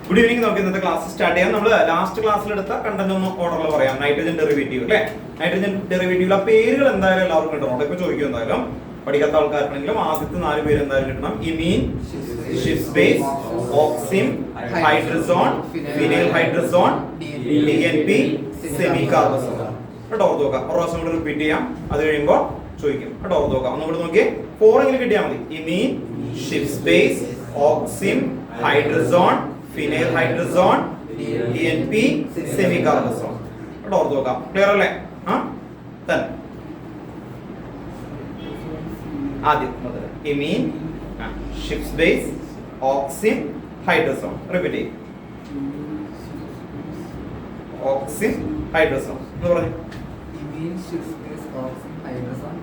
Good evening. നമുക്ക് ഇന്നത്തെ class start ചെയ്യാം. നമ്മൾ ലാസ്റ്റ് ക്ലാസ്സിൽ എടുത്ത കണ്ടന്റ് ഒന്ന് ഓർഡറിൽ പറയാം. നൈട്രജൻ ഡെറിവേറ്റീവ് അല്ലേ? നൈട്രജൻ ഡെറിവേറ്റീവ് ആ പേരുകൾ എന്തായാലും എല്ലാവർക്കും കിട്ടണം. ഇപ്പൊ ചോദിക്കും എന്തായാലും പഠിക്കാത്ത ആൾക്കാർക്കാണെങ്കിലും ആദ്യത്തെ 4 പേര് എന്തായാലും കിട്ടണം. ഇമീൻ, ഷിഫ്റ്റ് base, oxime, hydrazone, phenyl hydrazone, DNP, semicarbazone. കേട്ടോ ഓർത്ത് നോക്കാം. ഒരു പ്രാവശ്യം കൂടെ റിപ്പീറ്റ് ചെയ്യാം. അത് കഴിയുമ്പോൾ ചോദിക്കും. കേട്ടോ ഓർത്ത് നോക്കാം. ഒന്നുകൂടെ നോക്കിയേ. 4 എങ്കിലും കിട്ടിയാൽ മതി. ഇമീൻ, ഷിഫ്റ്റ് base, oxime, hydrazone, phenyl hydrazone, DNP, semicarbazone. കേട്ടോ ഓർത്ത് നോക്കാം. ക്ലിയർ അല്ലേ? തന്നെ ആദ്യം മുതൽ ഇമീൻ, ഷിഫ്റ്റ് ബേസ്, ഓക്സിൻ, ഹൈഡ്രസോൺ. റിപ്പീറ്റ് ചെയ്യും. ഓക്സിൻ, ഹൈഡ്രസോൺ എന്ന് പറഞ്ഞു. ഇമീൻ, ഷിഫ്റ്റ് base, oxime, hydrazone,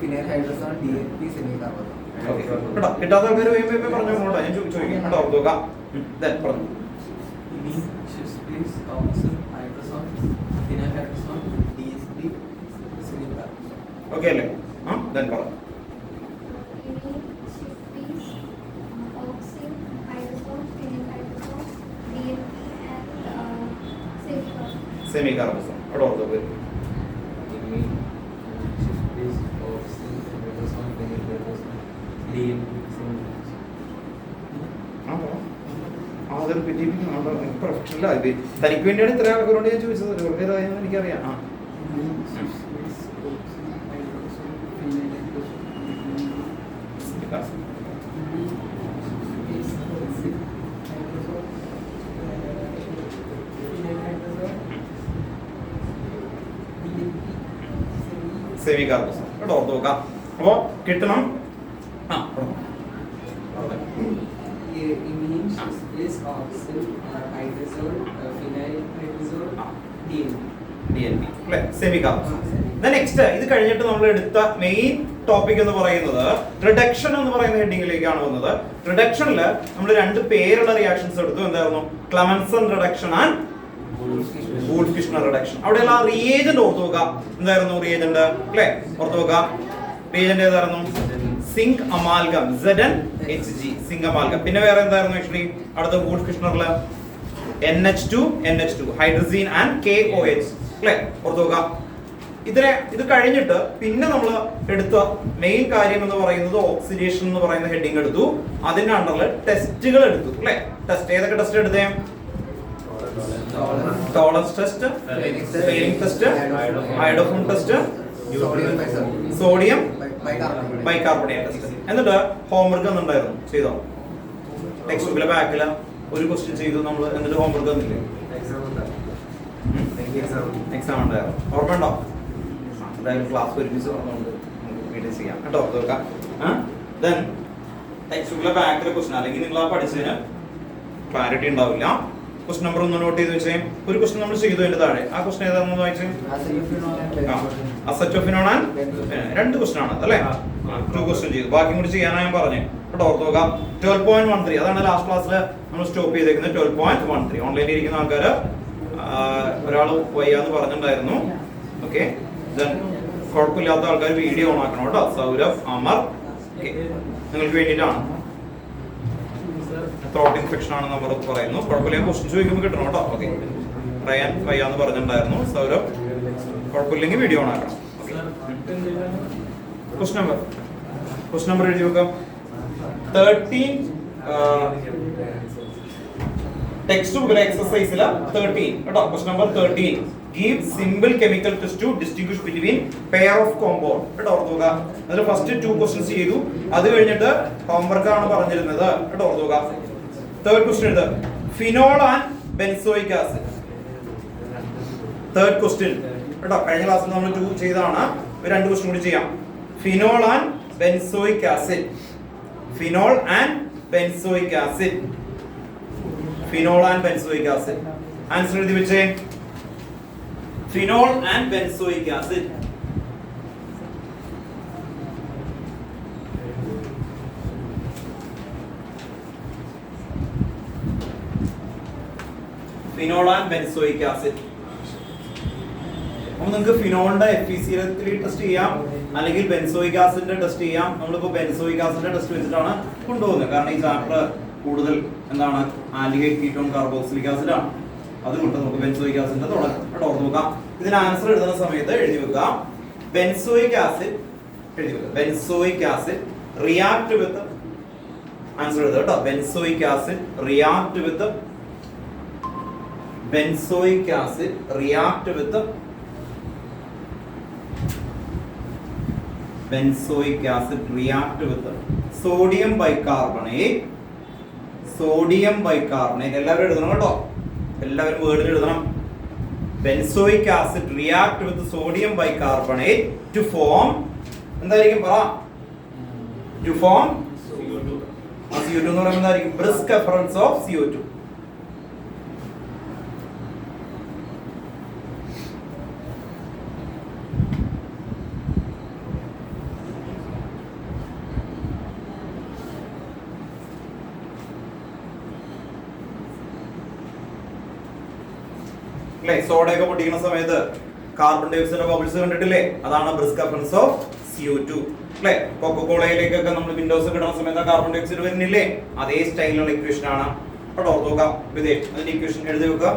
phenyl hydrazone, DNP, semicarbazone. Okay. കേട്ടോ കിട്ടാത്ത ആൾക്കാർ വേഗം പറഞ്ഞു നോക്കാം. ഞാൻ ചോദിക്കാം. കേട്ടോ ഓർത്ത് നോക്കാം. പറഞ്ഞു. ഇമീൻ, ഷിഫ്റ്റ് base, oxime, hydrazone, phenyl hydrazone, DNP, semicarbazone. Okay അല്ലേ? ദെൻ പറഞ്ഞു. Semicarbazone. അവിടെ ഓർത്ത് നോക്ക്. തനിക്ക് വേണ്ടിയാണ് ഇത്ര ആൾക്കാരോട് ഞാൻ ചോദിച്ചത്. ഏതായെന്ന് എനിക്കറിയാം. Semicarbazone. കേട്ടോ ഓർത്ത് നോക്കാം. അപ്പോ കിട്ടണം. ഇമീൻ, ഷിഫ്റ്റ് base, oxime, hydrazone, phenyl hydrazone, DNP അല്ലേ? സെമി കാർബസോൺ. നെക്സ്റ്റ് ഇത് കഴിഞ്ഞിട്ട് നമ്മൾ എടുത്ത മെയിൻ ടോപ്പിക് എന്ന് പറയുന്നത് റിഡക്ഷൻ എന്ന് പറയുന്ന ഹെഡിങ്ങിലേക്കാണ് വന്നത്. റിഡക്ഷനിൽ നമ്മൾ 2 പേരുള്ള റിയാക്ഷൻസ് എടുത്തു. എന്തായിരുന്നു? ക്ലെമൻസൺ റിഡക്ഷൻ ആൻഡ് വൂൾഫ്-കിഷ്ണർ റിഡക്ഷൻ. അവിടെയുള്ള ആ റിയേജന്റ് ഓർത്ത് നോക്കുക. എന്തായിരുന്നു റിയേജന്റ് അല്ലേ? ഓർത്ത് നോക്കുക. റിയേജന്റ് ഏതായിരുന്നു? Zinc amalgam, ZnHg, zinc amalgam. പിന്നെ വേറെ എന്തായിരുന്നു ആക്ച്വലി അടുത്ത വൂൾഫ്-കിഷ്ണറിൽ? NH2 ഹൈഡ്രസീൻ ആൻഡ് KOH അല്ലേ? ഓർത്ത് നോക്കുക. ഇത് കഴിഞ്ഞിട്ട് പിന്നെ നമ്മൾ എടുത്ത മെയിൻ കാര്യം എന്ന് പറയുന്നത് ഓക്സിഡേഷൻ എന്ന് പറയുന്ന ഹെഡിങ് എടുത്തു. അതിന്റെ അണ്ടറിൽ ടെസ്റ്റുകൾ എടുത്തു അല്ലേ? ടെസ്റ്റ് ഏതൊക്കെ ടെസ്റ്റ് എടുത്തേ? Tollens test, Fehling test, iodoform test, sodium bicarbonate test. എന്നിട്ട് ഹോംവർക്ക് ഒന്നുണ്ടായിരുന്നു. ചെയ്തോ? ടെക്സ്റ്റ് ബുക്കിലെ ബാക്കില് ഒരു ക്വസ്റ്റ്യൻ ചെയ്തു നമ്മൾ. എന്നിട്ട് ഹോംവർക്ക് ഒന്നില്ലേ? എക്സാം ഉണ്ടായിരുന്നു. ഓർമ്മയുണ്ടോ? എന്തായാലും ക്ലാസ് ഒരുമിച്ച് പറഞ്ഞുകൊണ്ട് വീഡിയോ ചെയ്യാം. കേട്ടോ ഓർത്ത് വെക്കാം. ദെൻ ടെക്സ്റ്റ് ബുക്കിലെ ബാക്കിലെ ക്വസ്റ്റ്യൻ അല്ലെങ്കിൽ നിങ്ങൾ ആ പഠിച്ചതിന് ക്ലാരിറ്റി ഉണ്ടാവില്ല. ക്വസ്റ്റ്യൻ നമ്പർ ഒന്ന് നോട്ട് ചെയ്ത് വെച്ചേ. ഒരു ക്വസ്റ്റ്യൻ നമ്മൾ ചെയ്തു അതിന്റെ താഴെ. ആ ക്വസ്റ്റ്യൻ ഏതാണെന്ന് വായിച്ചേ. അസറ്റോഫിനോൺ ആൻഡ് 2 ക്വസ്റ്റ്യൻ ആണ് അല്ലേ? 2 ക്വസ്റ്റ്യൻ ചെയ്തു. ബാക്കി കൂടി ചെയ്യാനാണ് ഞാൻ പറഞ്ഞു. കേട്ടോ ഓർത്ത് നോക്കാം. 12.13 അതാണ് ലാസ്റ്റ് ക്ലാസ്സിൽ നമ്മൾ സ്റ്റോപ്പ് ചെയ്തേക്കുന്നത്. 12.13 ഓൺലൈനിൽ ഇരിക്കുന്ന ആൾക്കാർ ഒരാൾ വയ്യാന്ന് പറഞ്ഞിട്ടുണ്ടായിരുന്നു. ഓക്കെ. കുഴപ്പമില്ലാത്ത ആൾക്കാർ വീഡിയോ ഓൺ ആക്കണം കേട്ടോ. സൗരഭ്, അമർ, നിങ്ങൾക്ക് വേണ്ടിയിട്ടാണ്. ത്രോട്ട് ഇൻഫെക്ഷൻ ആണ് നമ്മൾ പറയുന്നു. കുഴപ്പമില്ല. ക്വസ്റ്റ്യൻ ചോദിക്കുമ്പോൾ കിട്ടണം കേട്ടോ. ഓക്കെ. റയാൻ വയ്യാന്ന് പറഞ്ഞിട്ടുണ്ടായിരുന്നു. സൗരഭ് കുഴപ്പമില്ലെങ്കിൽ വീഡിയോ ഓൺ ആക്കണം. ക്വസ്റ്റ്യൻ നമ്പർ എഴുതി നോക്കാം. 13 ടെക്സ്റ്റ് ബുക്കിലെ എക്സസൈസിൽ 13 കേട്ടോ. Question number 13. Give simple chemical test to distinguish between pair of compound. കേട്ടോ ഓർത്ത് നോക്കുക. അതിൽ ഫസ്റ്റ് 2 ക്വസ്റ്റ്യൻസ് ചെയ്തു. അത് കഴിഞ്ഞിട്ട് ഹോംവർക്ക് ആണ് പറഞ്ഞിരുന്നത്. കേട്ടോ ഓർത്ത് നോക്കുക. തേർഡ് ക്വസ്റ്റ്യൻ എടുത്ത് phenol and benzoic acid. Third question കേട്ടോ. കഴിഞ്ഞ ക്ലാസ്സിൽ നമ്മൾ 2 ചെയ്തതാണ്. 2 ക്വസ്റ്റ്യൻ കൂടി ചെയ്യാം. Phenol and benzoic acid. Phenol and benzoic acid. Phenol and benzoic acid. Answer എഴുതി വെച്ചേ. Phenol and benzoic acid. Phenol and benzoic acid. അപ്പൊ നിങ്ങൾക്ക് ഫിനോളിന്റെ FeC ടെസ്റ്റ് ചെയ്യാം. അല്ലെങ്കിൽ ബെൻസോയിക് ആസിഡിന്റെ ടെസ്റ്റ് ചെയ്യാം. നമ്മളിപ്പോ ബെൻസോയിക് ആസിഡിന്റെ ടെസ്റ്റ് വെച്ചിട്ടാണ് കൊണ്ടുപോകുന്നത്. കാരണം ഈ ചാപ്റ്റർ കൂടുതൽ എന്താണ് ആൽഡിഹൈഡ് കീറ്റോൺ കാർബോക്സിലിക് ആസിഡ് ആണ്. അതുകൊണ്ട് നമുക്ക് ബെൻസോയിക് ആസിഡിന്റെ ഓർത്ത് നോക്കാം. ഇതിന് ആൻസർ എഴുതുന്ന സമയത്ത് എഴുതി വെക്കുക ബെൻസോയിക് ആസിഡ് എഴുതി വെക്കുക. Benzoic acid react with answer എഴുതുക കേട്ടോ. Benzoic acid react with benzoic acid react with benzoic acid react with sodium bicarbonate. Sodium bicarbonate എല്ലാവരും എഴുതണം കേട്ടോ. എല്ലാവരും വേർഡിൽ എഴുതണം. Benzoic acid react with sodium bicarbonate to form എന്തായിരിക്കും പറ? To form CO2. CO2 എന്ന് പറയുന്നത് എന്തായിരിക്കും? Brisk occurrence of CO2. സോഡയൊക്കെ പൊട്ടിക്കുന്ന സമയത്ത് കാർബൺ ഡൈ ഓക്സൈഡ് ബബിൾസ് കണ്ടിട്ടില്ലേ? അതാണ് ബ്രിസ്ക് അക്കറൻസ് ഓഫ് CO2 അല്ലേ? കൊക്കോളയിലേക്കൊക്കെ നമ്മൾ വിൻഡോസ് കിട്ടുന്ന സമയത്ത് കാർബൺ ഡൈ ഓക്സൈഡ് വരുന്നില്ലേ? അതേ സ്റ്റൈലിലുള്ള ഇക്വേഷൻ ആണ് കേട്ടോ. നോക്കാം അതിന്റെ ഇക്വേഷൻ എഴുതി വെക്കുക.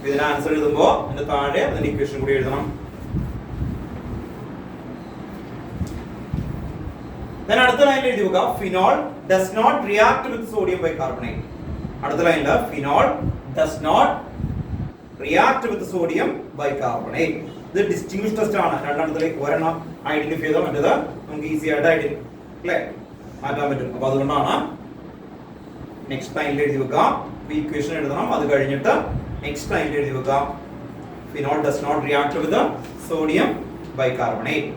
ഇതിന് ആൻസർ എഴുതുമ്പോ അതിന്റെ താഴെ അതിന്റെ ഇക്വേഷൻ കൂടി എഴുതണം. അടുത്ത ലൈനിൽ എഴുതി വെക്കുക phenol does not react with sodium bicarbonate. അടുത്ത ലൈനിൽ phenol does not react with sodium bicarbonate. ഇത് ഡിസ്റ്റിംഗ്വിഷ് ടെസ്റ്റ് ആണ്. രണ്ടെണ്ണത്തിൽ ഒരെണ്ണം ഐഡന്റിഫൈ ചെയ്താൽ മറ്റേത് നമുക്ക് ഈസി ആയിട്ട് മാറ്റാൻ പറ്റും. അപ്പൊ അതുകൊണ്ടാണ് നെക്സ്റ്റ് ലൈനിൽ എഴുതി വെക്കുക. ഇക്വേഷൻ എഴുതണം. അത് കഴിഞ്ഞിട്ട് നെക്സ്റ്റ് ലൈനിൽ എഴുതി വെക്കുക phenol does not react with sodium bicarbonate.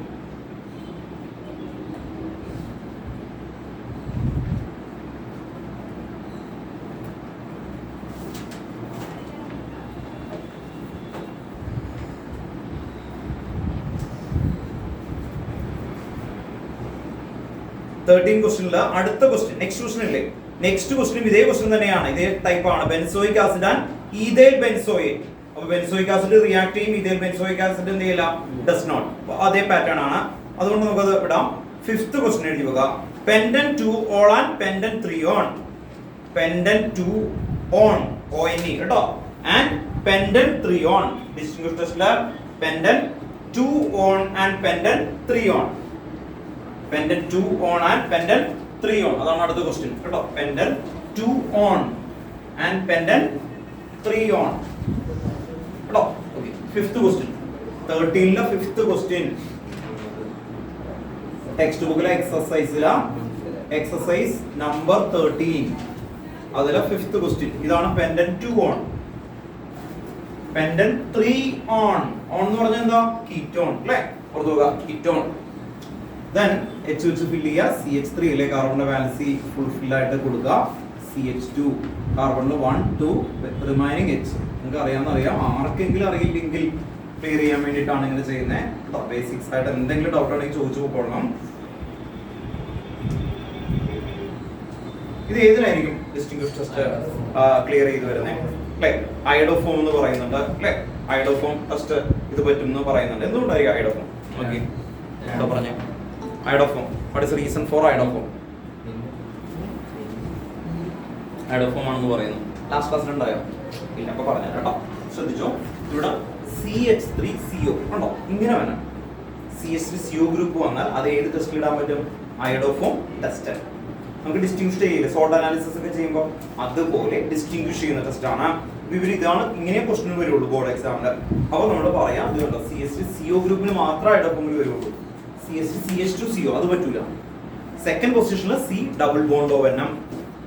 അടുത്ത ക്വസ്റ്റ്യൻ നെക്സ്റ്റ് ക്വസ്റ്റ്യൻ ഇല്ലേ? നെക്സ്റ്റ് ക്വസ്റ്റ്യൻ ഇതേ ക്വസ്റ്റ്യൻ തന്നെയാണ്. ഇതേ ടൈപ്പ് ആണ്. Benzoic acid and ethyl benzoate. അപ്പൊ ബെൻസോയിക് ആസിഡ് റിയാക്ട് ചെയ്യും. ഈഥൈൽ ബെൻസോയിക് ആസിഡ് എന്ത് ചെയ്യില്ല? Does not. അതേ പാറ്റേൺ ആണ്. അതുകൊണ്ട് നമുക്കത് ഇടാം. ഫിഫ്ത്ത് ക്വസ്റ്റ്യൻ എഴുതി വെക്കുക pendant 2 one and pentan 3 on. Pendant 2 on ONE കേട്ടോ. And pentan 3 on. ഡിസ്റ്റിംഗ്വിഷ് ടെസ്റ്റില് pendant 2 one and pentan 3 on. Pendant 2 on and pendant 3 on. അതാണ് അടുത്ത ക്വസ്റ്റ്യൻ കേട്ടോ. Pendant 2 on and pendant 3 on കേട്ടോ. ഓക്കേ, ഫിഫ്ത്ത് ക്വസ്റ്റ്യൻ 13ലെ fifth question text ബുക്കിലെ exercise number 13 അതിലെ ഫിഫ്ത്ത് ക്വസ്റ്റ്യൻ ഇതാണ്. Pendant 2 on pendant 3 on. On എന്ന് പറഞ്ഞാൽ എന്താ? കീറ്റോൺ അല്ലേ? ഓർത്തുക കീറ്റോൺ. Then H വെച്ച് ഫിൽ ചെയ്യുക. CH3 യിലെ കാർബണിന്റെ വാലൻസി ഫുൾഫിൽ ആയിട്ട് കൊടുക്കുക. CH2 കാർബണിൽ 1 2 remaining H. നിങ്ങൾക്ക് അറിയാം. ആർക്കെങ്കിലും അറിയില്ലെങ്കിൽ ക്ലിയർ ചെയ്യാൻ വേണ്ടിയിട്ടാണ് ഇങ്ങനെ ചെയ്യുന്നത്. ബേസിക്സ് ആയിട്ട് എന്തെങ്കിലും ഡൗട്ട് ഉണ്ടെങ്കിൽ ചോദിച്ചു പോകണം. ഇത് ഏതിനായിരിക്കും ഡിസ്റ്റിംഗ്വിഷ് ടെസ്റ്റ് ക്ലിയർ ചെയ്ത് വരുന്നത് അല്ലേ? ഐഡോഫോം എന്ന് പറയുന്നുണ്ട് അല്ലേ? ഐഡോഫോം ടെസ്റ്റ് ഇത് പറ്റും എന്ന് പറയുന്നുണ്ട്. എന്തുകൊണ്ടായിരിക്കും ഐഡോഫോം? ഓക്കെ, എന്താ പറഞ്ഞേ? Iodoform. What is the reason for iodoform? Iodoform ആണെന്ന് പറയുന്നു. ലാസ്റ്റ് ക്ലാസ്സിൽ ഉണ്ടായോ? ഇല്ല. അപ്പൊ പറഞ്ഞു കേട്ടോ. ശ്രദ്ധിച്ചോ. ഇവിടെ CH3CO ഉണ്ടോ? ഇങ്ങനെ വേണം. CH3CO ഗ്രൂപ്പ് വന്നാൽ അത് ഏത് ടെസ്റ്റിൽ ഇടാൻ പറ്റും? iodoform test. നമുക്ക് ഡിസ്റ്റിംഗ്വിഷ് ചെയ്യില്ലേ സോൾട്ട് അനാലിസിസ് ഒക്കെ ചെയ്യുമ്പോൾ അതുപോലെ ഡിസ്റ്റിംഗ്വിഷ് ചെയ്യുന്ന ടെസ്റ്റ് ആണ്. ഇതാണ് ഇങ്ങനെ ക്വസ്റ്റ്യൻ വരുള്ളൂ ബോർഡ് എക്സാമിന്. അപ്പോൾ നമ്മൾ പറയാം ഇതുണ്ടോ CH3CO ഗ്രൂപ്പിന് മാത്രമേ iodoform വരുള്ളൂ. CH2CO അത് പറ്റൂല. സെക്കൻഡ് പൊസിഷനിൽ C ഡബിൾ ബോണ്ട് ONM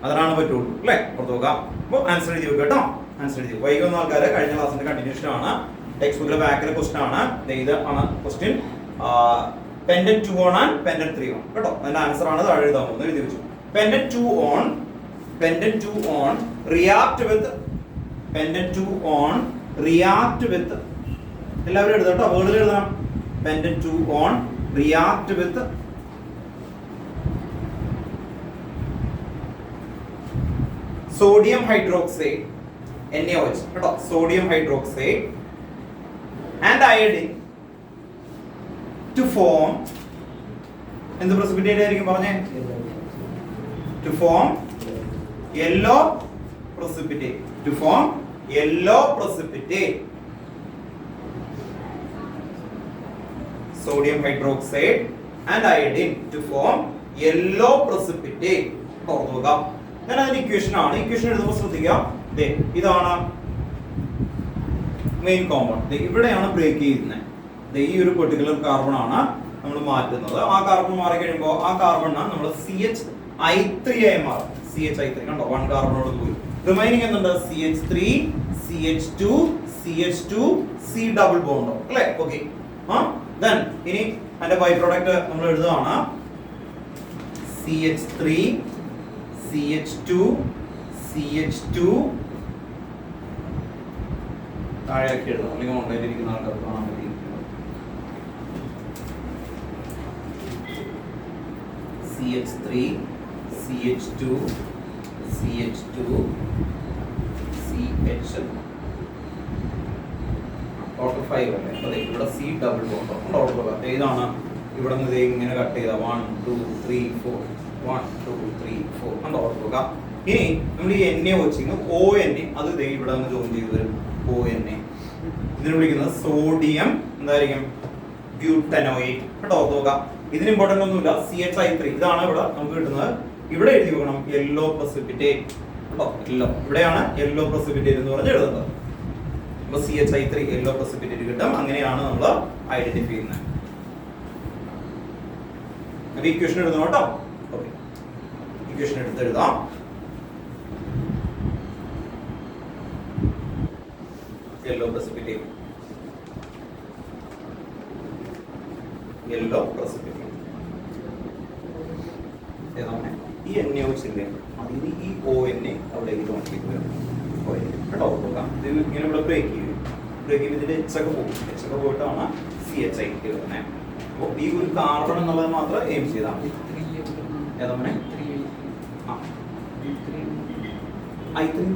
അതാണ് പറ്റുള്ളൂ അല്ലേ? ഓർത്ത് നോക്കാം. അപ്പോൾ ആൻസർ എഴുതി വെക്കുക കേട്ടോ. ആൻസർ എഴുതി വൈകുന്ന ആൾക്കാരെ കഴിഞ്ഞ ക്ലാസ്സിന്റെ കണ്ടിന്യൂഷൻ ആണ്. ടെക്സ്റ്റ് ബുക്കിലെ ബാക്കിലെ ക്വസ്റ്റൻ ആണ്. ഇത് ആണ് question. Pentan 2 one and pentan 3 one കേട്ടോ. അതിന്റെ ആൻസർ ആണ് താഴെ എഴുതാൻ പോകുന്നത്. എഴുതി വെച്ചു. Pentan 2 one react with pentan 2 one react with എല്ലാവരും എഴുതാം കേട്ടോ. വേർഡിൽ എഴുതണം. Pentan 2 one react with sodium hydroxide NaOH കേട്ടോ. sodium hydroxide and iodine to form എന്ത് precipitate ആയിരിക്കും പറഞ്ഞേ? To form yellow precipitate. To form yellow precipitate. Sodium hydroxide and iodine to form yellow precipitate. ഓർക്കുക. ഞാൻ അതിന്റെ ഇക്വേഷൻ ആണ്. Equation എഴുതുമ്പോൾ ശ്രദ്ധിക്കുക. ദേ ഇതാണ് മെയിൻ കോമ്പൗണ്ട്. ഇവിടെയാണ് ബ്രേക്ക് ചെയ്യുന്നത്. ഈ ഒരു പെർട്ടിക്കുലർ കാർബൺ ആണ് നമ്മൾ മാറ്റുന്നത്. ആ കാർബൺ മാറി കഴിയുമ്പോൾ ആ കാർബണിനാണ് നമ്മൾ CHI3 ആയി മാറും. CHI3 കണ്ടോ, 1 കാർബണോട് പോയി. റിമൈനിങ് എന്തുണ്ട്? CH3, CH2, CH2, C double bond അല്ലേ? ഓക്കെ. ദെൻ ഇനി അതിന്റെ ബൈ പ്രോഡക്റ്റ് നമ്മൾ എഴുതുകയാണ്. CH3, CH2, CH2 താഴെയാക്കി എഴുതാം, അല്ലെങ്കിൽ ഓൺലൈനിൽ ഇരിക്കുന്ന ആൾക്കാർക്ക് കാണാൻ പറ്റി. CH3, CH2, CH2, CH total 5 അല്ലേ? അതെ, ഇവിടെ C ഡബിൾ ബോണ്ട് ഉണ്ട്. ഏതാണ് ഇവിടെ നിന്ന് ഇങ്ങനെ കട്ട് ചെയ്ത 1 2 3 4 1 2 3 4 ഉണ്ട് ഓർക്കുക. ഇനി നമ്മൾ ഈ NA വെച്ചിരുന്നു ONA, അത് ഇവിടെ നിന്ന് ജോയിൻ ചെയ്ത് വരും. ONA ഇതിനെ വിളിക്കുന്നത് സോഡിയം എന്തായിരിക്കും? ബ്യൂട്ടനോയേറ്റ് കേട്ടോ, ഓർക്കുക. ഇതിന് ഇമ്പോർട്ടന്റ് ഒന്നുമില്ല. CHI3 ഇതാണ് ഇവിടെ നമുക്ക് കിട്ടുന്നത്. ഇവിടെ എഴുതി വെക്കണം യെല്ലോ പ്രസിപ്പിറ്റേറ്റ് കേട്ടോ. യെല്ലോ ഇവിടെയാണ് യെല്ലോ പ്രസിപ്പിറ്റേറ്റ് എന്ന് പറഞ്ഞ് എഴുതുന്നത്. അപ്പൊ CHI3 യെല്ലോ പ്രസിപ്പിറ്റേറ്റ് കിട്ടും. അങ്ങനെയാണ് നമ്മൾ ഐഡന്റിഫൈ ചെയ്യുന്നത്. അപ്പൊ ഇക്വേഷൻ എഴുതണം കേട്ടോ. ഓക്കെ, ഇക്വേഷൻ എടുത്ത് എഴുതാം. യെല്ലോ പ്രസിപ്പിറ്റേറ്റ്, യെല്ലോ പ്രസിപ്പിറ്റേറ്റ് ഏതാണ്? ഈ NA വെച്ചില്ലേ, അതിന് ഈ ONA അവിടേക്ക് തോന്നിയിട്ട് വരും. കേട്ടോ, ഇത് ഇങ്ങനെ ഇവിടെ ബ്രേക്ക് ചെയ്യും. ബ്രേക്ക് ചെയ്ത് ഇതിന്റെ H ഒക്കെ പോകും. H ഒക്കെ പോയിട്ടാണ് CHI3 വരുന്നത്. അപ്പോൾ ഈ ഒരു കാർബൺ എന്നുള്ളത് മാത്രം എയിം ചെയ്താൽ മതി. ഏതാണ്? I3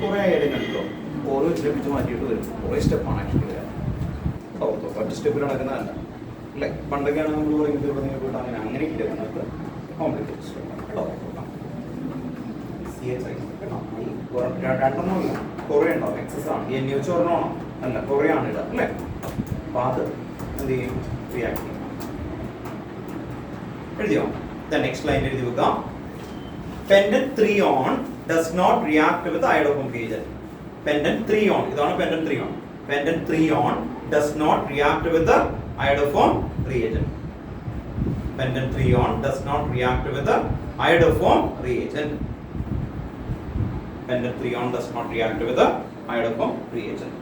കുറെ ഐഡിയ ഉണ്ടല്ലോ. ഓരോ സ്റ്റെപ്പിച്ച് മാറ്റിയിട്ട് വരും. കുറേ സ്റ്റെപ്പാണ് ആക്ച്വലി വരാം. ഒറ്റ സ്റ്റെപ്പിൽ നടക്കുന്നതല്ല അല്ലേ? പണ്ടൊക്കെയാണ് നമ്മൾ പറയുന്നത് ഇവിടെ നിന്ന് പോയിട്ട് അങ്ങനെ ഇല്ല. നമുക്ക് കോംപ്ലിക്കേറ്റഡ് സ്റ്റെപ്പാണ് കേട്ടോ. രണ്ടെണ്ണം ഇല്ല, കുറേ ഉണ്ടാവും. എക്സസ് ആണ്. NA വെച്ച് ഒരെണ്ണമാണോ? അല്ല, കുറേ ആണ് ഇടുക അല്ലേ? അപ്പൊ അത് എന്ത് ചെയ്യും? റിയാക്ട് ചെയ്യും. എഴുതിയോ? നെക്സ്റ്റ് ലൈൻ എഴുതി വെക്കാം. Pendant 3-on does not react with the iodoform reagent. Pendant 3-on, ഇതാണ് pendant 3-on. Pendant 3-on does not react with the iodoform reagent. Pendant 3-on does not react with the iodoform reagent. Pendant 3-on does not react with the iodoform reagent.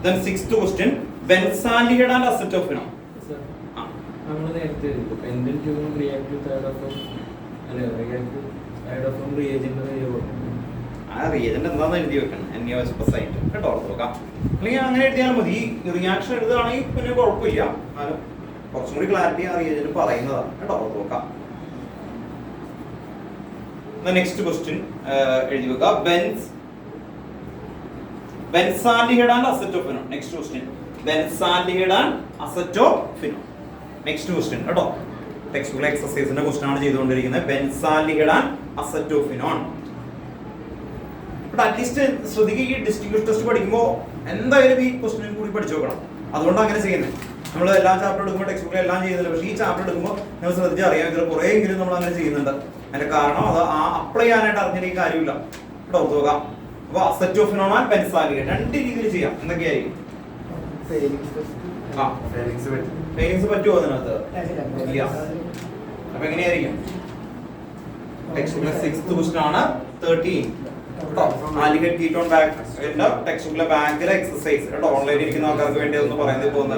Then sixth question, benzaldehyde and acetophenone. നമ്മൾ നേരത്തെ pendant reactive reagent ആ reagent എന്താണെന്ന് എഴുതി വെക്കണം. NaOH+ആയിട്ട് കേട്ടോ, ഓർത്തോക്കാം. അല്ലെങ്കിൽ അങ്ങനെ എഴുതിയാലും മതി. ഈ റിയാക്ഷൻ എഴുതുകയാണെങ്കിൽ പിന്നെ കുഴപ്പമില്ല. എന്നാലും കുറച്ചും കൂടി ക്ലാരിറ്റി ആ റിയേജന്റ് പറയുന്നതാണ് കേട്ടോ, ഓർത്തോക്കാം. നെക്സ്റ്റ് ക്വസ്റ്റ്യൻ എഴുതി വെക്കുക. Benzaldehyde and acetophenone. Next question, benzaldehyde and acetophenone. Next question കേട്ടോ, ടെക്സ്റ്റ് എക്സസൈസിന്റെ ക്വസ്റ്റ്യൻ ആണ് ചെയ്തുകൊണ്ടിരിക്കുന്നത്. Benzaldehyde and അസറ്റോഫെനോൺ. അറ്റ്ലീസ്റ്റ് ശ്രദ്ധിക്കുക, ഈ ഡിസ്റ്റിങ്വിഷ് ടെസ്റ്റ് പഠിക്കുമ്പോൾ എന്തായാലും ഈ ക്വസ്റ്റ്യൻ കൂടി പഠിച്ചു നോക്കണം. അതുകൊണ്ടാണ് അങ്ങനെ ചെയ്യുന്നത്. നമ്മൾ എല്ലാ ചാപ്റ്റർ എടുക്കുമ്പോൾ ടെക്സ്റ്റ് ബുക്കിൽ എല്ലാം ചെയ്യുന്നില്ല. പക്ഷേ ഈ ചാപ്റ്റർ എടുക്കുമ്പോൾ നമ്മൾ ശ്രദ്ധിച്ച് അറിയാം, ഇതിൽ കുറേ എങ്കിലും നമ്മൾ അങ്ങനെ ചെയ്യുന്നുണ്ട്. അതിന്റെ കാരണം അത് അപ്ലൈ ചെയ്യാനായിട്ട് അറിഞ്ഞിട്ട് കാര്യമില്ല കേട്ടോ, നോക്കാം. അപ്പൊ അസറ്റോഫെനോൺ ആൻഡ് ബെൻസാൽഡിഹൈഡ് രണ്ട് രീതിയിൽ ചെയ്യാം. എന്തൊക്കെയായിരിക്കും? ഫെയിലിങ്സ് പറ്റുമോ അതിനകത്ത്? ഇല്ല. അപ്പൊ എങ്ങനെയായിരിക്കും? ടെക്സ്റ്റ് ബുക്കിലെ 6th ക്വസ്റ്റ്യൻ ആണ് 13. ആൽഡിഹൈഡ് കീറ്റോൺ ടെക്സ്റ്റ് ബുക്കിലെ ബാങ്കിലെ എക്സസൈസ് കേട്ടോ. ഓൺലൈനിൽ ഇരിക്കുന്ന ആൾക്കാർക്ക് വേണ്ടി ഒന്ന് പറയുന്നത് പോകുന്ന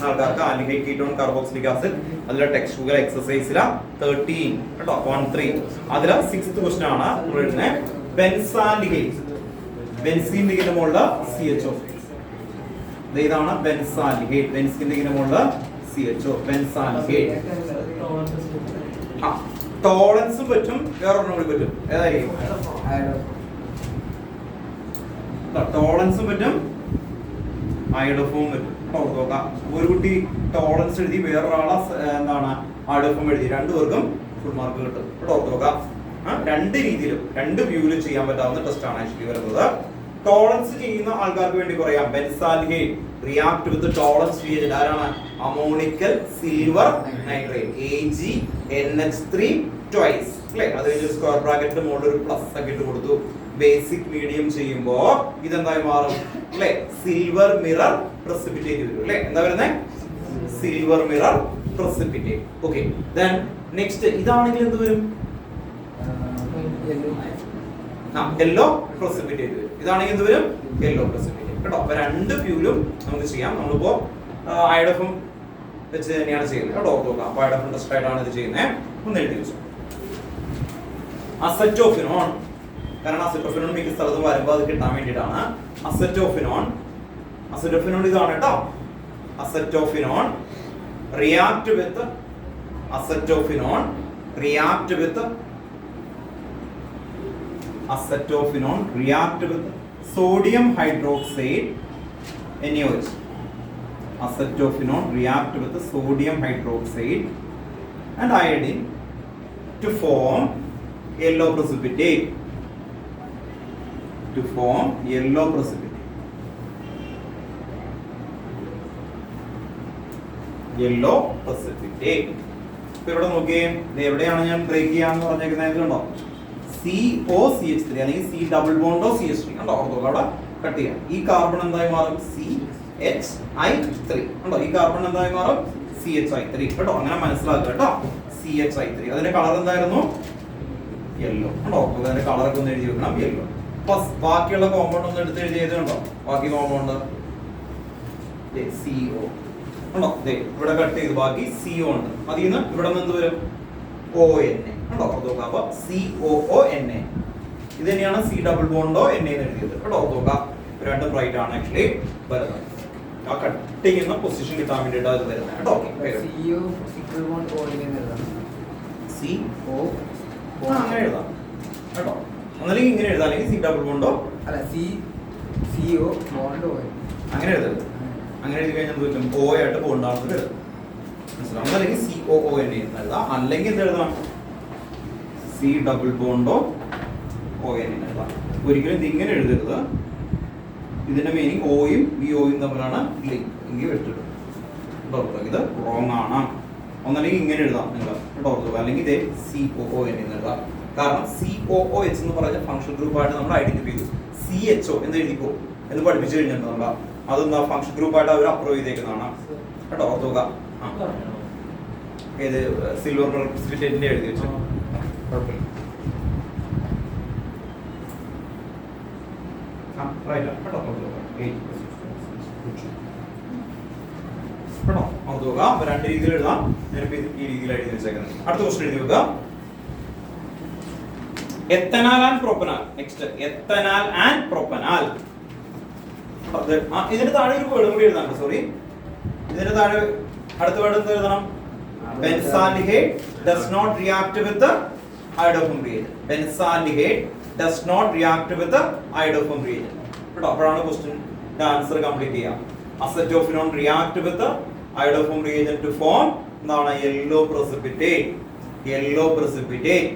ആൾക്കാർക്ക് ആൽഡിഹൈഡ് കീറ്റോൺ കാർബോക്സിലിക് ആസിഡ് അതിലെ ടെക്സ്റ്റ് ബുക്കിലെ എക്സസൈസില 13 കേട്ടോ, 13. അതിലെ 6th ക്വസ്റ്റ്യൻ ആണ് നമ്മൾ എഴുതുന്നത്. ബെൻസാൽഡിഹൈഡ്, ബെൻസീൻ ലിങ്കിന്റെ മുകളിൽ CHO. ഇതാണ് ബെൻസാൽഡിഹൈഡ്. ബെൻസീൻ ലിങ്കിന്റെ മുകളിൽ CHO, ബെൻസാൽഡിഹൈഡ്. ടോളൻസും പറ്റും, വേറൊരെണ്ണം കൂടി പറ്റും. ഏതായിരിക്കും? ടോളൻസും പറ്റും ഐഡോഫോം പറ്റും. നോക്കാം, ഒരു കുട്ടി ടോളൻസ് എഴുതി, വേറൊരാളെ എന്താണ് ഐഡോഫോം എഴുതി, രണ്ടുപേർക്കും ഫുൾ മാർക്ക് കിട്ടും. ഓർത്ത് നോക്കാം, രണ്ട് രീതിയിലും രണ്ട് വ്യൂവിലും ചെയ്യാൻ പറ്റാവുന്ന ടെസ്റ്റ് ആണ് ആക്ച്വലി വരുന്നത്. ടോളൻസ് ചെയ്യുന്ന ആൾക്കാർക്ക് വേണ്ടി പറയാം, ബെൻസാൽഗേറ്റ് റിയാക്ട് വിത്ത് ടോളൻസ് റിയേജന്റ് ആരാണ്? അമോണിക്കൽ സിൽവർ നൈട്രേറ്റ് AgNH3 ട്വൈസ് അല്ലേ. അത് കഴിഞ്ഞ് സ്ക്വയർ ബ്രാക്കറ്റിന്റെ മുകളിൽ ഒരു പ്ലസ് ഒക്കെ ഇട്ട് കൊടുത്തു. ബേസിക് മീഡിയം ചെയ്യുമ്പോ ഇതെന്തായി മാറും അല്ലേ? സിൽവർ മിറർ പ്രസിപ്പിറ്റേറ്റ് വരും അല്ലേ. എന്താ വരുന്നത്? Silver mirror precipitate. Okay, then next ഇതാണെങ്കിൽ എന്ത് വരും? യെല്ലോ പ്രസിപ്പിറ്റേറ്റ് വരും. ഇതാണെങ്കിൽ എന്ത് വരും? യെല്ലോ പ്രസിപ്പിറ്റേറ്റ് കേട്ടോ. അപ്പൊ രണ്ട് ഫ്യൂലും നമുക്ക് ചെയ്യാം. നമ്മളിപ്പോ ഐഡോഫും വെച്ച് തന്നെയാണ് ചെയ്യുന്നത് കേട്ടോ. നോക്കാം, അപ്പൊ ഐഡോഫും ടെസ്റ്റ് ആയിട്ടാണ് ഇത് ചെയ്യുന്നത്. ഒന്ന് എഴുതി വെച്ചു. അസറ്റോഫിനോൺ, കാരണം അസറ്റോഫിനോൺ മിക്ക സ്ഥലത്തും വരുമ്പോൾ അത് കിട്ടാൻ വേണ്ടിയിട്ടാണ്. അസറ്റോഫിനോൺ ഇതാണ് കേട്ടോ. Acetophenone react with sodium hydroxide NaOH. Acetophenone react with the sodium hydroxide and iodine to form yellow precipitate. Yellow precipitate. ഇപ്പൊ ഇവിടെ നോക്കിയേ, ഇത് എവിടെയാണ് ഞാൻ ബ്രേക്ക് ചെയ്യാന്ന് പറഞ്ഞേക്കുന്നത് കണ്ടോ? COCH3 അല്ലെങ്കിൽ C ഡബിൾ ബോണ്ടോ CH3 കണ്ടോ? അവിടെ കട്ട് ചെയ്യാം. ഈ കാർബൺ എന്തായി മാറും? CHI3 കണ്ടോ? ഈ കാർബൺ എന്തായി മാറും? CHI3 കേട്ടോ. അങ്ങനെ മനസ്സിലാക്കുക കേട്ടോ. CHI3 അതിന്റെ കളർ എന്തായിരുന്നു? യെല്ലോ കണ്ടോ. അതിന്റെ കളറൊക്കെ ഒന്ന് എഴുതി വെക്കണം, യെല്ലോ. പ്ലസ് ബാക്കിയുള്ള കോമ്പൗണ്ട് ഒന്ന് എടുത്ത് എഴുതി കണ്ടോ? ബാക്കി കോമ്പൗണ്ട് CO കണ്ടോ? ഇവിടെ കട്ട് ചെയ്ത് ബാക്കി CO ഉണ്ട്. അതിൽ നിന്ന് ഇവിടെ നിന്ന് എന്ത് വരും? ONA കണ്ടോ? അപ്പൊ COONA. ഇത് തന്നെയാണ് C ഡബിൾ ബോണ്ടോ NA എന്ന് എഴുതിയത് കേട്ടോ. നോക്കാം, രണ്ടും റൈറ്റ് ആണ് ആക്ച്വലി വരുന്നത്. ആ കട്ട് ചെയ്യുന്ന പൊസിഷൻ കിട്ടാൻ വേണ്ടിയിട്ട് അത് വരുന്നത് കേട്ടോ. അങ്ങനെ എഴുതാം കേട്ടോ. ഒന്നല്ലെങ്കിൽ ഇങ്ങനെ എഴുതാം, അല്ലെങ്കിൽ C ഡബിൾ ബോണ്ടോ അല്ല CO ബോണ്ടോ അങ്ങനെ എഴുതരുത്. അങ്ങനെ എഴുതി കഴിഞ്ഞാൽ പറ്റും O ആയിട്ട് ബോണ്ടാണെന്ന് എഴുതാം. മനസ്സിലാവും? അല്ലെങ്കിൽ COONA എന്ന് എഴുതാം. അല്ലെങ്കിൽ എന്ത് എഴുതണം? C ഡബിൾ ബോണ്ടോ ON എന്ന് എഴുതാം. ഒരിക്കലും ഇത് ഇങ്ങനെ എഴുതരുത്. ഇതിന്റെ മീനിങ് ഓയും വിഒയും തമ്മിലാണ് ലിങ്ക്. എങ്കിൽ വെട്ടിടും. ഇത് റോങ് ആണ്. ഒന്നല്ലെങ്കിൽ ഇങ്ങനെ എഴുതാം നിങ്ങൾ കേട്ടോ, അല്ലെങ്കിൽ ഇതേ COON എന്ന് എഴുതാം. കാരണം COOH എന്ന് പറഞ്ഞ ഫംഗ്ഷൻ ഗ്രൂപ്പായിട്ട് നമ്മൾ ഐഡന്റിഫൈ ചെയ്തു. CHO എന്ന് എഴുതിക്കോ എന്ന് പഠിപ്പിച്ചു കഴിഞ്ഞിട്ടുണ്ട് നമ്മൾ. അതെന്താ ഫംഗ്ഷൻ ഗ്രൂപ്പായിട്ട് അവർ അപ്രൂവ് ചെയ്തേക്കുന്നതാണ് കേട്ടോ. ഓർത്തുക. ഏത് സിൽവർ പ്രസിപ്പിറ്റേറ്റിന്റെ എഴുതി വെച്ചു. കുഴപ്പമില്ല. രണ്ട് രീതിയിൽ എഴുതാം. ഞാനിപ്പോ ഈ രീതിയിൽ എഴുതി വെച്ചേക്കുന്നത്. അടുത്ത ക്വസ്റ്റ്യൻ എഴുതി വെക്കുക. Ethanal and propanal. Next ethanal and propanal. ഇതിന് താഴെ ഒരു വേർഡ് കൂടി എഴുതാം. സോറി, ഇതിന് താഴെ അടുത്ത വേർഡ് എന്ത് എഴുതണം? Benzaldehyde does not react with the iodoform reagent. Benzaldehyde does not react with the iodoform reagent. കേട്ടോ, അപ്പോഴാണ് ക്വസ്റ്റ്യൻ്റെ ആൻസർ കംപ്ലീറ്റ് ചെയ്യാം. Acetophenone react with the iodoform reagent to form എന്താണ്? Yellow precipitate.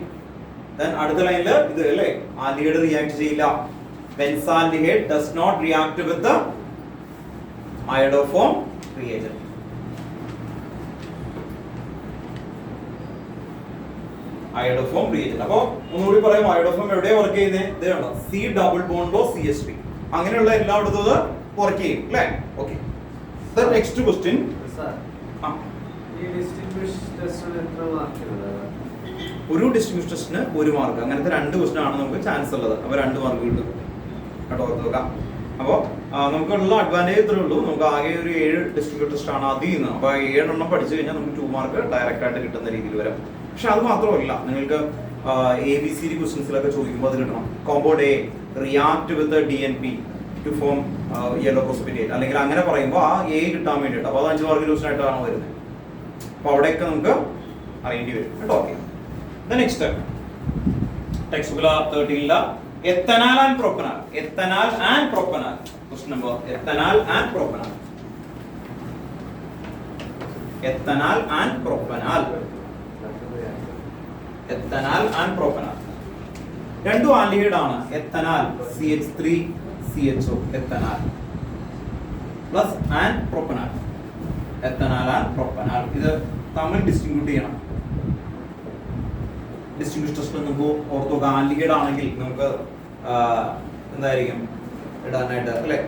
Then അടുത്ത ലൈനിൽ ഇത് അല്ലേ, ആൽഡിഹൈഡ് റിയാക്ട് ചെയ്യില്ല. Benzaldehyde does not react with the iodoform reagent. iodoform reagent. അപ്പോൾ ഒന്നുകൂടി പറയാം, iodoform എവിടെയാണ് വർക്ക് ചെയ്യുന്നത്? ഇത് കണ്ടോ, C ഡബിൾ ബോണ്ടോ CH3 അങ്ങനെയുള്ള എല്ലായിടത്തും ഇത് വർക്ക് ചെയ്യും അല്ലേ. Okay, next question. ഒരു ഡിസ്റ്റിങ്വിഷ് ടെസ്റ്റിന് 1 മാർക്ക്. അങ്ങനത്തെ 2 ക്വസ്റ്റ്യൻ ആണ് നമുക്ക് ചാൻസ് ഉള്ളത്. അപ്പോൾ 2 മാർക്ക് കിട്ടും കേട്ടോ. ഓർത്ത് നോക്കാം. അപ്പോൾ നമുക്കുള്ള അഡ്വാൻറ്റേജ് ഇത്രേ ഉള്ളൂ. നമുക്ക് ആകെ ഒരു 7 ഡിസ്റ്റിങ്വിഷ് ടെസ്റ്റ് ആണ് അതിൽ നിന്ന്. അപ്പോൾ 7 എണ്ണം പഠിച്ചു കഴിഞ്ഞാൽ നമുക്ക് 2 മാർക്ക് ഡയറക്റ്റ് ആയിട്ട് കിട്ടുന്ന രീതിയിൽ വരും. പക്ഷെ അത് മാത്രമല്ല, നിങ്ങൾക്ക് ABCD ക്വസ്റ്റ്യൻസിലൊക്കെ ചോദിക്കുമ്പോൾ അത് കിട്ടണം. Compound A react with DNP to form yellow precipitate, അല്ലെങ്കിൽ അങ്ങനെ പറയുമ്പോൾ ആ A കിട്ടാൻ വേണ്ടിയിട്ട്. അപ്പോൾ അത് 5 മാർക്ക് ക്വസ്റ്റ്യൻ ആയിട്ടാണ് വരുന്നത്. അപ്പോൾ അവിടെയൊക്കെ നമുക്ക് അറിയേണ്ടി വരും കേട്ടോ. ഓക്കെ, നെക്സ്റ്റ് ടെക്സ്റ്റ് ബുക്കിൽ 13ല ethanol and propanol. Ethanol and propanol. Question number ethanol and propanol. Ethanol and propanol. Ethanol and propanol. രണ്ടും ആൽഡിഹൈഡ് ആണ്. ethanol CH3CHO ethanol plus and propanol. ethanol and propanol. ഇത് തമ്മിൽ ഡിസ്റ്റിങ്ക്യൂട്ട് ചെയ്യണം. ഡിസ്റ്റിങ്ക്വിഷ് ടെസ്റ്റ് നമുക്ക് ortho aldehyde ആണെങ്കിൽ നമുക്ക് എന്തായിരിക്കും ഇടാനായിട്ട് അല്ലേ?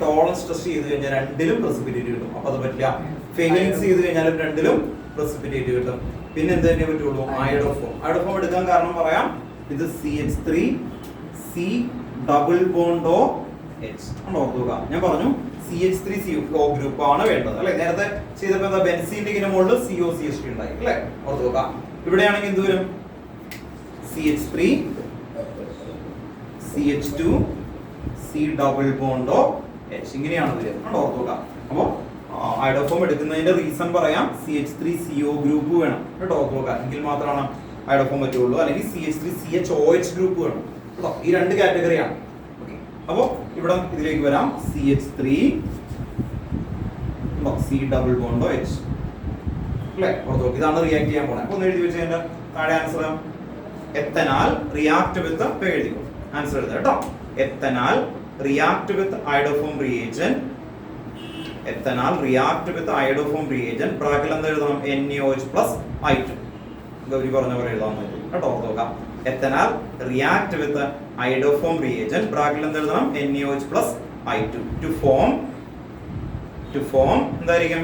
ടോളറൻസ് ടെസ്റ്റ് ചെയ്ത് കഴിഞ്ഞാൽ രണ്ടിലും പ്രസിപ്പിറ്റേറ്റ് കിട്ടും. അപ്പൊ അത് പറ്റില്ല. ഫെയിലിങ്സ് ചെയ്ത് കഴിഞ്ഞാലും രണ്ടിലും പ്രസിപ്പിറ്റേറ്റ് കിട്ടും. പിന്നെ എന്ത് തന്നെ പറ്റുള്ളൂ? അയോഡോഫോം. അയോഡോഫോം എടുക്കാൻ കാരണം പറയാം. ഇത് CH3C ഡബിൾ ബോണ്ട് OH ഓർക്കുക. ഞാൻ പറഞ്ഞു CH3CO ഗ്രൂപ്പ് ആണ് വേണ്ടത് അല്ലെ? നേരത്തെ ചെയ്തപ്പോ എന്താ ബെൻസീന്റെ ഇങ്ങനെ മുകളിൽ COCH3 ഉണ്ടായി അല്ലെ? ഓർക്കുക. ഇവിടെയാണെങ്കിൽ എന്ത് വരും? CH3 CH2 C double bond OH ഇങ്ങനെയാണ് വരുന്നത്. ഓർക്കുക. അപ്പോ അയോഡോഫോം എടുക്കുന്നതിന്റെ റീസൺ പറയാം. CH3CO ഗ്രൂപ്പ് വേണം കേട്ടോ. ഓർക്കുക. എങ്കിൽ മാത്രമാണ് അയോഡോഫോം പറ്റുള്ളൂ. അല്ലെങ്കിൽ CH3CHOH ഗ്രൂപ്പ് വേണം കേട്ടോ. ഈ രണ്ട് കാറ്റഗറിയാണ്. അപ്പോ ഇവിടെ ഇതിലേക്ക് വരാം. CH3 C double bond OH അല്ലേ? ഓർത്തോ. ഇതാണ് റിയാക്ട് ചെയ്യാൻ പോണേ. അപ്പൊ ഒന്ന് എഴുതി വെച്ച് കഴിഞ്ഞാൽ താഴെ ആൻസർ എത്തനാൽ റിയാക്ട് വിത്ത് എഴുതിക്കോ. ആൻസർ എഴുതാം കേട്ടോ. Ethanal react with iodoform reagent. ethanol react with iodoform reagent ബ്രാക്കറ്റിൽ എന്താ എഴുതണം? NaOH plus I2. ഗൗരി പറഞ്ഞ പോലെ എഴുതാൻ പറ്റും കേട്ടോ. ഓർത്തോക്കാം. ethanol react with iodoform reagent ബ്രാക്കറ്റിൽ എന്താ എഴുതണം? NaOH plus I2 to form എന്തായിരിക്കും?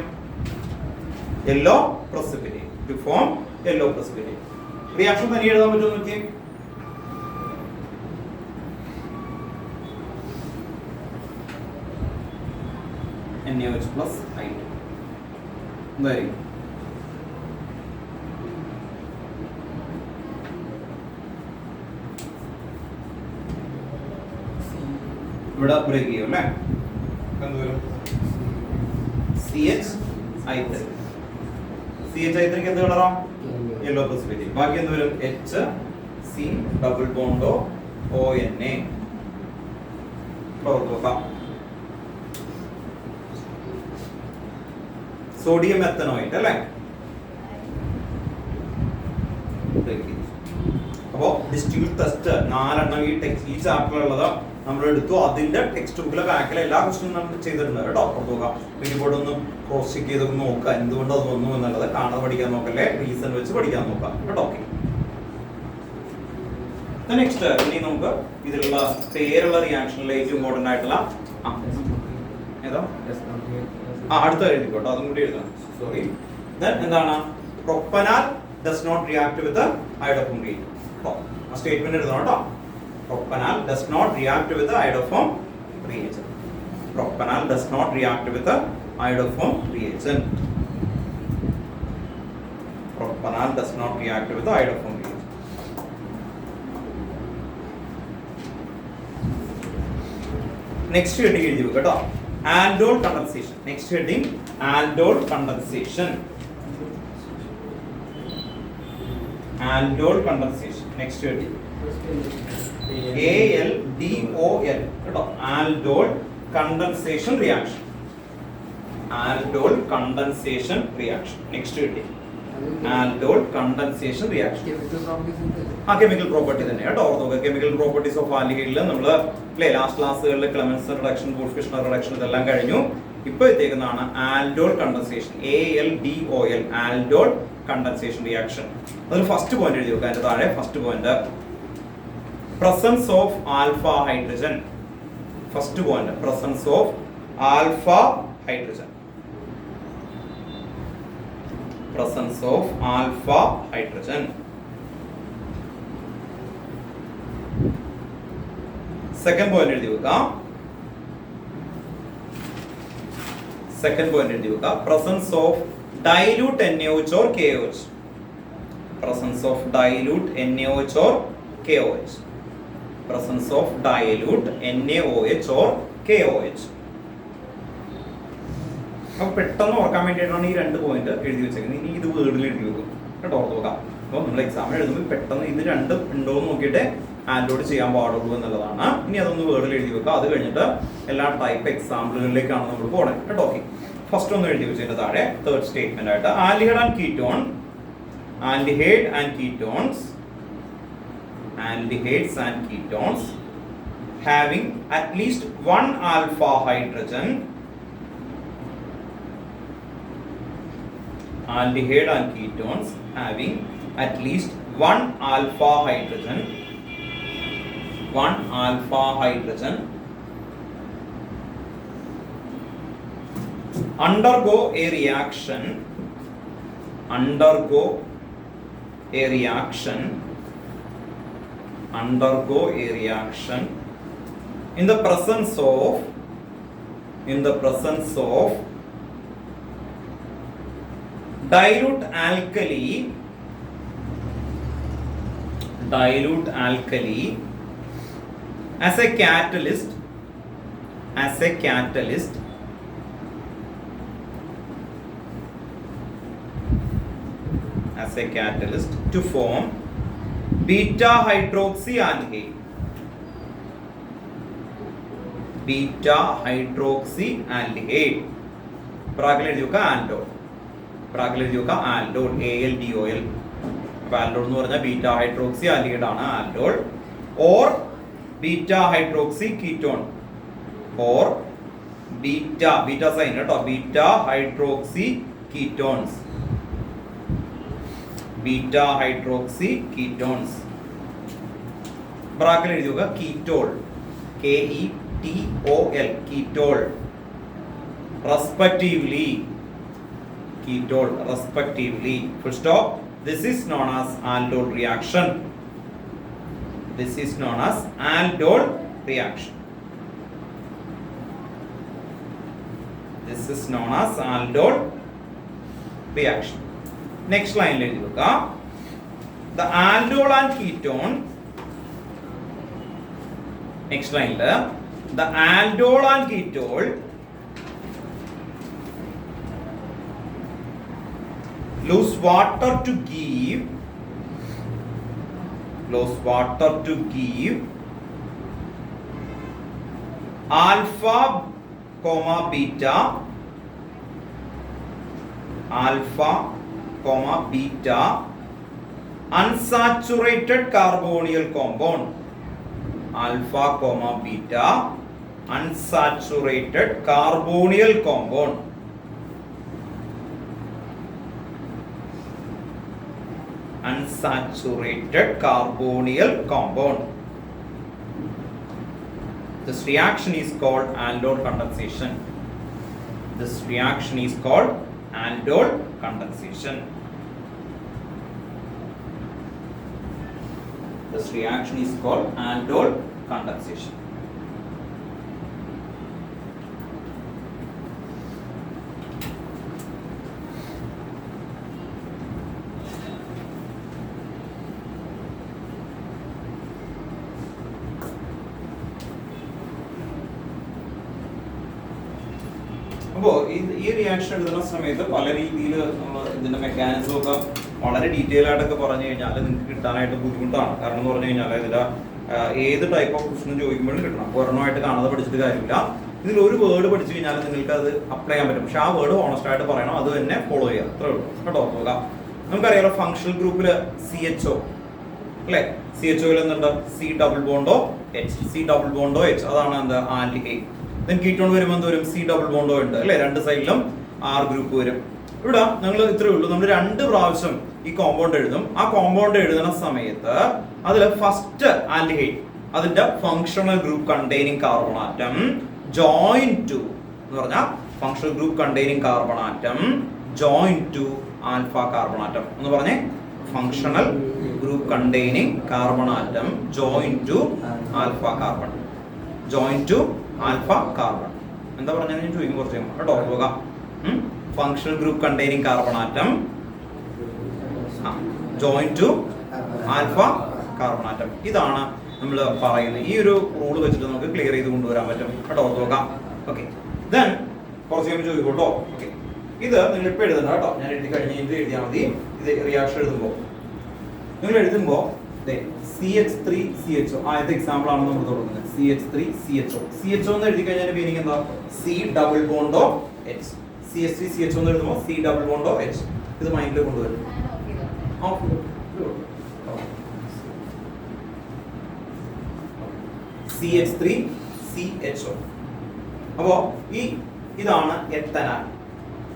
yellow precipitate. To form yellow precipitate. Reaction തനിയെ എഴുതാൻ പറ്റുമോ നോക്കിയേ. NaOH plus I2 എന്തായിരിക്കും? ഇവിടെ ബ്രേക്ക് ചെയ്യും അല്ലേ? എന്തുവരും? CHI3 എന്ത് കളറാ? Yellow precipitate. ബാക്കി എന്തുവരും? HC double bond ONA. നോക്കാം. സോഡിയം മെത്തനോയിഡ് അല്ലേ? അപ്പോ ഡിസ്റ്റിങ്ക്വിഷ് ടെസ്റ്റ് 4 ഈ ചാപ്റ്ററിലുള്ളത് നമ്മൾ എടുത്തു. അതിന്റെ ടെക്സ്റ്റ് ബുക്കിലെ ബാക്കിലെ എല്ലാ ക്വസ്റ്റ്യനും നമ്മൾ ചെയ്തിട്ടുണ്ട് കേട്ടോ. നോക്കാം. ബോർഡ് ഒന്ന് ക്രോസ് ചെക്ക് ചെയ്ത് നോക്കുക എന്തുകൊണ്ട് അത് വന്നു എന്നുള്ളത്. കാണാതെ പഠിക്കാൻ നോക്കല്ലേ, റീസൺ വെച്ച് പഠിക്കാൻ നോക്കാം കേട്ടോ. ഓക്കെ. നെക്സ്റ്റ് ഇനി നമുക്ക് ഇതിലുള്ള പേരുള്ള റിയാക്ഷനിലെ ഏറ്റവും ഇമ്പോർട്ടന്റ് ആയിട്ടുള്ള ഏതാ അടുത്ത എഴുതിക്കോട്ടോ. അതും കൂടി എഴുതാം. സോറി. എന്താണ്? Propanal does not react with iodoform reagent. ആ സ്റ്റേറ്റ്മെന്റ് എഴുതണം കേട്ടോ. Propanal does not react with iodoform reagent. Propanal does not react with iodoform reagent. Propanal does not react with iodoform reagent. Next heading എഴുതി വെക്കുക കേട്ടോ. aldol condensation. Next heading aldol condensation. Aldol condensation. Next heading ALDOL കേട്ടോ. aldol condensation reaction. aldol condensation reaction. Next heading aldol condensation reaction. Chemical property തന്നെ കേട്ടോ. ഓർത്തോക്കുക. Chemical properties of ആൽഡിഹൈഡിൽ നമ്മൾ last ക്ലാസ്സുകളിൽ ക്ലെമൻസൺ reduction, ബോൾഫിഷ്നർ reduction ഇതെല്ലാം കഴിഞ്ഞു. ഇപ്പോൾ എത്തിക്കുന്നതാണ് aldol condensation. ALDOL aldol condensation reaction. അതിൽ ഫസ്റ്റ് പോയിന്റ് എഴുതി വെക്കുക. അതിന്റെ താഴെ first point presence of alpha hydrogen. First point presence of alpha hydrogen. presence of alpha hydrogen. Second point എഴുതി വെക്കുക. Second point എഴുതി വെക്കുക. Presence of dilute NaOH or KOH. Presence of dilute NaOH or KOH. Presence of dilute NaOH or KOH. അപ്പോൾ പെട്ടെന്ന് ഓർക്കാൻ വേണ്ടിയിട്ടാണ് ഈ രണ്ട് പോയിന്റ് എഴുതി വെച്ചേക്കുന്നത്. ഇനി ഇത് വേർഡിൽ എഴുതി വെക്കും കേട്ടോ. ഓർത്ത് നോക്കാം. അപ്പോൾ നമ്മൾ എക്സാമിന് എഴുതുമ്പോൾ പെട്ടെന്ന് ഇത് രണ്ടും ഉണ്ടോ എന്ന് നോക്കിയിട്ട് ആൽഡോഡ് ചെയ്യാൻ പാടുള്ളൂ എന്നുള്ളതാണ്. ഇനി അതൊന്ന് വേർഡിൽ എഴുതി വെക്കുക. അത് കഴിഞ്ഞിട്ട് എല്ലാ ടൈപ്പ് എക്സാമ്പിളുകളിലേക്കാണ് നമ്മൾ പോകണേ കേട്ടോ. ഓക്കെ, ഫസ്റ്റ് ഒന്ന് എഴുതി വെച്ചതിന്റെ താഴെ തേർഡ് സ്റ്റേറ്റ്മെന്റ് ആയിട്ട് aldehyde and ketone, aldehyde and ketones, aldehydes and ketones having at least one alpha hydrogen, aldehyde and ketones having at least one alpha hydrogen, one alpha hydrogen undergo a reaction, undergo a reaction in the presence of dilute alkali as a catalyst to form beta hydroxy aldehyde, beta hydroxy aldehyde. പ്രാഗ്ലിൽ എഴുതിയൊക്കെ aldol, പ്രാഗ്ലിൽ എഴുതിയൊക്കെ aldol, ALDOL. അപ്പോൾ aldol എന്ന് പറഞ്ഞാൽ beta hydroxy aldehyde ആണ് aldol. Or beta hydroxy ketone, or beta sign കേട്ടോ, beta hydroxy ketones, beta hydroxy ketones. ബ്രാക്കറ്റിൽ എഴുതുക ketol, KETOL, ketol. Respectively, ketol respectively. Full stop. This is known as aldol reaction. This is known as aldol reaction. This is known as aldol reaction. Next line let you look. The aldol and ketone. Next line the aldol and ketone lose water to give alpha comma beta unsaturated carbonyl compound, alpha comma beta unsaturated carbonyl compound. Unsaturated carbonyl compound. This reaction is called aldol condensation. This reaction is called aldol condensation. This reaction is called aldol condensation. അപ്പോൾ ഈ reaction എഴുതുന്ന സമയത്ത് പല രീതിയിൽ നമ്മൾ ഇതിന്റെ mechanism ഒക്കെ വളരെ ഡീറ്റെയിൽ ആയിട്ടൊക്കെ പറഞ്ഞു കഴിഞ്ഞാൽ നിങ്ങൾക്ക് കിട്ടാനായിട്ട് ബുദ്ധിമുട്ടാണ്. കാരണം എന്ന് പറഞ്ഞു കഴിഞ്ഞാൽ ഇതിന്റെ ഏത് ടൈപ്പ് ഓഫ് ക്വസ്റ്റനും ചോദിക്കുമ്പോഴും കിട്ടണം. ഒരെണ്ണമായിട്ട് കാണാതെ പഠിച്ചിട്ട് കാര്യമില്ല. ഇതിൽ ഒരു വേർഡ് പഠിച്ചു കഴിഞ്ഞാൽ നിങ്ങൾക്ക് അത് അപ്ലൈ ചെയ്യാൻ പറ്റും. പക്ഷെ ആ വേർഡ് ഓണസ്റ്റ് ആയിട്ട് പറയണം, അത് തന്നെ ഫോളോ ചെയ്യുക, അത്രേ ഉള്ളൂ കേട്ടോ. നോക്കാം, നമുക്കറിയാലോ ഫങ്ഷണൽ ഗ്രൂപ്പിൽ CHO അല്ലെ, CHOയിൽ എന്തുണ്ട്, C ഡബിൾ ബോണ്ടോ H, അതാണ് എന്താ ആൽഡിഹൈഡ്. ദെൻ കീറ്റോൺ വരുമ്പോൾ എന്ത് വരും, C ഡബിൾ ബോണ്ടോ ഉണ്ട് അല്ലെ, രണ്ട് സൈഡിലും R ഗ്രൂപ്പ് വരും. ഇവിടെ ഞങ്ങൾ ഇത്രേ ഉള്ളൂ, നമ്മൾ 2 പ്രാവശ്യം ഈ കോമ്പൗണ്ട് എഴുതും. ആ കോമ്പൗണ്ട് എഴുതുന്ന സമയത്ത് അതിൽ ഫസ്റ്റ് ആൽഡിഹൈഡ് അതിന്റെ functional group containing carbon atom join to എന്ന് പറഞ്ഞാൽ functional group containing carbon atom join to alpha carbon atom എന്ന് പറഞ്ഞേ, functional group containing carbon atom join to alpha carbon, join to alpha carbon. എന്താ പറഞ്ഞാൽ ഞാൻ ചോദിക്കും കുറച്ച് കേട്ടോ. നോക്കാം, functional group containing carbon atom join to alpha carbon atom. ഇതാണ് നമ്മൾ പറയുന്നത്. ഈ ഒരു റൂൾ വെച്ചിട്ട് നമുക്ക് ക്ലിയർ ചെയ്ത് കൊണ്ടുവരാൻ പറ്റും കേട്ടോ. നോക്കാം. ഓക്കെ, ദെൻ കുറച്ച് കഴിയുമ്പോൾ ചോദിക്കോട്ടോ. ഓക്കെ, ഇത് നിങ്ങൾ ഇപ്പൊ എഴുതണ്ട കേട്ടോ, ഞാൻ എഴുതി കഴിഞ്ഞ് ഇത് എഴുതിയാൽ മതി. ഇത് റിയാക്ഷൻ എഴുതുമ്പോൾ നിങ്ങൾ എഴുതുമ്പോൾ CH3CHO ആദ്യത്തെ എക്സാമ്പിൾ ആണ് നമ്മൾ തുടങ്ങുന്നത്. CH3CHO എന്ന് എഴുതി കഴിഞ്ഞാൽ മീനിങ് എന്താ? C double ബോണ്ടോ H. CH3CHO എന്ന് എഴുതുമ്പോൾ C ഡബിൾ ബോണ്ടോ H. ഇത് മൈൻഡിൽ കൊണ്ടുവരും. CH3CHO. അപ്പോ ഇതാണ് എത്തനാൽ.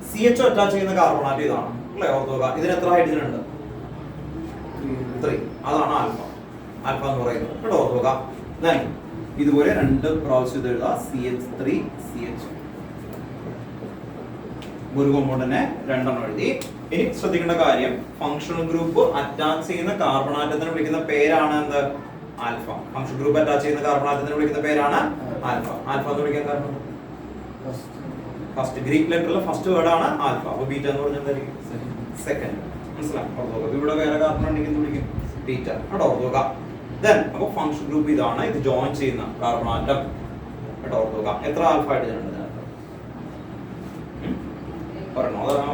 CHO അറ്റാച്ച് ചെയ്യുന്ന കാർബണാറ്റ് ഇതാണ് അല്ലേ? ഓർത്തുക. ഇതിന് എത്ര ഹൈഡ്രജൻ ഉണ്ട്? 3. അതാണ് ആൽഫ. ആൽഫ എന്ന് പറയുന്നത് കേട്ടോ, ഓർത്തുക. ദെൻ ഇതുപോലെ 2 പ്രാവശ്യം ഇത് എഴുതുക. CH3CHO. ഒരു കോമ്പൗണ്ടിനെ 2 എണ്ണം എഴുതി. ഇനി ശ്രദ്ധിക്കേണ്ട കാര്യം, ഫങ്ഷണൽ ഗ്രൂപ്പ് അറ്റാച്ച് ചെയ്യുന്ന കാർബണാറ്റത്തിനെ വിളിക്കുന്ന പേരാണ് എന്ത്? ആൽഫ. ഫങ്ഷണൽ ഗ്രൂപ്പ് അറ്റാച്ച് ചെയ്യുന്ന കാർബണാറ്റത്തിനെ വിളിക്കുന്ന പേരാണ് ആൽഫ. ആൽഫ എന്ന് വിളിക്കാൻ കാരണം ഫസ്റ്റ് ഗ്രീക്ക് ലെറ്ററിലെ ഫസ്റ്റ് വേർഡ് ആണ് ആൽഫ. അപ്പൊ ബീറ്റ എന്ന് പറഞ്ഞാൽ എന്തായിരിക്കും? സെക്കൻഡ്. മനസ്സിലാവും? ഓർത്തോക. ഇവിടെ വേറെ കാർബൺ ഉണ്ടെങ്കിൽ വിളിക്കും ബീറ്റ. കേട്ടോ, ഓർത്തോക. ദെൻ അപ്പൊ ഫങ്ഷൻ ഗ്രൂപ്പ് ഇതാണ്. ഇത് ജോയിൻ ചെയ്യുന്ന കാർബണാറ്റം. കേട്ടോ, ഓർത്തോക. എത്ര ആൽഫ ഹൈഡ്രജൻ ഉണ്ട് ഇതിനകത്ത്? പറഞ്ഞോ, പറഞ്ഞോ.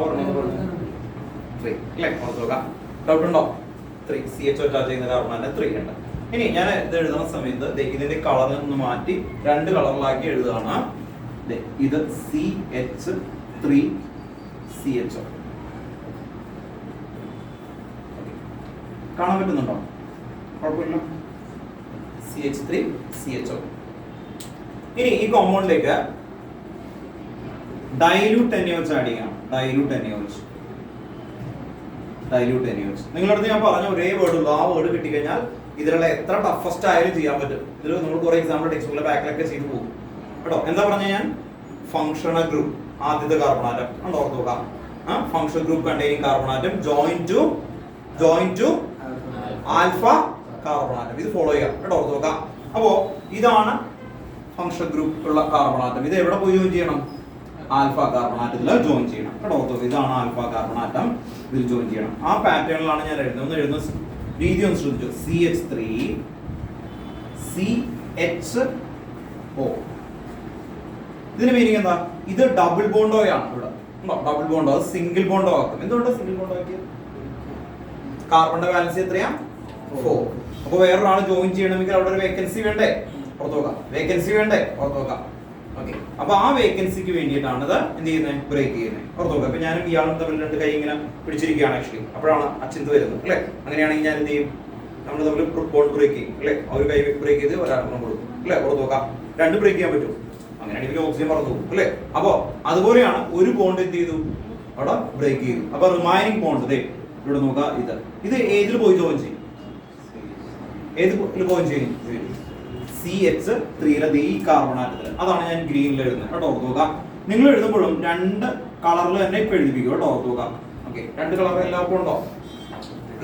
3 അല്ലേ? ഓർത്തോക. ഡൗട്ട് ഉണ്ടോ? 3. CHO അറ്റാച്ച് ചെയ്യുന്ന കാർബണാറ്റം 3 ഉണ്ട്. ഇനി ഞാൻ ഇത് എഴുതുന്ന സമയത്ത് ഇതിന്റെ കളർ ഒന്ന് മാറ്റി 2 കളറിലാക്കി എഴുതുകയാണ്. ഇത് CH3CHO. കാണാൻ പറ്റുന്നുണ്ടോ? കുഴപ്പമില്ല. CH3CHO. ഇനി ഈ കോമ്പൗണ്ടിലേക്ക് ഡൈല്യൂട്ട് NaOH ആഡ് ചെയ്യണം. Dilute NaOH. നിങ്ങളടുത്ത് ഞാൻ പറഞ്ഞ ഒരേ വേർഡ് ഉള്ളൂ. ആ വേർഡ് കിട്ടിക്കഴിഞ്ഞാൽ ഇതിലുള്ള എത്ര ടഫസ്റ്റ് ആയാലും ചെയ്യാൻ പറ്റും. ഇതിൽ നമ്മൾ കുറെ എക്സാമ്പിൾ ടെക്സ്റ്റ് ബുക്കിലെ ബാക്കിലൊക്കെ ചെയ്തു പോകും കേട്ടോ. എന്താ പറഞ്ഞ ഞാൻ? ഫങ്ഷണൽ ഗ്രൂപ്പ് ആദ്യത്തെ കാർബണാറ്റം കണ്ടോ, ഓർത്തുക. Functional group containing carbon atom join to alpha carbon atom. ഇത് ഫോളോ ചെയ്യാം കേട്ടോ, ഓർത്തുക. അപ്പോ ഇതാണ് ഫങ്ഷണൽ ഗ്രൂപ്പ് ഉള്ള കാർബണാറ്റം. ഇത് എവിടെ പോയി ജോയിൻ ചെയ്യണം? ആൽഫ കാർബണാറ്റത്തിൽ ജോയിൻ ചെയ്യണം കേട്ടോ, ഓർത്തുക. ഇതാണ് ആൽഫ കാർബണാറ്റം. ഇതിൽ ജോയിൻ ചെയ്യണം. ആ പാറ്റേണിലാണ് ഞാൻ എഴുതുന്ന രീതി ഒന്ന് ശ്രദ്ധിച്ചു. CH3CHO. ഇതിന്റെ മീനിങ് എന്താ? ഇത് ഡബിൾ ബോണ്ടോ ആണ്. ഇവിടെ ഡബിൾ ബോണ്ടോ സിംഗിൾ ബോണ്ടോ ആക്കും. എന്തുകൊണ്ട് സിംഗിൾ ബോണ്ടോ ആക്കിയത്? കാർബണിന്റെ ബാലൻസ് എത്രയാ? 4. അപ്പൊ വേറൊരാൾ ജോയിൻ ചെയ്യണമെങ്കിൽ അവിടെ ഒരു വേക്കൻസി വേണ്ടേ? വേക്കൻസി വേണ്ടേ? ഓർത്തോക്കാം. ഓക്കെ. അപ്പൊ ആ വേക്കൻസിക്ക് വേണ്ടിയിട്ടാണ് ഇത് എന്ത് ചെയ്യുന്നത്? ബ്രേക്ക് ചെയ്യുന്നത്. ഓർത്തോക്കാം. അപ്പൊ ഞാനും ഇയാളും തമ്മിൽ 2 കൈ ഇങ്ങനെ പിടിച്ചിരിക്കുകയാണ് ആക്ച്വലി. അപ്പോഴാണ് അച്ചിന്ത് വരുന്നത് അല്ലെ? അങ്ങനെയാണെങ്കിൽ ഞാൻ എന്ത് ചെയ്യും? നമ്മൾ തമ്മിൽ ബോണ്ട് ബ്രേക്ക് ചെയ്യും അല്ലെ? ഒരു കൈ ബ്രേക്ക് ചെയ്ത് ഒരാളെണ്ണം കൊടുക്കും അല്ലെ? ഓർത്തോക്കാം. 2 ബ്രേക്ക് ചെയ്യാൻ പറ്റും. അങ്ങനെയാണെങ്കിൽ ഓക്സിജൻ പറഞ്ഞു പോകും അല്ലെ? അപ്പൊ അതുപോലെയാണ് ഒരു ബോണ്ട് എന്ത് ചെയ്തു? അവിടെ ബ്രേക്ക് ചെയ്തു. അപ്പൊ റിമൈനിങ് ബോണ്ട് ഇവിടെ നോക്കുക. ഇത് ഏതിൽ പോയി ജോയിൻ ചെയ്യും? ജോയിൻ ചെയ്യും CH3 ഈ കാർബണാറ്റത്തിൽ. അതാണ് ഞാൻ ഗ്രീനിൽ എഴുതുന്നത് കേട്ടോ, ഓർത്തുക. നിങ്ങൾ എഴുതുമ്പോഴും 2 കളറിൽ തന്നെ ഇപ്പൊ എഴുതിപ്പിക്കും കേട്ടോ, ഓർത്തുക. ഓക്കെ. 2 കളർ എല്ലാവർക്കും ഉണ്ടോ?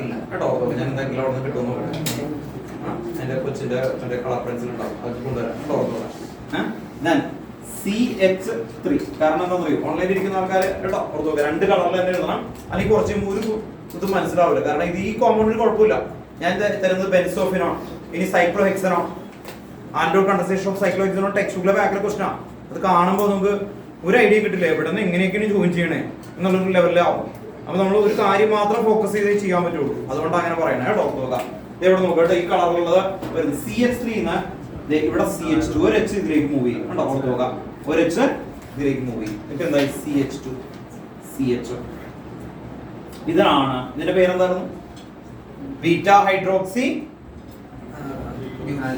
ഇല്ല കേട്ടോ, ഓർത്തുക. ഞാൻ എന്തെങ്കിലും അവിടെ നിന്ന് കിട്ടുമെന്ന് എന്റെ കൊച്ചിന്റെ കളർ പെൻസിൽ ഉണ്ടാവും, അത് കൊണ്ടുവരാം കേട്ടോ, ഓർത്തുക. CH3 കാരണം എന്താ പറയുക? ഓൺലൈനിൽ ഇരിക്കുന്ന ആൾക്കാർ കേട്ടോ, ഓർത്തുക. 2 കളറിൽ തന്നെ എഴുതണം. അല്ലെങ്കിൽ കുറച്ച് ഇത് മനസ്സിലാവില്ല. കാരണം ഇത് ഈ കോമ്പൗണ്ടിന് കുഴപ്പമില്ല. ഞാൻ തരുന്നത് ബെൻസോഫിനോൺ, ഇനി സൈക്ലോഹെക്സനോൺ, ആൻഡ്രോയിഡ് കണ്ടൻസേഷൻ ഓഫ് സൈക്ലോഹെക്സനോൺ ടെക്സ്റ്റ് ബുക്കിലെ ബാക്കിലെ ക്വസ്റ്റൻ ആണ്. അത് കാണുമ്പോൾ നമുക്ക് ഒരു ഐഡിയ കിട്ടില്ല എവിടെ നിന്ന് എങ്ങനെയൊക്കെയാണ് ജോയിൻ ചെയ്യണേ എന്നുള്ളൊരു ലെവലിലാവും. അപ്പൊ നമ്മൾ ഒരു കാര്യം മാത്രം ഫോക്കസ് ചെയ്തേ ചെയ്യാൻ പറ്റുള്ളൂ. അതുകൊണ്ട് അങ്ങനെ പറയണേ കേട്ടോ, നോക്കാം. ഇവിടെ നോക്കട്ടെ, ഈ കളറുള്ളത് വരുന്നത് CH3 ഇവിടെ CH2 ഒരു H ഇതിലേക്ക് മൂവ് ചെയ്യും കേട്ടോ, ഓർത്ത് നോക്കാം. ഒരു H ഇതിലേക്ക് മൂവ് ചെയ്യും. എന്നിട്ട് എന്തായി? CH2CHO. ഇതാണ് ഇതിന്റെ പേരെന്തായിരുന്നു? Beta hydroxy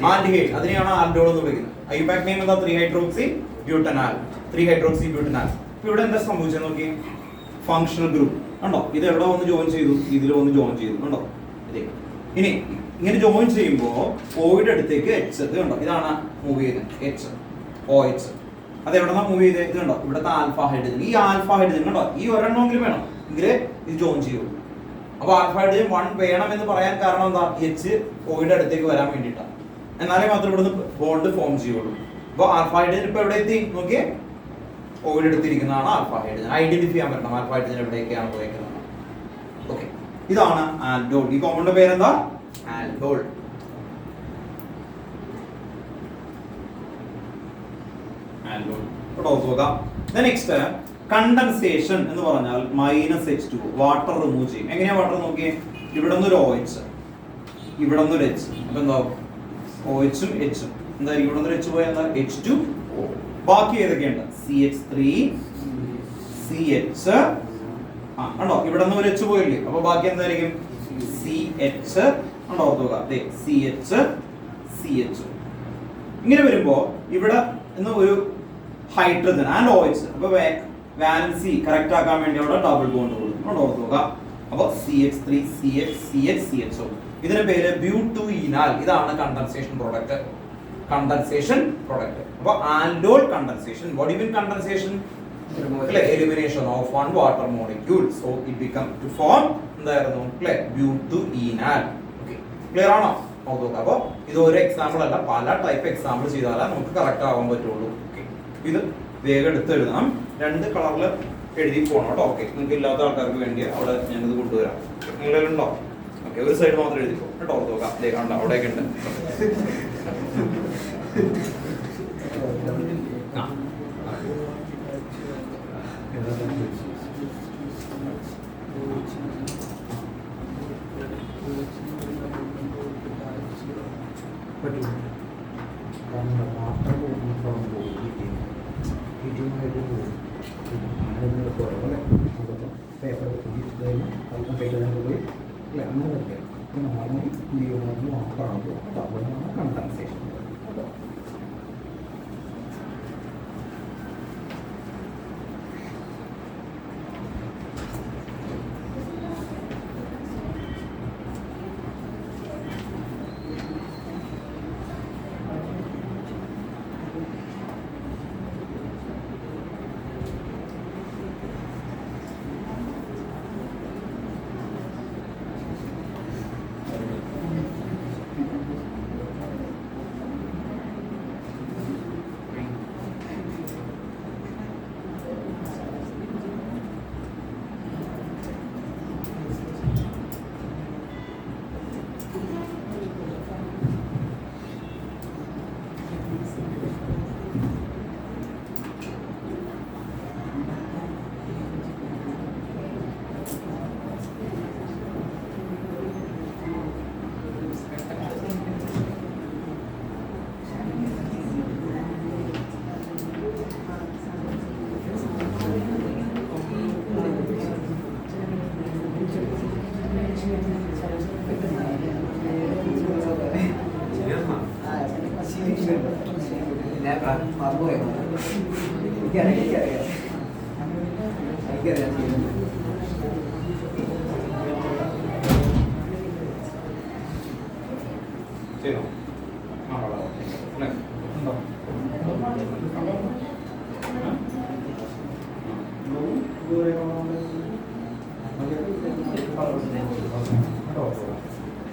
aldehyde. അതിനെയാണ് ആൽഡോൾ എന്ന് വിളിക്കുന്നത്. ഐപാക് നെയിം എന്താ? 3-ഹൈഡ്രോക്സി ബ്യൂട്ടനാൽ. 3-ഹൈഡ്രോക്സി ബ്യൂട്ടനാൽ. ഇവിടെ എന്താ സംഭവിച്ചത് നോക്കി? ഫങ്ഷണൽ ഗ്രൂപ്പ് കണ്ടോ? ഇത് എവിടെ വന്ന് ജോയിൻ ചെയ്തു? ഇതിൽ വന്ന് ജോയിൻ ചെയ്തു കണ്ടോ? ഇനി ഇങ്ങനെ ജോയിൻ ചെയ്യുമ്പോൾ ഓയുടെ അടുത്തേക്ക് H കണ്ടോ? ഇതാണ് മൂവ് ചെയ്യുന്നത്. OH. അത് എവിടെന്നാ മൂവ് ചെയ്തത്? ഇത് കണ്ടോ? ഇവിടുത്തെ ആൽഫ ഹൈഡ്രജൻ. ഈ ആൽഫ ഹൈഡ്രജൻ കണ്ടോ? ഈ ഒരെണ്ണമെങ്കിലും വേണം, എങ്കിലേ ഇത് ജോയിൻ ചെയ്യൂ. അപ്പൊ ആൽഫ ഹൈഡ്രജൻ 1 വേണം എന്ന് പറയാൻ കാരണം എന്താ? H ഓയുടെ അടുത്തേക്ക് വരാൻ വേണ്ടിയിട്ടാണ്. എന്നാലേ മാത്രം ഇവിടുന്ന് ബോണ്ട് ഫോം ചെയ്യുള്ളൂ. അപ്പൊ ആൽഫ ഹൈഡ്രജൻ ഇപ്പൊ എവിടെ എത്തി നോക്കിയേ? ഓയുടെ അടുത്തിരിക്കുന്നതാണ് ആൽഫ ഹൈഡ്രജൻ. ഐഡന്റിഫൈ ചെയ്യാൻ പറ്റണം ആൽഫ ഹൈഡ്രജൻ എവിടേക്കാണ് പോയേക്കുന്നത്. ഓക്കെ, ഇതാണ് ആൽഡോൾ. ഈ കോമ്പൗണ്ടിന്റെ പേരെന്താ? ആൽഡോൾ. നെക്സ്റ്റ് കണ്ടൻസേഷൻ എന്ന് പറഞ്ഞാൽ -H2 വാട്ടർ റിമൂവ് ചെയ്യും. എങ്ങനെയാ വാട്ടർ നോക്കിയേ? ഇവിടെ നിന്ന് ഒരു OH, ഇവിടെ നിന്ന് ഒരു എച്ച്, അപ്പൊ എന്താവും OH ഉം H ഉം എന്തായിരിക്കും? ഇവിടെ നിന്ന് ഒരു എച്ച് പോയാൽ എന്താ H2O. ബാക്കി ഏതൊക്കെയുണ്ട്? CH3 CH കണ്ടോ ഇവിടെ നിന്ന് ഒരു എച്ച് പോയില്ലേ, അപ്പൊ ബാക്കി എന്തായിരിക്കും? CH കണ്ടോ ഓർത്തുക, CH CH. ഇങ്ങനെ വരുമ്പോ ഇവിടെ ഒരു ഹൈഡ്രജൻ ആൻഡ് OH, അപ്പൊ വാലൻസി കറക്റ്റ് ആക്കാൻ വേണ്ടി അവിടെ ഡബിൾ ബോണ്ട് കൊടുക്കും കണ്ടോ ഓർത്തുക. അപ്പൊ CH3 CH CH CHO, ഇതിന്റെ പേര് ബ്യൂട്ടൂയിനാൽ. ഇതാണ് കണ്ടൻസേഷൻ പ്രോഡക്റ്റ്. Condensation product. അപ്പൊ aldol condensation. What do you mean condensation? Elimination of one water molecule, so it become to form എന്തായിരുന്നു? Butylenal. Okay, clear ആണോ? അപ്പോൾ ഇത് ഒരു എക്സാമ്പിൾ അല്ല, പല ടൈപ്പ് എക്സാമ്പിൾ ചെയ്താലേ നമുക്ക് കറക്റ്റ് ആവാൻ പറ്റുള്ളൂ. ഓക്കെ, ഇത് വേഗം എടുത്ത് എഴുതണം. 2 കളറിൽ എഴുതി പോകണം കേട്ടോ. ഓക്കെ, നിങ്ങൾക്ക് ഇല്ലാത്ത ആൾക്കാർക്ക് വേണ്ടി അവിടെ ഞാനിത് കൊണ്ടുവരാം. നിങ്ങളുണ്ടോ? ഓക്കെ, ഒരു സൈഡ് മാത്രം എഴുതിക്കോ കേട്ടോ. ഓർത്ത് നോക്കാം, കണ്ടോ അവിടെയൊക്കെ ഉണ്ട്. കണ്ടൻസേഷൻ.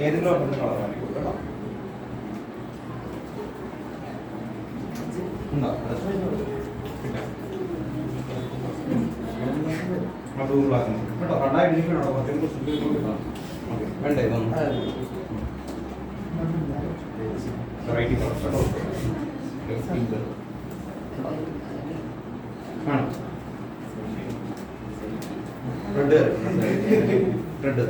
ഏതെങ്കിലും ഒരെണ്ണം കളർ വാങ്ങിക്കോളൂ കേട്ടോ. വേണ്ടേ റെഡ്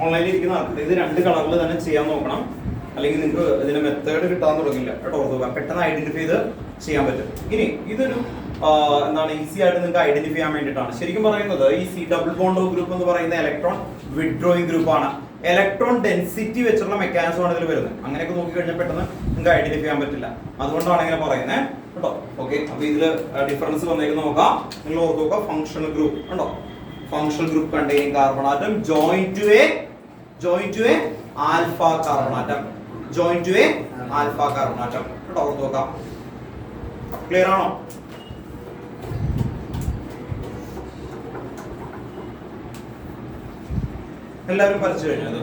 ഓൺലൈനിൽ ഇരിക്കുന്ന ആൾക്ക് ഇത് 2 കളറിൽ തന്നെ ചെയ്യാൻ നോക്കണം, അല്ലെങ്കിൽ നിങ്ങൾക്ക് ഇതിന്റെ മെത്തേഡ് കിട്ടാൻ തുടങ്ങില്ല കേട്ടോ. പെട്ടെന്ന് ഐഡന്റിഫൈ ചെയ്ത് ചെയ്യാൻ പറ്റും. ഇനി ഇതൊരു എന്താണ് ഈസി ആയിട്ട് നിങ്ങൾക്ക് ഐഡന്റിഫൈ ചെയ്യാൻ വേണ്ടിയിട്ടാണ്. ശരിക്കും പറയുന്നത് ഈ C ഡബിൾ ബോണ്ട് ഗ്രൂപ്പ് എന്ന് പറയുന്ന ഇലക്ട്രോൺ വിഡ്രോയിങ് ഗ്രൂപ്പ് ആണ്. ഇലക്ട്രോൺ ഡെൻസിറ്റി വെച്ചുള്ള മെക്കാനിസം ആണ് ഇതിൽ വരുന്നത്. അങ്ങനെയൊക്കെ നോക്കി കഴിഞ്ഞാൽ പെട്ടെന്ന് നിങ്ങൾക്ക് ഐഡന്റിഫൈ ചെയ്യാൻ പറ്റില്ല. അതുകൊണ്ടാണ് ഇങ്ങനെ പറയുന്നത് കേട്ടോ. ഓക്കെ, അപ്പൊ ഇതില് ഡിഫറൻസ് വന്നേക്കുന്നത് നോക്കാം. നിങ്ങൾ ഓർത്ത് നോക്കാം, ഫങ്ഷണൽ ഗ്രൂപ്പ് ഉണ്ടോ? Functional group containing carbon atom joined to a alpha carbon atom, joined to a alpha carbon atom കേട്ടോ. ഓർത്ത് നോക്കാം. ക്ലിയർ ആണോ? എല്ലാവരും വരച്ചു കഴിഞ്ഞു? അത്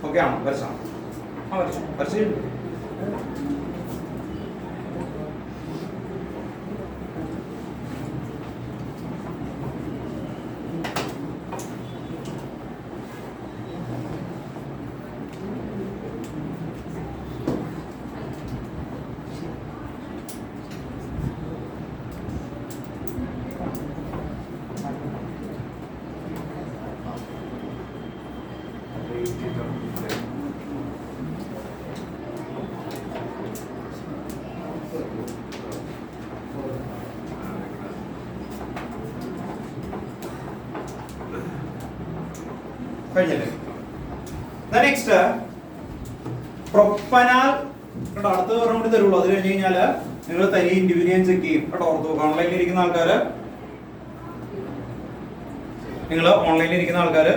ഓക്കെ ആണോ? വരച്ചാണോ? വരച്ചു കഴിഞ്ഞു. കഴിഞ്ഞല്ലേ? നെക്സ്റ്റ് പ്രൊപ്പനാൽ കേട്ടോ. അടുത്ത പറഞ്ഞ കൂടി തരുള്ളൂ. അത് കഴിഞ്ഞ് കഴിഞ്ഞാല് നിങ്ങൾ തനി ഇൻഡിവിജ്വൽ ചെക്ക് ചെയ്യും കേട്ടോ. ഓർത്ത് ഓൺലൈനിൽ ഇരിക്കുന്ന ആൾക്കാര്, നിങ്ങൾ ഓൺലൈനിൽ ഇരിക്കുന്ന ആൾക്കാര്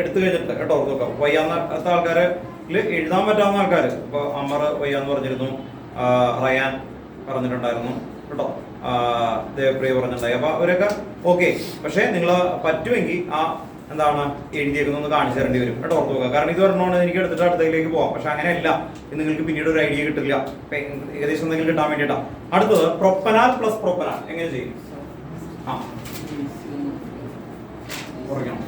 എടുത്തു കഴിഞ്ഞിട്ട് കേട്ടോ ഓർത്ത് നോക്കാം. വയ്യാത്ത ആൾക്കാര് എഴുതാൻ പറ്റാവുന്ന ആൾക്കാര്, ഇപ്പൊ അമർ വയ്യാന്ന് പറഞ്ഞിരുന്നു, റയാൻ പറഞ്ഞിട്ടുണ്ടായിരുന്നു കേട്ടോ, ദേവപ്രിയ പറഞ്ഞിട്ടുണ്ടായി. അപ്പൊ അവരൊക്കെ ഓക്കെ. പക്ഷെ നിങ്ങൾ പറ്റുമെങ്കിൽ ആ എന്താണ് എഴുതിയേക്കുന്നൊന്ന് കാണിച്ചു തരേണ്ടി വരും കേട്ടോ. ഓർത്ത് നോക്കുക. കാരണം ഇത് പറഞ്ഞോണ്ട് എനിക്ക് എടുത്തിട്ട് അടുത്തതിലേക്ക് പോവാം. പക്ഷെ അങ്ങനെയല്ല, നിങ്ങൾക്ക് പിന്നീട് ഒരു ഐഡിയ കിട്ടില്ല. ഏകദേശം എന്തെങ്കിലും കിട്ടാൻ വേണ്ടിയിട്ടാ. അടുത്തത് പ്രൊപ്പനാൽ പ്ലസ് പ്രൊപ്പനാൽ എങ്ങനെ ചെയ്യും? ആ കുറയ്ക്കണം.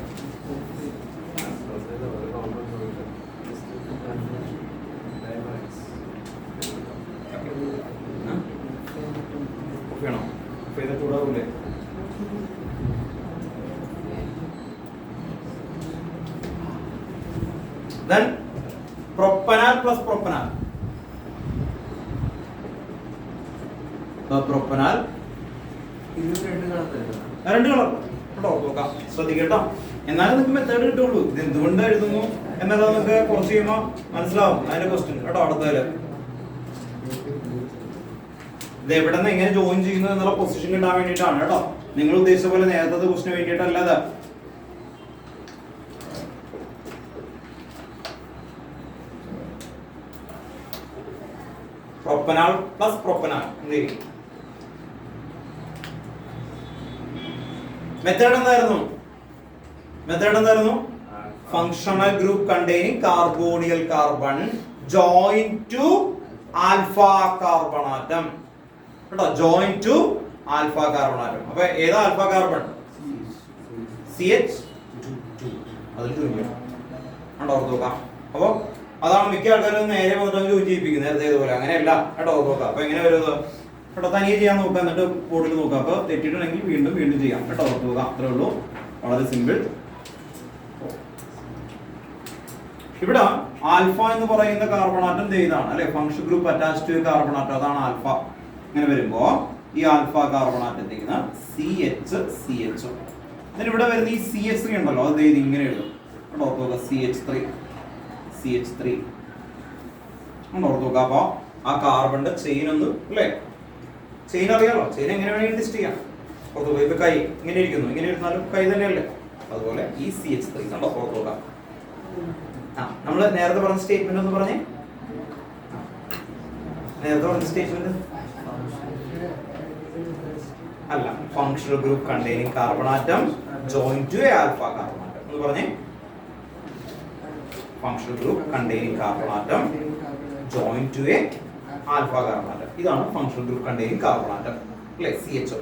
വേണോ? അപ്പൊ ഇത് ചൂടാവൂലേ? Then propanal plus propanal. Propanal. രണ്ട് കളർ കേട്ടോ. നോക്കാം, ശ്രദ്ധിക്കട്ടോ. എന്നാലും നിങ്ങൾക്ക് മെത്തേഡ് കിട്ടുള്ളൂ. ഇത് എന്തുകൊണ്ട് എഴുതുന്നു എന്നുള്ളത് നിങ്ങൾക്ക് കുറച്ച് കഴിയുമ്പോൾ മനസ്സിലാവും. അതിന്റെ ക്വസ്റ്റ്യൻ കേട്ടോ. അടുത്തതില് ഇത് എവിടെ നിന്ന് എങ്ങനെ ജോയിൻ ചെയ്യുന്നു എന്നുള്ള പൊസിഷൻ കിട്ടാൻ വേണ്ടിയിട്ടാണ് കേട്ടോ. നിങ്ങൾ ഉദ്ദേശിച്ച പോലെ നേരത്തെ ക്വസ്റ്റിന് വേണ്ടിയിട്ടല്ല അത്. പ്രൊപ്പനാൽ പ്ലസ് പ്രൊപ്പനാൽ എന്ത് ചെയ്യും? മെത്തേഡ് എന്തായിരുന്നു? Functional group containing carbonyl carbon join to alpha carbon atom കേട്ടോ. Join to alpha carbon atom. അപ്പൊ ഏതാ ആൽഫ കാർബൺ? CH2. അതിൽ ഉണ്ടോ ഓർത്ത് നോക്കാം. അപ്പൊ അതാണ് മിക്ക ആൾക്കാരും നേരെ വന്നിട്ട് ജോയിൻ ചെയ്യിപ്പിക്കും നേരത്തെ ഇതുപോലെ. അങ്ങനെയല്ല കേട്ടോ. ഓർത്ത് നോക്കാം. അപ്പൊ എങ്ങനെ വരുന്നത് കേട്ടോ? തനിയെ ചെയ്യാൻ നോക്കാം, എന്നിട്ട് ബോർഡിൽ നോക്കാം. അപ്പൊ തെറ്റിട്ടുണ്ടെങ്കിൽ വീണ്ടും ചെയ്യാം കേട്ടോ. ഓർത്ത് നോക്കാം. അത്രേ ഉള്ളൂ, വളരെ സിമ്പിൾ. ഇവിടെ ആൽഫ എന്ന് പറയുന്ന കാർബൺ ആറ്റം ഇതാണ് അല്ലെ, function group attach to carbon atom, അതാണ് ആൽഫ. ഇങ്ങനെ വരുമ്പോ ഈ ആൽഫ കാർബൺ ആറ്റത്തിന് CH. എന്നിട്ട് ഇവിടെ വരുന്ന ഈ CH3 ഉണ്ടല്ലോ, അത് ഇങ്ങനെ എഴുതും കേട്ടോ. ഓർത്ത് നോക്കാം. CH3 ഓർത്ത് നോക്കാം. അപ്പൊ ആ കാർബണിന്റെ ചെയിൻ ഒന്ന് അല്ലേ, ചെയിൻ അറിയാലോ. ചെയിൻ എങ്ങനെ വേണമെങ്കിൽ ടെസ്റ്റ് ചെയ്യാം. ഓർത്ത് നോക്കാം. ഇപ്പൊ കൈ ഇങ്ങനെ ഇരിക്കുന്നു, ഇങ്ങനെ ഇരുന്നാലും കൈ തന്നെയല്ലേ. അതുപോലെ ഈ CH3 കണ്ടോ. ഓർത്ത് നോക്കാം. നമ്മള് നേരത്തെ പറഞ്ഞ സ്റ്റേറ്റ്മെന്റ് ഒന്ന് പറഞ്ഞേ. നേരത്തെ പറഞ്ഞ സ്റ്റേറ്റ്മെന്റ് അല്ല, functional group containing carbon atom join to a alpha carbon atom എന്ന് പറഞ്ഞേ. Functional group containing carbon atom join to a alpha carbon atom. ഇതാണ് functional group containing carbon atom അല്ലേ, CHO.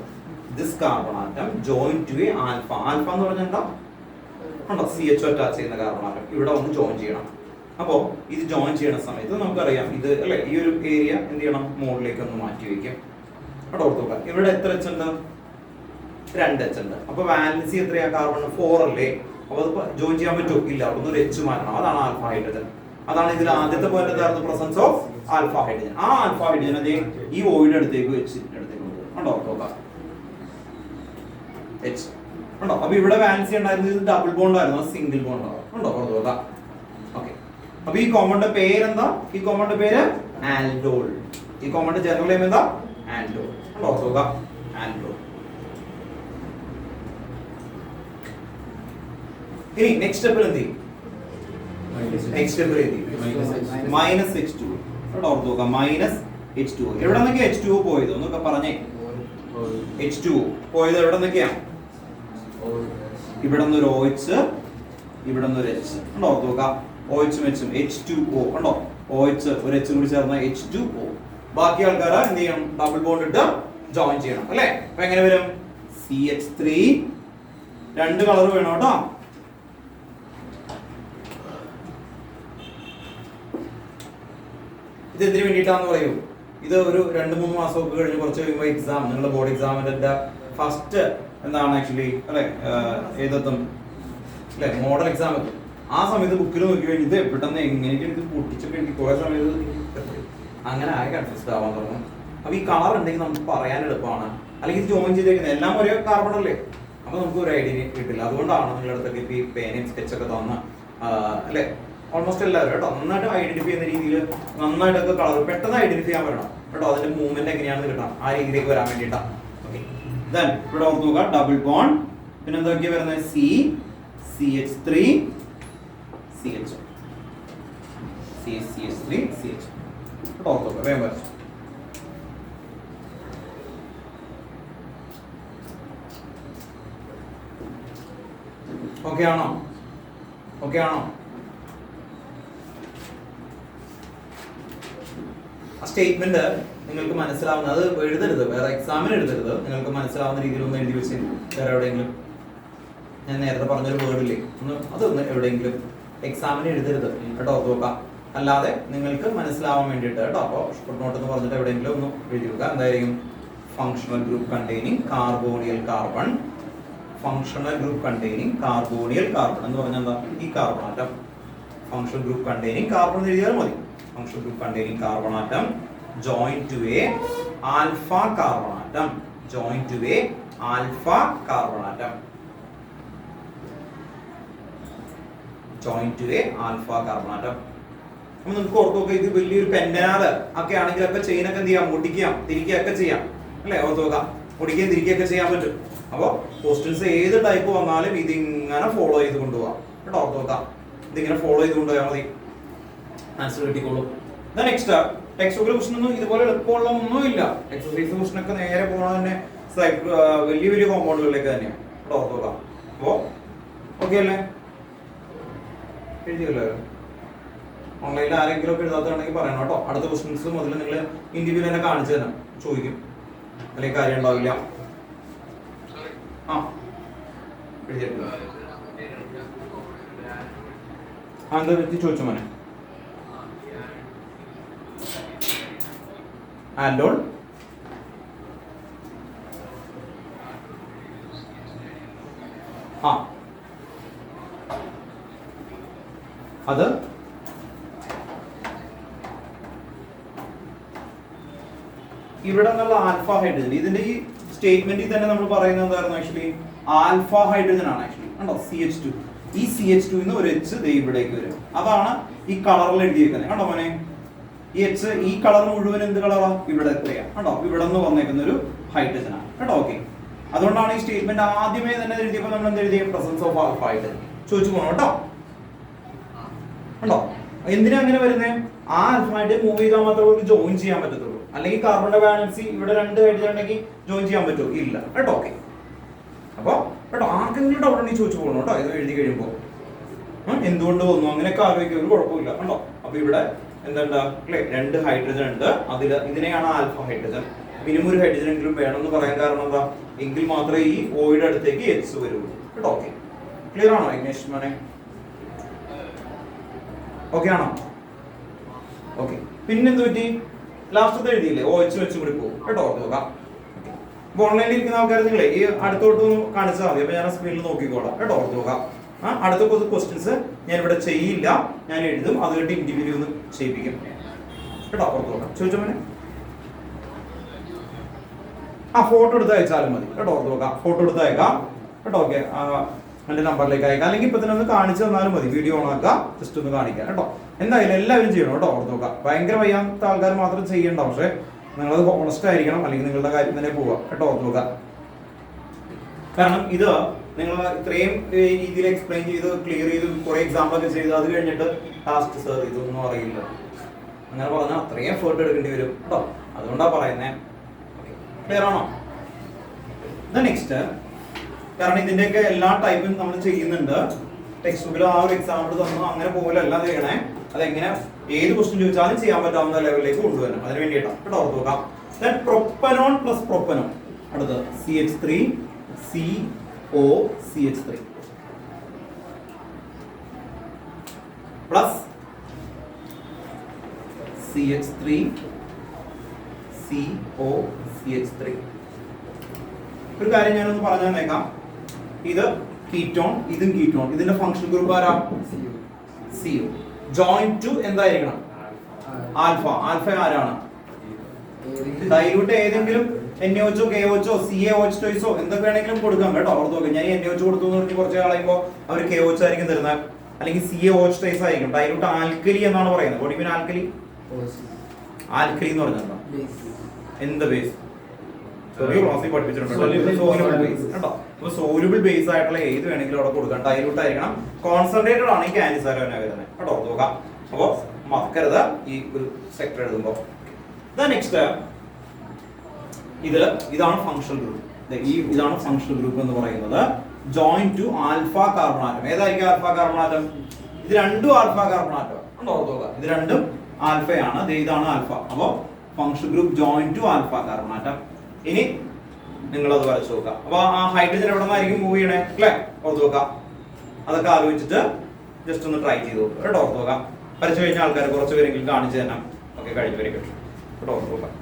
This carbon atom join to a alpha. Alpha എന്ന് പറഞ്ഞാൽ എന്താ ഉണ്ടോ? CHO attach ചെയ്യുന്ന carbon atom ഇവിടെ ഒന്ന് ജോയിൻ ചെയ്യണം. അപ്പോൾ ഇത് ജോയിൻ ചെയ്യുന്ന സമയത്ത് നമുക്കറിയാം ഇത് അല്ലെ, ഈ ഒരു ഏരിയ എന്ത് ചെയ്യണം? മോളിലേക്ക് ഒന്ന് മാറ്റി വെക്കും കേട്ടോ. ഓർത്ത് നോക്കാം. ഇവിടെ എത്ര H ഉണ്ട്? 2 H ഉണ്ട്. അപ്പൊ വാലൻസി എത്രയാ? കാർബൺ 4 അല്ലേ. അപ്പൊ അത് ജോയിൻ ചെയ്യാൻ പറ്റുമോ? ഇല്ല. അവിടെ ഒരു H മാറ്റണം. അതാണ് ആൽഫ ഹൈഡ്രജൻ. അതാണ് ഇതിൽ ആദ്യത്തെ പോയിന്റ് എന്തായിരുന്നു? Presence of alpha hydrogen. ആ ആൽഫ ഹൈഡ്രജൻ അതേ ഈ ഓയുടെ അടുത്തേക്ക് ഉണ്ടോ? ഓർത്ത് നോക്കാം. H ഉണ്ടോ? അപ്പൊ ഇവിടെ വാലൻസി ഉണ്ടായിരുന്നു, ഇത് ഡബിൾ ബോണ്ട് ആയിരുന്നു, സിംഗിൾ ബോണ്ട് ഉണ്ടോ? ഓർത്ത് നോക്കാം. ഓക്കെ. അപ്പൊ ഈ കോമ്പൗണ്ടിന്റെ പേരെന്താ? ഈ കോമ്പൗണ്ടിന്റെ പേര് ആൽഡോൾ. ഈ കോമ്പൗണ്ട് ജനറൽ നെയിം എന്താ? ആൽഡോൾ. ഓർത്ത് നോക്കാം. ആൽഡോൾ. ഇനി നെക്സ്റ്റ് സ്റ്റെപ്പിൽ എന്ത് ചെയ്യും? നെക്സ്റ്റ് സ്റ്റെപ്പിൽ -H2 ഓർത്ത് നോക്കാം. -H2 എവിടെ നിന്നൊക്കെ H2O പോയത് എന്നൊക്കെ പറഞ്ഞേ. H2O പോയത് എവിടെ നിന്നൊക്കെയാ? ഇവിടെ നിന്ന് ഒരു OH, ഇവിടെ നിന്ന് ഒരു H ഉണ്ടോ? ഓർത്ത് നോക്കാം. OH ഉം H2O ഉണ്ടോ? OH ഒരു H കൂടി ചേർന്ന H2O. ബാക്കി ആൾക്കാർ എന്ത് ചെയ്യണം? ഡബിൾ ബോണ്ട് ഇട്ട് ജോയിൻ ചെയ്യണം അല്ലേ. അപ്പൊ എങ്ങനെ വരും? CH3. 2 കളർ വേണം കേട്ടോ. ഇത് എന്തിനു വേണ്ടിയിട്ടാന്ന് പറയൂ? ഇത് ഒരു 2-3 മാസമൊക്കെ കഴിഞ്ഞ് കുറച്ച് കഴിയുമ്പോൾ എക്സാം, നിങ്ങളുടെ ബോർഡ് എക്സാമിന്റെ ഫസ്റ്റ് എന്താണ് ആക്ച്വലി അല്ലെ, ഏതെത്തും അല്ലെ, മോഡൽ എക്സാം എത്തും. ആ സമയത്ത് ബുക്കിൽ നോക്കി കഴിഞ്ഞ് ഇത് എവിടെന്ന് എങ്ങനെയൊക്കെ ഇത് പൊട്ടിച്ചൊക്കെ എനിക്ക് കുറെ സമയത്ത് അങ്ങനെ ആകെ കൺഫ്യൂസ്ഡ് ആവാൻ തുടങ്ങും. അപ്പൊ ഈ കളർ ഉണ്ടെങ്കിൽ നമുക്ക് പറയാൻ എളുപ്പമാണ്. അല്ലെങ്കിൽ ഇത് ജോയിൻ ചെയ്തേക്കുന്നത് എല്ലാം ഒരേ കാർബൺ അല്ലേ, അപ്പൊ നമുക്ക് ഒരു ഐഡിയ കിട്ടില്ല. അതുകൊണ്ടാണ് നിങ്ങളുടെ അടുത്തൊക്കെ ഇപ്പൊ ഈ പേനയും സ്കെച്ചൊക്കെ തന്ന് അല്ലെ ഓൾമോസ്റ്റ് എല്ലാവരും കേട്ടോ നന്നായിട്ട് ഐഡന്റിഫൈ ചെയ്യുന്ന രീതിയിൽ നന്നായിട്ടൊക്കെ കളർ പെട്ടെന്ന് ഐഡന്റിഫൈ ചെയ്യാൻ പറ്റണം കേട്ടോ. അതിന്റെ മൂവ്മെന്റ് എങ്ങനെയാണെന്ന് കിട്ടണം, ആ രീതിയിലേക്ക് വരാൻ വേണ്ടിയിട്ടാണ്. ഓക്കെ, ദെൻ ഇവിടെ ഓർത്ത് നോക്കുക ഡബിൾ ബോണ്ട്, പിന്നെ എന്തൊക്കെയാ വരുന്നത് CH3 CH CH3 CH ഓർത്ത് നോക്കുക വേഗം വരച്ചു. ഓക്കെ ആണോ? ഓക്കെ ആണോ? ആ സ്റ്റേറ്റ്മെന്റ് നിങ്ങൾക്ക് മനസ്സിലാവുന്ന അത് എഴുതരുത്, വേറെ എക്സാമിന് എഴുതരുത്, നിങ്ങൾക്ക് മനസ്സിലാവുന്ന രീതിയിൽ ഒന്ന് എഴുതി വെച്ച് വേറെ എവിടെയെങ്കിലും ഞാൻ നേരത്തെ പറഞ്ഞൊരു വേർഡില്ലേ അതൊന്ന് എവിടെയെങ്കിലും എക്സാമിന് എഴുതരുത് കേട്ടോ, നോക്കാം. അല്ലാതെ നിങ്ങൾക്ക് മനസ്സിലാവാൻ വേണ്ടിയിട്ട് കേട്ടോ. അപ്പോൾ ഷോർട്ട് നോട്ട് എന്ന് പറഞ്ഞിട്ട് എവിടെയെങ്കിലും ഒന്ന് എഴുതി വെക്കുക. എന്തായിരിക്കും? Functional group containing carbonyl carbon. Functional group containing carbonyl carbon എന്ന് പറഞ്ഞാൽ എന്താ? ഈ carbon atom. Functional group containing carbon എന്ന് എഴുതിയാൽ മതി. Functional group containing carbon atom joined to a alpha carbon atom. Joined to a alpha carbon atom. Joined to a alpha carbon atom. അപ്പോൾ നമുക്ക് ഓർത്ത് നോക്കാം, ഇത് വലിയൊരു പെൻഡനാല് ഒക്കെ ആണെങ്കിലൊക്കെ ചെയിനൊക്കെ എന്ത് ചെയ്യാം? മുടിക്കാം, തിരിക്കുകയൊക്കെ ചെയ്യാം അല്ലേ? ഓർത്ത് നോക്കാം, മുടിക്കുകയും തിരിക്കുകയൊക്കെ ചെയ്യാൻ പറ്റും. അപ്പോൾ ക്വസ്റ്റ്യൻസ് ഏത് ടൈപ്പ് വന്നാലും ഇതിങ്ങനെ ഫോളോ ചെയ്ത് കൊണ്ടുപോകാം കേട്ടോ. ഓർത്ത് നോക്കാം, ഇതിങ്ങനെ ഫോളോ ചെയ്ത് കൊണ്ടുപോയാൽ മതി, ആൻസർ കിട്ടിക്കോളൂ. നെക്സ്റ്റ് ടെക്സ്റ്റ് ബുക്കിലെ ക്വസ്റ്റൻ ഒന്നും ഇതുപോലെ എളുപ്പമുള്ള ഒന്നുമില്ല. എക്സസൈസ് ക്വസ്റ്റൻ ഒക്കെ നേരെ പോകണ തന്നെ വലിയ വലിയ കോമ്പൗണ്ടുകളിലേക്ക് തന്നെയാണ് കേട്ടോ. ഓർത്ത് നോക്കാം. അപ്പോൾ ഓക്കെ അല്ലേ? എഴുതിയല്ലോ? ഓൺലൈനിൽ ആരെങ്കിലും ഒക്കെ എഴുതാത്തുണ്ടെങ്കിൽ പറയണം കേട്ടോ. അടുത്ത ക്വസ്റ്റൻസ് മുതൽ നിങ്ങൾ ഇന്റർവ്യൂവിൽ തന്നെ കാണിച്ചു തന്നെ ചോദിക്കും, അല്ലെങ്കിൽ കാര്യം ഉണ്ടാവില്ല. ആ എഴുതിയിട്ടില്ല. എന്താ പറ്റി ചോദിച്ചു മോനെ? ആൻഡോൾ അത് ഇവിടെ നിന്നുള്ള ആൽഫ ഹൈഡ്രജൻ. ഇതിന്റെ ഈ സ്റ്റേറ്റ്മെന്റിൽ തന്നെ നമ്മൾ പറയുന്നത് എന്തായിരുന്നു? ആക്ച്വലി ആൽഫ ഹൈഡ്രജൻ ആണ് ആക്ച്വലി. കണ്ടോ? CH2. ഈ CH2 ഒരു H ഇവിടേക്ക് വരും. അതാണ് ഈ കളറിൽ എഴുതിയിരിക്കുന്നത്. കണ്ടോ മോനെ? ഈ H ഈ കളർ മുഴുവൻ എന്ത് കളറാ? ഇവിടെ എത്രയാണ് കണ്ടോ? ഇവിടെ നിന്ന് വന്നേക്കുന്ന ഒരു ഹൈഡ്രജൻ ആണ് കേട്ടോ. ഓക്കെ, അതുകൊണ്ടാണ് ഈ സ്റ്റേറ്റ്മെന്റ് ആദ്യമേ തന്നെ എഴുതിയപ്പോൾ നമ്മൾ എന്ത് എഴുതിയ? പ്രസൻസ് ഓഫ് ആൽഫ ഹൈഡ്രജൻ ചോദിച്ചു പോകണം കേട്ടോ. കണ്ടോ? എന്തിനാ അങ്ങനെ വരുന്നത്? ആ ആൽഫായിട്ട് മൂവ് ചെയ്താൽ മാത്രമേ ജോയിൻ ചെയ്യാൻ പറ്റത്തുള്ളൂ. അല്ലെങ്കിൽ കാർബണിന്റെ ബാലൻസി ഇവിടെ 2 ഹൈഡ്രജൻ ഉണ്ടെങ്കിൽ ജോയിൻ ചെയ്യാൻ പറ്റുമോ? ഇല്ല കേട്ടോ. ഓക്കെ, അപ്പൊ കേട്ടോ ആർക്കെങ്കിലും ഡൗട്ട് ഉണ്ടെങ്കിൽ ചോദിച്ചു പോകണം കേട്ടോ. ഇത് എഴുതി കഴിയുമ്പോൾ എന്തുകൊണ്ട് വന്നു അങ്ങനെയൊക്കെ ആലോചിക്കുക, ഒരു കുഴപ്പമില്ല കണ്ടോ. അപ്പൊ ഇവിടെ എന്താ അല്ലെ? 2 ഹൈഡ്രജൻ ഉണ്ട്. ഇതിനെയാണ് ആൽഫ ഹൈഡ്രജൻ. മിനിമം ഒരു ഹൈഡ്രജൻ എങ്കിലും വേണം എന്ന് പറയാൻ കാരണം എന്താ? എങ്കിൽ മാത്രമേ ഈ ഓയുടെ അടുത്തേക്ക് H വരുള്ളൂ കേട്ടോ. ഓക്കെ, ക്ലിയർ ആണോ ഇഗ്നേഷ് മോനെ? ഓക്കെ ആണോ? ഓക്കെ, പിന്നെന്ത് പറ്റി? ലാസ്റ്റത്തെ എഴുതിയില്ലേ? OH വെച്ചും കൂടി പോകും കേട്ടോ. ഓർത്ത് നോക്കാം. അപ്പൊ ഓൺലൈനിൽ ഇരിക്കുന്ന ആൾക്കാർ നിങ്ങളെ ഈ അടുത്തോട്ട് കാണിച്ചാൽ മതി. അപ്പൊ ഞാൻ സ്ക്രീനിൽ നോക്കിക്കോളാം കേട്ടോ. ഓർത്ത് നോക്കാം. അടുത്ത ക്വസ്റ്റ്യൻസ് ഞാൻ ഇവിടെ ചെയ്യില്ല, ഞാൻ എഴുതും. അത് കഴിഞ്ഞിട്ട് ഇന്റർവ്യൂ ഒന്ന് ചെയ്യിപ്പിക്കും കേട്ടോ. ഓർത്ത് നോക്കാം. ചോദിച്ചോ മോനെ? ഫോട്ടോ എടുത്ത് അയച്ചാലും മതി കേട്ടോ. ഓർത്ത് നോക്കാം. ഫോട്ടോ എടുത്ത് അയക്കാം കേട്ടോ. ഓക്കെ, എൻ്റെ നമ്പറിലേക്ക് അയക്കാം, അല്ലെങ്കിൽ ഇപ്പൊ തന്നെ ഒന്ന് കാണിച്ചു തന്നാലും മതി. വീഡിയോ ഓൺ ആക്കുക, ജസ്റ്റ് ഒന്ന് കാണിക്കാം കേട്ടോ. എന്തായാലും എല്ലാവരും ചെയ്യണം കേട്ടോ. ഓർത്ത് നോക്കാം. ഭയങ്കര വയ്യാത്ത ആൾക്കാർ മാത്രം ചെയ്യണ്ട, പക്ഷെ നിങ്ങളത് ഓണസ്റ്റ് ആയിരിക്കണം, അല്ലെങ്കിൽ നിങ്ങളുടെ കാര്യം തന്നെ പോവാം കേട്ടോ. ഓർത്ത് നോക്കാം. കാരണം ഇത് നിങ്ങൾ ഇത്രയും രീതിയിൽ എക്സ്പ്ലെയിൻ ചെയ്ത് ക്ലിയർ ചെയ്ത് കുറെ എക്സാമ്പിൾ ഒക്കെ ചെയ്ത് അത് കഴിഞ്ഞിട്ട് ലാസ്റ്റ് സർ ഇതൊന്നും അറിയില്ല അങ്ങനെ പറഞ്ഞാൽ അത്രയും എഫേർട്ട് എടുക്കേണ്ടി വരും കേട്ടോ. അതുകൊണ്ടാണ് പറയുന്നത്. ക്ലിയർ ആണോ? നെക്സ്റ്റ്, കാരണം ഇതിന്റെയൊക്കെ എല്ലാ ടൈപ്പും നമ്മൾ ചെയ്യുന്നുണ്ട്. ടെക്സ്റ്റ് ബുക്കിൽ ആ ഒരു എക്സാമ്പിൾ തന്നു അങ്ങനെ പോലെ അല്ല ചെയ്യണേ. അതെങ്ങനെ ഏത് ക്വസ്റ്റ്യൻ ചോദിച്ചാലും ചെയ്യാൻ പറ്റാവുന്ന ലെവലിലേക്ക് കൊണ്ടുവരണം. അതിന് വേണ്ടിയിട്ടാണ് കേട്ടോ. ഓർത്ത് നോക്കാം. Propanone plus propanone. അടുത്ത് CH3 COCH3 plus CH3 COCH3. ഒരു കാര്യം ഞാനൊന്ന് പറഞ്ഞു തന്നേക്കാം. ഇത് കീറ്റോൺ, ഇതും കീറ്റോൺ. ഇതിന്റെ ഫംഗ്ഷൻ ഗ്രൂപ്പ് ആരാ? CO. ജോയിൻ ടു എന്തായിരിക്കണം? ആൽഫ. ആൽഫ ആരാണ്? ഡൈല്യൂട്ട് ഏതെങ്കിലും NaOH, KOH, CaOH ചോയ്സോ എന്തൊക്കെ വേണമെങ്കിലും കൊടുക്കാം കേട്ടോ. ഓർത്ത് നോക്കുക. ഞാൻ NaOH കൊടുത്തു എന്ന് പറഞ്ഞ് കുറച്ച് കളയുമ്പോൾ അവർ KOH ആയിരിക്കും തരുന്നത്, അല്ലെങ്കിൽ CaOH ടൈസ് ആയിരിക്കും. ഡൈലൂട്ട് ആൽക്കലി എന്നാണ് പറയുന്നത്. what do you mean alkali? Alkali എന്ന് പറഞ്ഞാൽ എന്ത് ബേസ്? സോല്യൂബിൾ ബേസ് ആയിട്ടുള്ള ഏത് വേണമെങ്കിലും അവിടെ കൊടുക്കാം. ഡൈലൂട്ട് ആയിരിക്കണം. കോൺസെൻട്രേറ്റഡ് ആണ് ഈ കാൻഡിസാരം വരുന്നത് കേട്ടോ. നോക്കാം. അപ്പൊ മറക്കരുത് ഈ ഒരു സെക്ടർ എഴുതുമ്പോ. നെക്സ്റ്റ് ഇതാണ് ഫങ്ഷണൽ ഗ്രൂപ്പ്. ഇതാണ് ഫങ്ഷണൽ ഗ്രൂപ്പ് എന്ന് പറയുന്നത്. Join to alpha carbon atom. ഏതായിരിക്കും ആൽഫ കാർബൺ ആറ്റം? ഇത് രണ്ടും ആൽഫ കാർബൺ ആറ്റം. ഇത് രണ്ടും ആൽഫയാണ്. ഇതാണ് ആൽഫ. അപ്പോ functional group join to alpha carbon atom. ഇനി നിങ്ങൾ അത് വരച്ചു നോക്കാം. അപ്പൊ ആ ഹൈഡ്രജൻ എവിടെ നിന്നായിരിക്കും മൂവ് ചെയ്യണേ അല്ലേ? ഓർത്ത് നോക്കാം. അതൊക്കെ ആലോചിച്ചിട്ട് ജസ്റ്റ് ഒന്ന് ട്രൈ ചെയ്ത് നോക്കുക കേട്ടോ. ഓർത്ത് നോക്കാം. വരച്ചു കഴിഞ്ഞ ആൾക്കാർ കുറച്ച് പേരെങ്കിലും കാണിച്ചു തരണം. ഓക്കെ, കഴിഞ്ഞു വരെ കേട്ടോ. ഓർത്ത് നോക്കാം.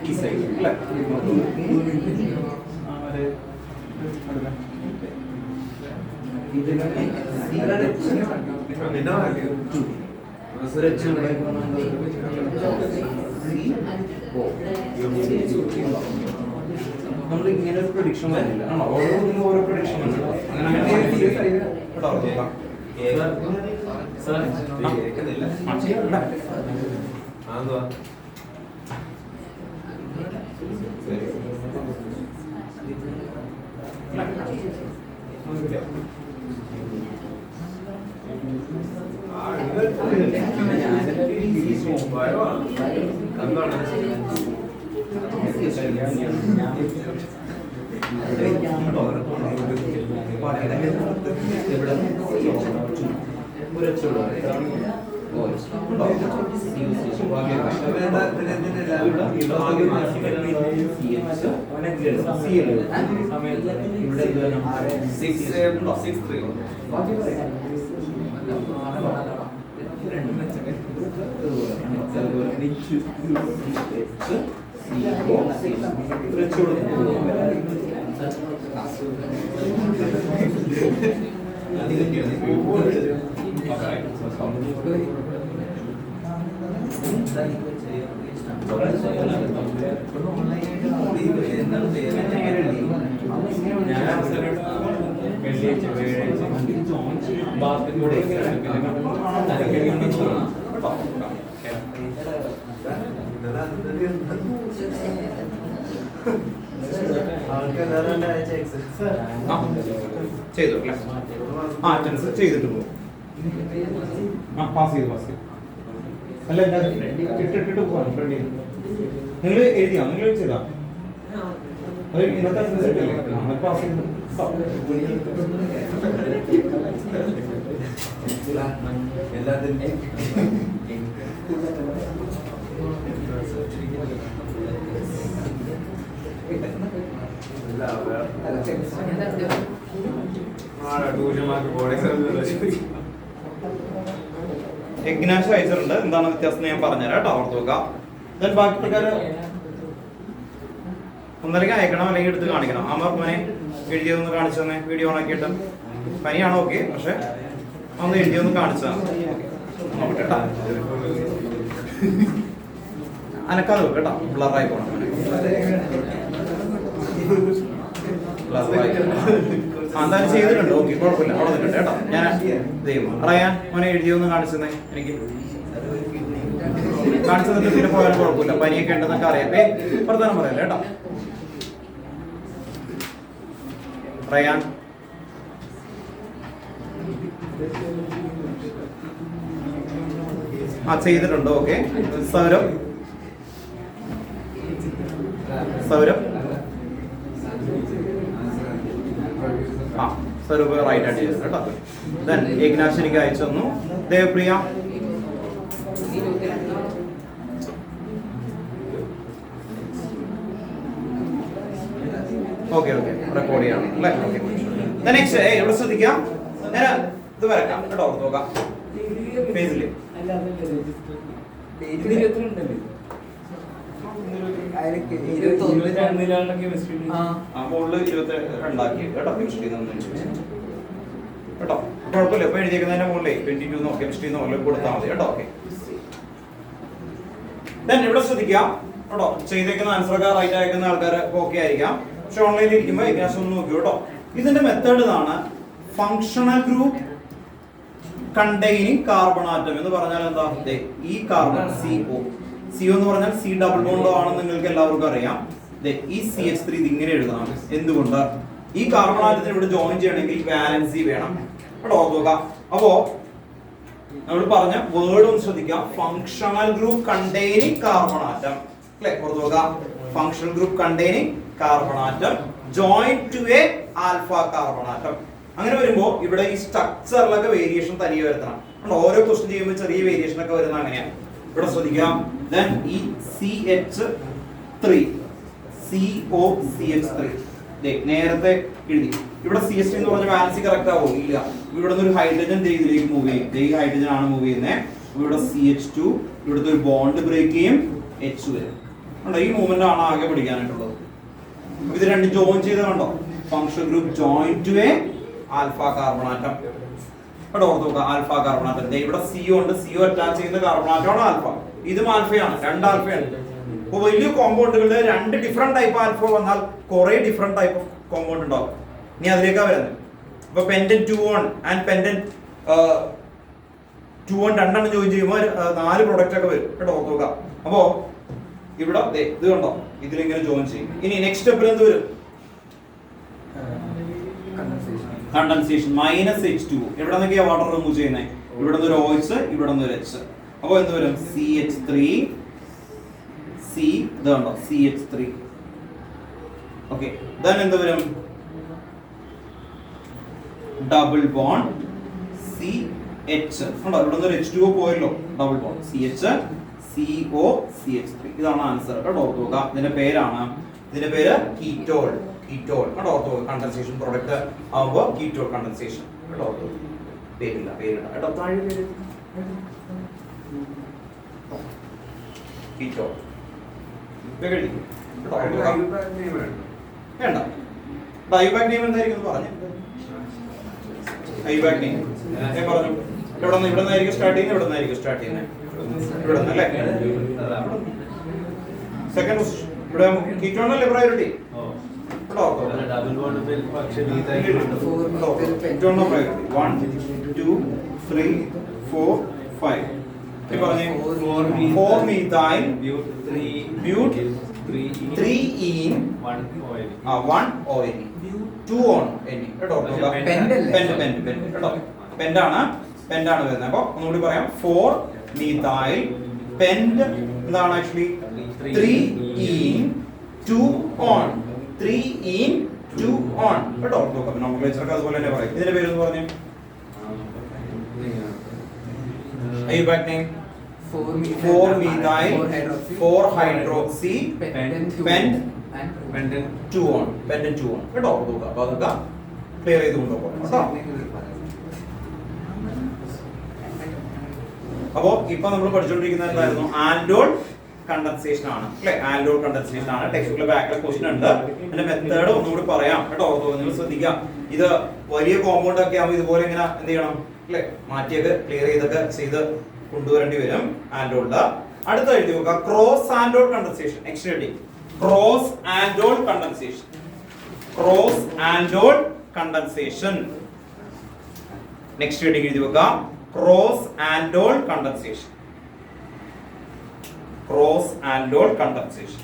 ഈ സൈഡ് അല്ലേ? നമ്മൾ ഇങ്ങനെ ഒരു പ്രഡിക്ഷൻ വരുന്നില്ല, ഓരോന്നിനും ഓരോ പ്രഡിക്ഷൻ ഉണ്ട്. അങ്ങനെ ചെയ്തു അല്ലേ? അറ്റൻഡൻസ് ചെയ്തിട്ട് പോകും. പാസ് ചെയ്തു അല്ല ഇട്ടിട്ട് പോകാൻ നിങ്ങൾ എഴുതിയാ? നിങ്ങൾ ചെയ്താ? ഇന്നത്തെ പാസ് ചെയ്തു. എഗ്നാഷ് അയച്ചിട്ടുണ്ട്. എന്താണ് വ്യത്യാസം ഞാൻ പറഞ്ഞുതരാം കേട്ടോ, ഓർത്ത് നോക്കാം. ബാക്കി പ്രകാരം ഒന്നരക്ക് അയക്കണം, അല്ലെങ്കിൽ എടുത്ത് കാണിക്കണം. അമർ മോനെ എഴുതിയതൊന്ന് കാണിച്ചു തന്നെ, വീഡിയോ ഓൺ ആക്കിയിട്ട്. പനിയാണോ? ഓക്കെ, പക്ഷെ ഒന്ന് എഴുതിയൊന്ന് കാണിച്ചതാണ് കേട്ടോ. അനക്കാതെ കേട്ടോ, ബ്ലറായി പോണം. എന്തായാലും ചെയ്തിട്ടുണ്ട്. ഓക്കെ, കുഴപ്പമില്ല, അവിടെ നിൽക്കട്ടെ കേട്ടോ. ഞാൻ ദൈവം അറിയാൻ മോനെ എഴുതിയൊന്ന് കാണിച്ചെന്നേ, എനിക്ക് കാണിച്ചു തന്നിട്ട് പിന്നെ പോയാലും കുഴപ്പമില്ല. പനിയൊക്കെ ഉണ്ടെന്നൊക്കെ അറിയാം. പ്രധാനം പറയല്ലേ കേട്ടോ. റയാൻ ചെയ്തിട്ടുണ്ട്. ഓക്കെ, സൗരഭ് സ്വരൂപ് റൈറ്റ് ആയിട്ട് ചെയ്തു കേട്ടോ. ദെൻ ഏകനാശ് എനിക്ക് അയച്ചു തന്നു. ദേവപ്രിയ ഓക്കെ റെക്കോർഡ് ചെയ്യണം അല്ലേ? ഓക്കെ, നെക്സ്റ്റ് ഇവിടെ ശ്രദ്ധിക്കാം. ഞാൻ ഇത് വരക്കാം കേട്ടോ, നോക്കാം പേജില്. മുകളിൽ 22 കേട്ടോ, കെമിസ്ട്രി കേട്ടോ. കുഴപ്പമില്ല, ഇപ്പൊ എഴുതിയേക്കുന്നതിന്റെ മുകളിൽ 22 കെമിസ്ട്രി കൊടുത്താൽ മതി കേട്ടോ. ഓക്കെ, ഇവിടെ ശ്രദ്ധിക്കാം കേട്ടോ. ചെയ്തേക്കുന്ന ആൻസറൊക്കെ റൈറ്റ് അയക്കുന്ന ആൾക്കാർ ഓക്കെ ആയിരിക്കാം, പക്ഷെ ഓൺലൈനിൽ ഇരിക്കുമ്പോൾ ഏകദേശം ഒന്ന് നോക്കി കേട്ടോ. ഇതിന്റെ മെത്തേഡ് ഇതാണ്. Functional group containing carbon atom എന്ന് പറഞ്ഞാൽ എന്താ? ഈ കാർബൺ CO എന്ന് പറഞ്ഞാൽ C ഡബിൾ ബോണ്ടോ ആണെന്ന് നിങ്ങൾക്ക് എല്ലാവർക്കും അറിയാം. ഈ CH3 ഇതിങ്ങനെ എഴുതണം. എന്തുകൊണ്ട്? ഈ കാർബൺ ആറ്റത്തിന് ഇവിടെ ജോയിൻ ചെയ്യണമെങ്കിൽ വാലൻസി വേണം കേട്ടോ. നോക്കാം. അപ്പോ നമ്മൾ പറഞ്ഞ വേർഡ് ഒന്ന് ശ്രദ്ധിക്കാം. Functional group containing carbon atom അല്ലേ? ഓർത്ത് നോക്കാം. Functional group containing carbon atom join to a alpha carbon atom. അങ്ങനെ വരുമ്പോൾ ഇവിടെ ഈ സ്ട്രക്ചറിലൊക്കെ വേരിയേഷൻ തനിയെ വരുത്തണം. ഓരോ ക്വസ്റ്റ്യൻ ചെയ്യുമ്പോൾ ചെറിയ വേരിയേഷൻ ഒക്കെ വരുന്ന അങ്ങനെയാണ്. ഇവിടെ ശ്രദ്ധിക്കാം. Then ഈ CH3 COCH3 നേരത്തെ എഴുതി. ഇവിടെ CH3 എന്ന് പറഞ്ഞ വാലൻസി കറക്റ്റ് ആവോ? ഇല്ല. ഇവിടെ നിന്ന് ഒരു ഹൈഡ്രജൻ ഇതിലേക്ക് മൂവ് ചെയ്യും. ഈ ഹൈഡ്രജൻ ആണ് മൂവ് ചെയ്യുന്നത്. ഇവിടെ CH2 ഇവിടുത്തെ ഒരു ബോണ്ട് ബ്രേക്ക് ചെയ്യും, H വരും. ഈ മൂവ്മെന്റ് ആണ് ആകെ പഠിക്കാനായിട്ടുള്ളത്. ഇത് രണ്ട് ജോയിൻ ചെയ്ത് കണ്ടോ? Function group join to a alpha carbon atom. ഇവിടെ ഓർത്ത് നോക്കുക, ആൽഫ കാർബൺ ആറ്റം. ഇവിടെ CO ഉണ്ട്, CO അറ്റാച്ച് ചെയ്യുന്ന കാർബൺ ആറ്റമാണ് ആൽഫ. ഇതും ആൽഫയാണ്, രണ്ട് ആൽഫയാണ്. അപ്പൊ വലിയ കോമ്പൗണ്ടുകളിൽ രണ്ട് ഡിഫറെന്റ് ടൈപ്പ് ആൽഫ വന്നാൽ കുറെ ഡിഫറെന്റ് ടൈപ്പ് ഓഫ് കോമ്പൗണ്ട് ഉണ്ടാവും. ഇനി അതിലേക്കാ വരുന്നത്. അപ്പൊ പെൻഡന്റ് 2-1 ആൻഡ് പെൻഡന്റ് 2-1 രണ്ടെണ്ണം ജോയിൻ ചെയ്യുമ്പോൾ 4 പ്രൊഡക്റ്റ് ഒക്കെ വരും. കേട്ടോ ഓർത്ത് നോക്കുക. അപ്പോ ഇവിടെ ഇത് കണ്ടോ, ഇതിലിങ്ങനെ ജോയിൻ ചെയ്യും. ഇനി നെക്സ്റ്റ് സ്റ്റെപ്പിൽ എന്ത് വരും? Condensation -H2. എവിടെ നിന്നൊക്കെയാ വാട്ടർ റിമൂവ് ചെയ്യുന്നത്? ഇവിടെ നിന്ന് ഒരു OH, ഇവിടെ നിന്ന് ഒരു H. അപ്പൊ എന്ത് വരും? CH3 C, ഇത് കണ്ടോ CH3. ഓക്കെ, then എന്ത് വരും? Double bond CH. കണ്ടോ ഇവിടെ നിന്ന് ഒരു H2O പോയല്ലോ, double bond CH CO CH3. ഇതാണ് ആൻസർ. കേട്ടോ ഓർത്ത് നോക്കുക. ഇതിന്റെ പേര് കീറ്റോൾ. കീറ്റോൾ കേട്ടോ ഓർത്ത് നോക്കുക. കണ്ടൻസേഷൻ പ്രോഡക്റ്റ് ആവുമ്പോൾ കീറ്റോൾ കണ്ടൻസേഷൻ. കേട്ടോ ഓർത്ത് നോക്കുക. പേരില്ല കേട്ടോ, താഴെ പേര് കീറ്റോൾ. വേണ്ട, ഡൈബാക് നെയിം എന്തായിരിക്കും പറഞ്ഞു? ഡൈബാക് നെയിം പറഞ്ഞു. ഇവിടെ നിന്നായിരിക്കും സ്റ്റാർട്ട് ചെയ്യുന്നത്, ഇവിടെ നിന്നായിരിക്കും സ്റ്റാർട്ട് ചെയ്യുന്നത്. ഇവിടെ നിന്നല്ലേ സെക്കൻഡ് പൊസിഷൻ. ഇവിടെ കീറ്റോണല്ലേ പ്രയോറിറ്റി? പ്രയോറിറ്റി 1 2 3 4 5. പറഞ്ഞേ 4 methyl but 3 in 1 ONE 2 on NE. കേട്ടോ പെൻഡാണ് വരുന്നത്. അപ്പൊ ഒന്നുകൂടി പറയാം. 4 methyl പെൻഡ് എന്താണ് actually 3 in 2 on 3 in 2 on. കേട്ടോ നോമെൻക്ലേച്ചറൊക്കെ അതുപോലെ തന്നെ പറയും. ഇതിന്റെ പേര് എന്ന് പറഞ്ഞു Ayubac name 4 methyl 4 hydroxy pendant 2 on കേട്ടോ നോക്കുക. അപ്പൊ അതൊക്കെ ക്ലിയർ ചെയ്ത് കൊണ്ടുപോകാം കേട്ടോ. അപ്പോ ഇപ്പൊ നമ്മൾ പഠിച്ചുകൊണ്ടിരിക്കുന്നത് എന്തായിരുന്നു? ആൽഡോൾ കണ്ടൻസേഷൻ ആണ് അല്ലെ? ആൽഡോൾ കണ്ടൻസേഷൻ ആണ്. ടെക്സ്റ്റിലെ ബാക്കിലെ ക്വസ്റ്റ്യൻ ഉണ്ട്. അതിന്റെ മെത്തേഡ് ഒന്നുകൂടി പറയാം കേട്ടോ. നിങ്ങൾ ശ്രദ്ധിക്കാം. ഇത് വലിയ കോമ്പൗണ്ട് ഒക്കെ ആവുമ്പോൾ ഇതുപോലെ ഇങ്ങനെ എന്ത് ചെയ്യണം അല്ലെ? മാറ്റിയൊക്കെ ക്ലിയർ ചെയ്തൊക്കെ ചെയ്ത് കൊണ്ടുവരേണ്ടി വരും. ആൽഡോളിന്റെ അടുത്ത എഴുതി നോക്കുക. Cross aldol condensation. നെക്സ്റ്റ് എഴുതി cross aldol condensation. Cross aldol condensation. Next heading എഴുതി വെക്കുക. Cross aldol condensation. Cross aldol condensation.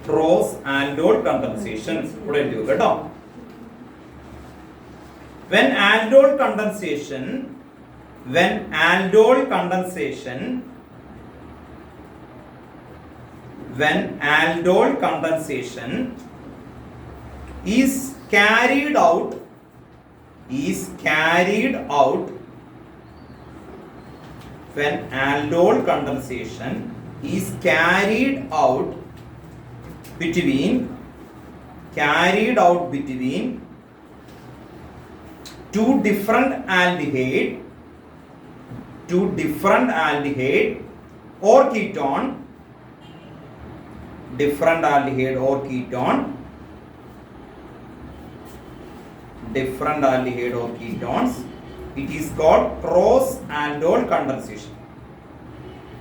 Cross aldol condensation ഇവിടെ എഴുതി വെക്കുക കേട്ടോ. when aldol condensation is carried out when aldol condensation is carried out between two different aldehyde or ketone, it is called cross aldol condensation.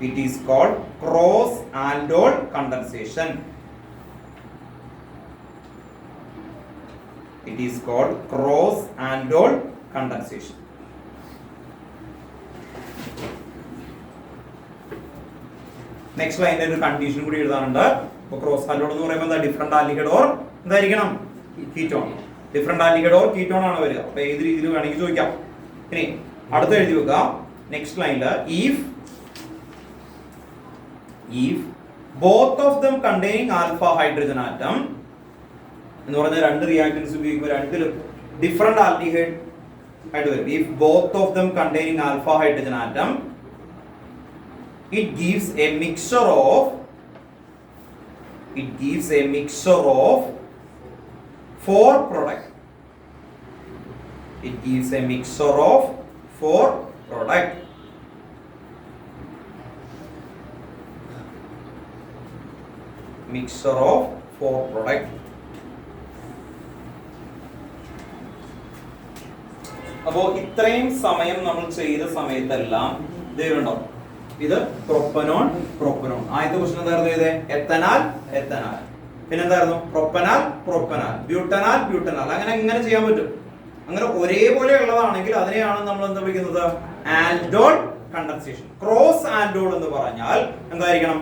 It is called cross aldol condensation. It is called cross aldol condensation. Next ലൈനിൽ ഒരു condition കൂടി എഴുതാനുണ്ട്. അപ്പോൾ cross aldol എന്ന് പറയുമ്പോൾ എന്താ? Different aldehyde or എന്തായിരിക്കണം? Ketone. Different aldehyde or ketone ആണ് വരിക. അപ്പോൾ ഏത് രീതിയിൽ വേണമെങ്കിൽ ചോദിക്കാം. ഇനി അടുത്ത എഴുതി വെക്കുക. നെക്സ്റ്റ് ലൈനിൽ if both of them containing alpha hydrogen atom എന്ന് പറഞ്ഞാൽ രണ്ട് റിയാക്ടൻസ് ഉപയോഗിക്കുമ്പോൾ രണ്ടിലും ഡിഫറെന്റ് ആൽഡിഹൈഡ് ആയിട്ട് വരും. If both of them containing alpha hydrogen atom it gives a mixture of 4 product. It gives a mixture of 4 product. Mixture of 4 product. അപ്പോൾ ഇത്രയും സമയം നമ്മൾ ചെയ്ത സമയത്തെല്ലാം ഇതുണ്ടോ, ഇത് പ്രൊപ്പനോൺ പ്രൊപ്പനോൺ. ആദ്യത്തെ ക്വസ്റ്റൻ എന്തായിരുന്നു ഇത്? എത്തനാൽ എത്തനാൽ. പിന്നെന്തായിരുന്നു? പ്രൊപ്പനാൽ പ്രൊപ്പനാൽ, ബ്യൂട്ടനാൽ ബ്യൂട്ടനാൽ. അങ്ങനെ എങ്ങനെ ചെയ്യാൻ പറ്റും? അങ്ങനെ ഒരേപോലെ ഉള്ളതാണെങ്കിൽ അതിനെയാണ് നമ്മൾ എന്താ വിളിക്കുന്നത്? Aldol condensation. ക്രോസ് ആൽഡോൾ എന്ന് പറഞ്ഞാൽ എന്തായിരിക്കണം?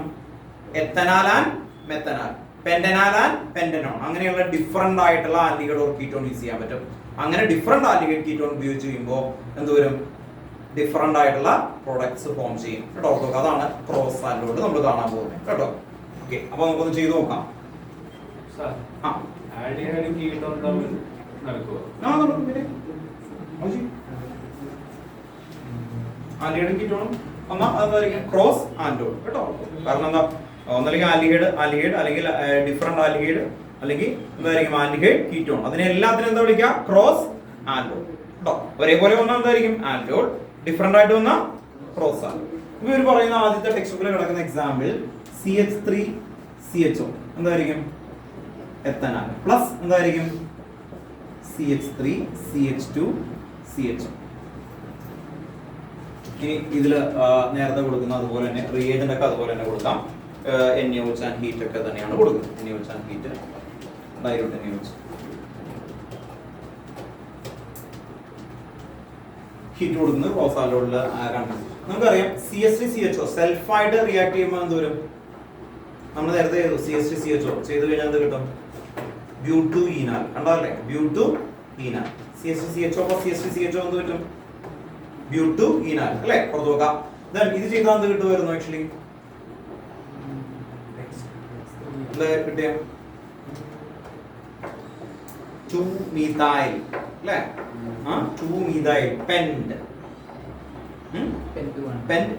Ethanal and methanal, pentanal and pentanone. അങ്ങനെയുള്ള ഡിഫറെന്റ് ആയിട്ടുള്ള ആൽഡിഹൈഡ് ഓർ കീറ്റോൺ യൂസ് ചെയ്യാൻ പറ്റും. അങ്ങനെ ഡിഫറെന്റ് ആൽഡിഹൈഡ് കീറ്റോൺ ഉപയോഗിച്ച് ചെയ്യുമ്പോൾ എന്തുവരും? ഡിഫറെന്റ് ആയിട്ടുള്ള പ്രൊഡക്ട്സ് ഫോം ചെയ്യും കേട്ടോ. അതാണ് ക്രോസ് ആൽഡോൾ നമ്മൾ കാണാൻ പോകുന്നത് കേട്ടോ. ഓക്കെ, അപ്പൊ നമുക്കൊന്ന് ചെയ്ത് നോക്കാം. ആൽഡിഹൈഡും കീറ്റോണും തമ്മിൽ നടക്കുമോ? ആൽഡിഹൈഡും കീറ്റോണും അതായിരിക്കും ക്രോസ് ആൽഡോൾ കേട്ടോ. കാരണം എന്താ? ഒന്നല്ലെങ്കിൽ ആൽഡിഹൈഡ് അല്ലെങ്കിൽ ഡിഫറെന്റ് ആൽഡിഹൈഡ്, അല്ലെങ്കിൽ എന്തായിരിക്കും? Aldehyde ketone. അതിനെ എല്ലാത്തിനും എന്താ വിളിക്കുക? ക്രോസ് ആൽഡോൾ കേട്ടോ. ഒരേപോലെ വന്നാൽ എന്തായിരിക്കും? ആൽഡോൾ. ഡിഫറെന്റ് ആയിട്ട് വന്ന ക്രോസ് ആൽഡോൾ. ഇപ്പൊ ഇവർ പറയുന്ന ആദ്യത്തെ ടെക്സ്റ്റ് ബുക്കിൽ കിടക്കുന്ന എക്സാമ്പിൾ CH3CHO എന്തായിരിക്കും? എത്തനാൽ പ്ലസ് എന്തായിരിക്കും? CH3CH2CHO. ഇനി ഇതില് നേരത്തെ കൊടുക്കുന്ന അതുപോലെ തന്നെ റിയേജന്റ് ഒക്കെ അതുപോലെ തന്നെ കൊടുക്കാം. NaOH ആൻഡ് ഹീറ്റ് ഒക്കെ തന്നെയാണ് കൊടുക്കുന്നത്. NaOH and heat, dilute NaOH. Heat കൊടുക്കുന്നത് ക്രോസ് ആൽഡോളില് കണ്ടത്. നമുക്കറിയാം CH3CHO സെൽഫായിട്ട് റിയാക്ട് ചെയ്യുമ്പോൾ എന്ത് വരും? നമ്മൾ നേരത്തെ ചെയ്തു CH3CHO ചെയ്ത് കഴിഞ്ഞാൽ എന്ത് കിട്ടും? ബ്യൂട്ടൂഈനാൽ. കണ്ടല്ലേ? ബ്യൂട്ടൂഈനാൽ. CH3CHO CH3CHO എന്ത് കിട്ടും? ബ്യൂട്ടൂഈനാൽ അല്ലേ? പുറത്തു നോക്കാം. ഇത് ചെയ്താൽ എന്ത് കിട്ടുമായിരുന്നു? ആക്ച്വലി കിട്ടിയ 2-methyl അല്ലേ? 2-methyl പെൻഡ്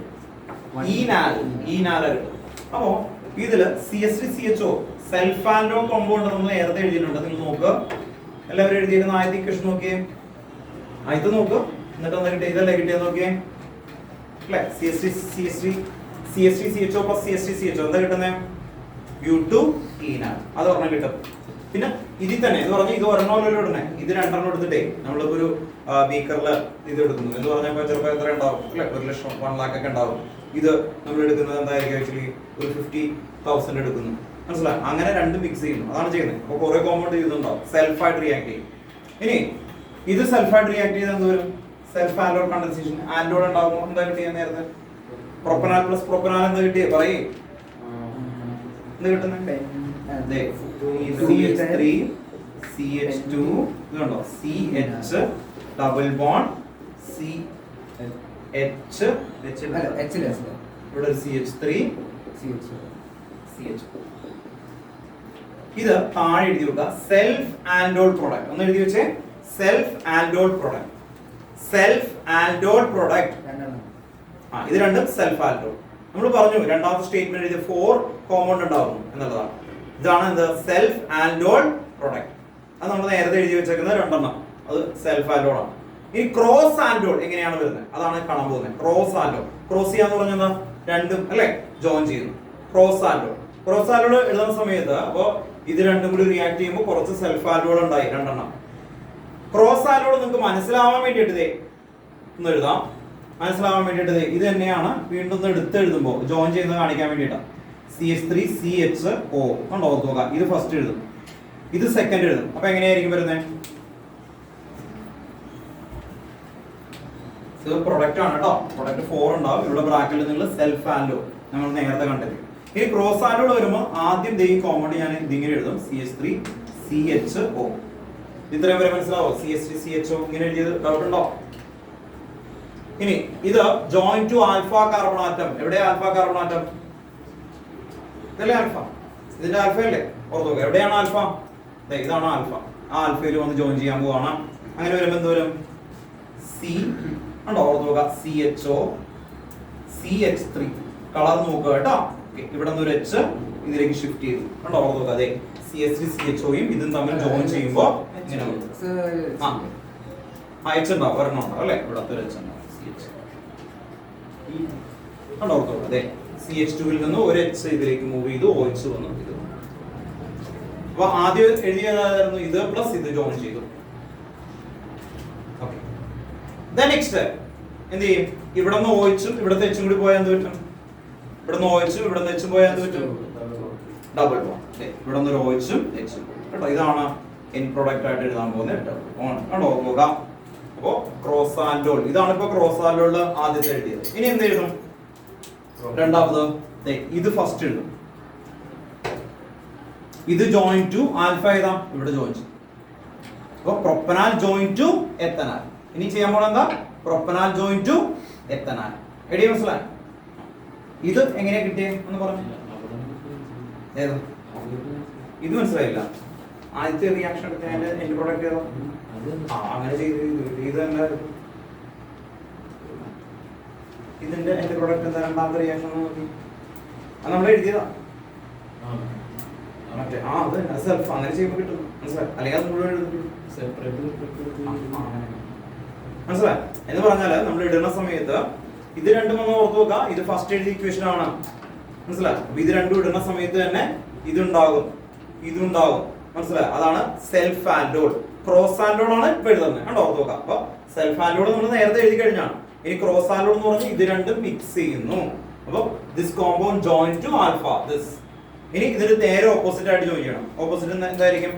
ഈനാൽ. അപ്പോ ഇതില് CH3CHO സെൽഫ് ആൽഡോൾ കോമ്പൗണ്ട് നമ്മൾ നേരത്തെ എഴുതിയിട്ടുണ്ട്. നിങ്ങൾ നോക്കുക, എല്ലാവരും എഴുതിയിരുന്ന ആദ്യത്തെ ഇക്വേഷൻ നോക്കിയേ. ആദ്യത്തെ നോക്കുക, എന്നിട്ട് എന്താ കിട്ടിയ? ഇതല്ലേ കിട്ടിയത്? നോക്കിയേ അല്ലേ? CH3CHO പ്ലസ് CH3CHO എന്താ കിട്ടുന്നത്? ബ്യൂട്ടൂഈനാൽ. അത് ഒരെണ്ണം കിട്ടും. പിന്നെ ഇതിൽ തന്നെ എന്ന് പറഞ്ഞാൽ ഇത് ഒരെണ്ണമല്ലോ ഇടണേ, ഇത് രണ്ടെണ്ണം എടുത്തിട്ടേ നമ്മളിപ്പോ ഒരു ബീക്കറിൽ ഇത് എടുക്കുന്നു എന്ന് പറഞ്ഞപ്പോൾ ചിലപ്പോൾ എത്ര ഉണ്ടാവും അല്ലെ? 1,00,000 1 lakh ഒക്കെ ഉണ്ടാവും. ഇത് നമ്മൾ എടുക്കുന്നത് എന്തായിരിക്കും? ആക്ച്വലി ഒരു 50,000 എടുക്കുന്നു. മനസ്സിലായി? അങ്ങനെ രണ്ട് മിക്സ് ചെയ്യുന്നു, അതാണ് ചെയ്യുന്നത്. അപ്പോൾ കുറെ കോമ്പൗണ്ട് ചെയ്യുന്നുണ്ടാവും, സെൽഫായിട്ട് റിയാക്ട് ചെയ്യും. ഇനി ഇത് സെൽഫായിട്ട് റിയാക്ട് ചെയ്താൽ എന്ത് വരും? Self aldol condensation. ആൽഡോൾ ഉണ്ടാകുമ്പോൾ എന്താ കിട്ടിയ? നേരത്തെ പ്രൊപ്പനാൽ പ്ലസ് പ്രൊപ്പനാൽ എന്താ കിട്ടിയേ? പറയേ, എന്താ കിട്ടുന്നത്? CH3 CH2 ഇതുണ്ടോ? CH ഡബിൾ ബോണ്ട് CH ഇവിടെ ഒരു CH3 CH. ഇത് താഴെ എഴുതി വെക്കുക, സെൽഫ് ആൽഡോൾ പ്രോഡക്റ്റ്. ഒന്ന് എഴുതി വെച്ചേ, self aldol product. Self aldol product. ഇത് രണ്ടും സെൽഫ് ആൽഡോൾ. നമ്മൾ പറഞ്ഞു രണ്ടാമത്തെ സ്റ്റേറ്റ്മെന്റ് എഴുതിയ 4 കോമ്പൗണ്ട് ഉണ്ടാവുന്നു എന്നുള്ളതാണ്. ഇതാണ് എന്ത്? Self aldol product. അത് നമ്മൾ നേരത്തെ എഴുതി വെച്ചേക്കുന്നത് രണ്ടെണ്ണം, അത് സെൽഫ് ആൽഡോൾ ആണ്. ഇനി ക്രോസ് ആൽഡോൾ എങ്ങനെയാണ് വരുന്നത്? അതാണ് കാണാൻ പോകുന്നത്. ക്രോസ് ആൽഡോൾ, ക്രോസ് ചെയ്യാന്ന് പറഞ്ഞാൽ രണ്ടും അല്ലെ ജോയിൻ ചെയ്യുന്നു. ക്രോസ് ആൽഡോൾ, ക്രോസ് ആൽഡോൾ എഴുതുന്ന സമയത്ത് അപ്പോ ഇത് രണ്ടും കൂടി റിയാക്ട് ചെയ്യുമ്പോൾ കുറച്ച് സെൽഫ് ആൽഡോൾ ഉണ്ടായി, രണ്ടെണ്ണം. ക്രോസ് ആൽഡോൾ നിങ്ങൾക്ക് മനസ്സിലാവാൻ വേണ്ടിയിട്ട് ഒന്ന് എഴുതാം. മനസ്സിലാവാൻ വേണ്ടിയിട്ട് ഇത് തന്നെയാണ് വീണ്ടും ഒന്ന് എടുത്ത് എഴുതുമ്പോൾ ജോയിൻ ചെയ്യുന്നത് കാണിക്കാൻ വേണ്ടിയിട്ടാണ്. CH3CHO കണ്ടോ? നോക്കാം, ഇത് ഫസ്റ്റ് എഴുതും, ഇത് സെക്കൻഡ് എഴുതും. അപ്പൊ എങ്ങനെയായിരിക്കും വരുന്നത്? ഇത് പ്രൊഡക്റ്റ് ആണ് കേട്ടോ. പ്രൊഡക്റ്റ് 4 ഉണ്ടാവും. ഇവിടെ ബ്രാക്കറ്റിൽ നിങ്ങൾ സെൽഫ് ആൽഡോൾ നമ്മൾ നേരത്തെ കണ്ടത്. ഇനി ക്രോസ് ആൽഡോൾ വരുമ്പോൾ ആദ്യം ഈ കോമ്പൗണ്ട് ഞാൻ ഇതിങ്ങനെ എഴുതും, CH3CHO. ഇത്രയും വരെ മനസ്സിലാവോ? CH3CHO ഇങ്ങനെ എഴുതിയത് ഡൗട്ട് ഉണ്ടോ? ഇനി ഇത് join to alpha carbon atom. എവിടെ ആൽഫ കാർബൺ ആറ്റം? ഇതല്ലേ ആൽഫ? ഇതിന്റെ ആൽഫ അല്ലേ? ഓർത്ത് നോക്കുക. എവിടെയാണ് ആൽഫ? ഇതാണ് ആൽഫ. ആ ആൽഫയിൽ വന്ന് ജോയിൻ ചെയ്യാൻ പോവാണ്. അങ്ങനെ വരുമ്പോൾ എന്ത് വരും? സി ഉണ്ടോ? ഓർത്ത് നോക്കുക. CHO CH3 കളർ നോക്കുക കേട്ടോ. ഇവിടെ നിന്ന് ഒരു എച്ച് ഇതിലേക്ക് ഷിഫ്റ്റ് ചെയ്തു കണ്ടോ? ഓർത്ത് നോക്കുക. അതെ CH3 CHOയും ഇതും തമ്മിൽ ജോയിൻ ചെയ്യുമ്പോൾ ഇങ്ങനെ എച്ച് ഉണ്ടാവും. ഒരെണ്ണം ഉണ്ടാവും അല്ലേ? ഇവിടത്തെ ഒരു എച്ച് ഉണ്ടാവും. CH കണ്ടോ? ഓർത്ത് നോക്കുക. അതെ CH2 നിന്ന് ഒരു എച്ച് ഇതിലേക്ക് മൂവ് ചെയ്തു, OH വന്നു. ഇത് അപ്പൊ ആദ്യം എഴുതിയതായിരുന്നു ഇത് പ്ലസ് ഇത് ജോയിൻ ചെയ്തു. ഓക്കെ. നെക്സ്റ്റ് എന്ത് ചെയ്യും? ഇവിടെ നിന്ന് OHും ഇവിടുത്തെ എച്ചും കൂടി പോയാൽ എന്ത് പറ്റും? ഇവിടെ നിന്ന് OHും ഇവിടെ നിന്ന് എച്ചും പോയാൽ എന്ത് പറ്റും? Double bond. ഇവിടെ നിന്ന് ഒരു OHും എച്ചും കേട്ടോ. ഇതാണ് എൻ പ്രോഡക്റ്റ് ആയിട്ട് എഴുതാൻ പോകുന്നത് ഡബിൾ ബോണ്ട് കണ്ടോ? നോക്കാം. അപ്പോ ക്രോസ് ആൻഡോൾ ഇതാണ് ഇപ്പൊ ക്രോസ് ആൻഡോളിൽ ആദ്യത്തെ എഴുതിയത്. ഇനി എന്ത് എഴുതും? രണ്ടാമത് ഇത് ഫസ്റ്റ് എഴുതും. ഇത് ജോയിൻ ടു ആൽഫ ഏതാ? ഇവിടെ ജോയിൻ ചെയ്യും. അപ്പൊ പ്രൊപ്പനാൽ ജോയിൻ ടു എത്തനാൽ. ഇനി ചെയ്യാൻ പോണ എന്താ? പ്രൊപ്പനാൽ ജോയിൻ ടു എത്തനാൽ. എടി മനസ്സിലായി? ഇത് എങ്ങനെയാ കിട്ടിയേ എന്ന് പറഞ്ഞു. ഏതാ? ഇത് മനസ്സിലായില്ല. ആദ്യത്തെ റിയാക്ഷൻ എടുത്തതിന്റെ എൻഡ് പ്രോഡക്റ്റ് ഏതാ? അങ്ങനെ ചെയ്ത് ഇത് തന്നെ. ഇതിന്റെ എൻഡ് പ്രോഡക്റ്റ് എന്താ? രണ്ടാമത്തെ റിയാക്ഷൻ നോക്കി. അത് നമ്മൾ എഴുതിയതാ. മറ്റേ അത് സെൽഫ് അങ്ങനെ ചെയ്യുമ്പോൾ കിട്ടും. മനസ്സിലായി? അല്ലെങ്കിൽ അത് മുഴുവൻ എഴുതിട്ടു മനസ്സിലായി? എന്ന് പറഞ്ഞാല് നമ്മൾ ഇടുന്ന സമയത്ത് ഇത് രണ്ടും ഒന്ന് ഓർത്ത് നോക്കുക. ഇത് ഫസ്റ്റ് എഴുതിയ ഇക്വേഷൻ ആണ്. മനസ്സിലായി? അപ്പൊ ഇത് രണ്ടും ഇടുന്ന സമയത്ത് തന്നെ ഇതുണ്ടാകും, ഇതുണ്ടാകും. മനസ്സിലായി? അതാണ് സെൽഫ് ആൻഡോൾ. ക്രോസ് ആൻഡോൾ ആണ് ഇപ്പൊ എഴുതുന്നത്. കണ്ടോ? ഓർത്ത് നോക്കുക. അപ്പൊ സെൽഫ് ആൻഡോൾ നമ്മൾ നേരത്തെ എഴുതി കഴിഞ്ഞാണ്. ഇനി ക്രോസ് ആൻഡോൾ എന്ന് പറഞ്ഞാൽ ഇത് രണ്ടും മിക്സ് ചെയ്യുന്നു. അപ്പൊ this compound join to alpha this. ഇനി ഇതിന് നേരെ ഓപ്പോസിറ്റ് ആയിട്ട് ജോയിൻ ചെയ്യണം. ഓപ്പോസിറ്റ് എന്തായിരിക്കും?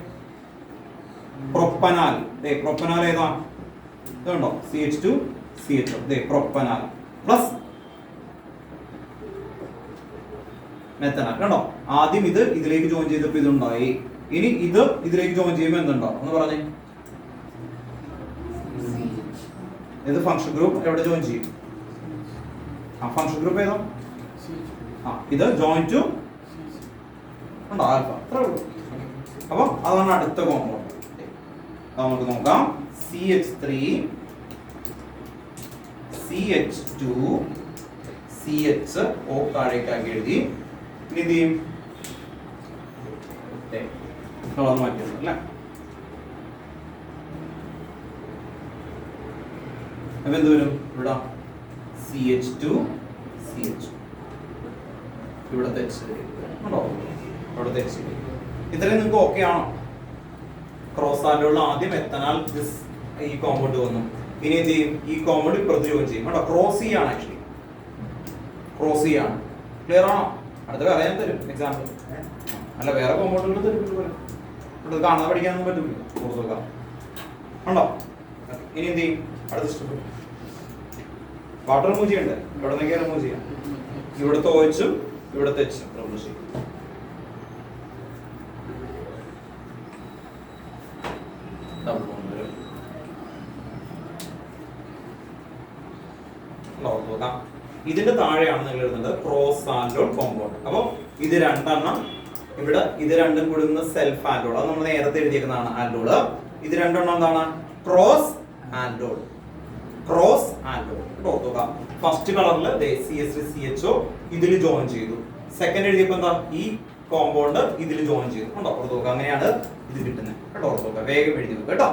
പ്രൊപ്പനാൽ. പ്രൊപ്പനാൽ ഏതാ? ഇതുണ്ടോ? CH2 CHO. പ്രൊപ്പനാൽ പ്ലസ് മെത്തനാൽ. കണ്ടോ? ആദ്യം ഇത് ഇതിലേക്ക് ജോയിൻ ചെയ്തപ്പോൾ ഇതുണ്ടായി. ഇനി ഇത് ഇതിലേക്ക് ജോയിൻ ചെയ്യുമ്പോൾ എന്തുണ്ടാവും എന്ന് പറഞ്ഞേ. ഇത് ഫംഗ്ഷൻ ഗ്രൂപ്പ് എവിടെ ജോയിൻ ചെയ്യും? ഫംഗ്ഷൻ ഗ്രൂപ്പ് ഏതാ? ഇത് ജോയിൻ ടു ഉണ്ടോ? ആൽഫ. അത്രേ ഉള്ളൂ. അപ്പൊ അതാണ് അടുത്ത കോമ്പൗണ്ട്. നമുക്ക് നോക്കാം. CH3 CH2 CHO താഴേക്കാക്കി എഴുതി. ഇനി എന്ത് ചെയ്യും? കളർ മാറ്റിയത് അല്ലേ? അപ്പൊ എന്ത് വരും? ഇവിടെ CH2 CHO ഇവിടത്തെ ഉണ്ടോ? ഇവിടത്തെ ഇത്രയും നിങ്ങൾക്ക് ഓക്കെ ആണോ? ക്രോസ് ആൻഡോളിൽ ആദ്യം എത്തനാൽ ഈ കോമ്പൗണ്ട് വന്നു. ഇനി എന്ത് ചെയ്യും? ഈ കോമ്പൗണ്ട് ഇപ്പുറത്ത് ജോയിൻ ചെയ്യും. കേട്ടോ? ക്രോസ് ചെയ്യാണ്. ആക്ച്വലി ക്രോസ് ചെയ്യാണ്. ക്ലിയർ ആണോ? അടുത്ത അറിയാൻ തരും എക്സാമ്പിൾ. അല്ല വേറെ കോമ്പൗണ്ടുകൾ തരും. ഇവിടെ കാണാതെ പഠിക്കാനൊന്നും പറ്റില്ല. ഓർത്തുക ഉണ്ടോ? ഇനി എന്ത് ചെയ്യും? അടുത്ത സ്റ്റെപ്പ് വാട്ടർ റിമൂവ് ചെയ്യണ്ടേ? ഇവിടെ നിന്നൊക്കെ റിമൂവ് ചെയ്യാം. ഇവിടുത്തെ OHും ഇവിടുത്തെ Hഉം റിമൂവ് ചെയ്യും. ഇതിന്റെ താഴെയാണ് നിങ്ങൾ എഴുതുന്നത് ക്രോസ് ആൻഡോൾ കോമ്പൗണ്ട്. അപ്പൊ ഇത് രണ്ടെണ്ണം ഇവിടെ, ഇത് രണ്ടും കൂടി സെൽഫ് ആൻഡോൾ. അത് നമ്മൾ നേരത്തെ എഴുതിയിരിക്കുന്നതാണ് ആൻഡോള്. ഇത് രണ്ടെണ്ണം എന്താണ്? ക്രോസ് ആൻഡോൾ. ക്രോസ് ആൻഡോൾ. ഓർത്തുക. ഫസ്റ്റ് കളറിൽ CH3 CHO ഇതിൽ ജോയിൻ ചെയ്തു. സെക്കൻഡ് എഴുതിയപ്പോ എന്താ? ഈ കോമ്പൗണ്ട് ഇതിൽ ജോയിൻ ചെയ്തു. കണ്ടോ? ഓർത്തുക. അങ്ങനെയാണ് ഇത് കിട്ടുന്നത്. കേട്ടോ? ഓർത്തുക. വേഗം എഴുതി വെക്കുക കേട്ടോ.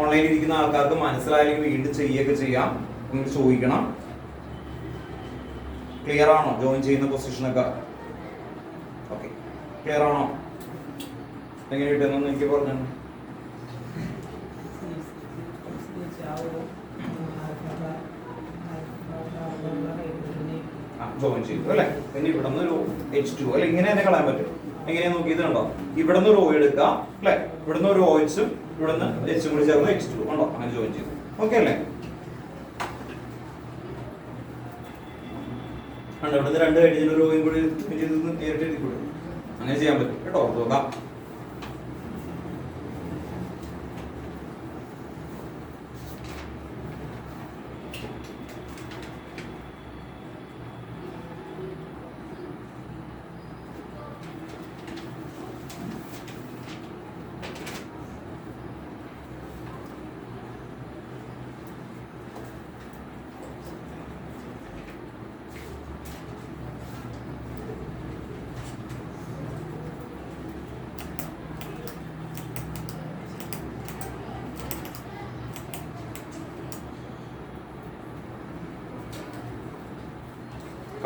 ഓൺലൈനിൽ ഇരിക്കുന്ന ആൾക്കാർക്ക് മനസ്സിലായെങ്കിൽ വീണ്ടും ചെയ്യുകയൊക്കെ ചെയ്യാം. നിങ്ങൾക്ക് ചോദിക്കണം. ക്ലിയർ ആണോ? ജോയിൻ ചെയ്യുന്ന പൊസിഷനൊക്കെ ഓക്കെ ക്ലിയർ ആണോ? എങ്ങനെ കിട്ടുന്നു എനിക്ക് പറഞ്ഞു. ജോയിൻ ചെയ്തു അല്ലെ? പിന്നെ ഇവിടെ നിന്ന് ഒരു H2 അല്ലെ? ഇങ്ങനെ തന്നെ കളയാൻ പറ്റും. എങ്ങനെയാ നോക്കി? ഇത് കണ്ടോ? ഇവിടെ നിന്ന് ഒരു O എടുക്കുക അല്ലെ? ഇവിടെ നിന്ന് ഒരു OHും ഇവിടെ നിന്ന് H കൂടി ചേർന്ന് H2 ഉണ്ടോ? അങ്ങനെ ജോയിൻ ചെയ്തു. ഓക്കെ അല്ലേ? ഇവിടെ നിന്ന് രണ്ട് ഹൈഡ്രജൻ ഒരു ഓയും കൂടി നേരിട്ട് എഴുതി കൂടെ അങ്ങനെ ചെയ്യാൻ പറ്റും കേട്ടോ. നോക്കാം.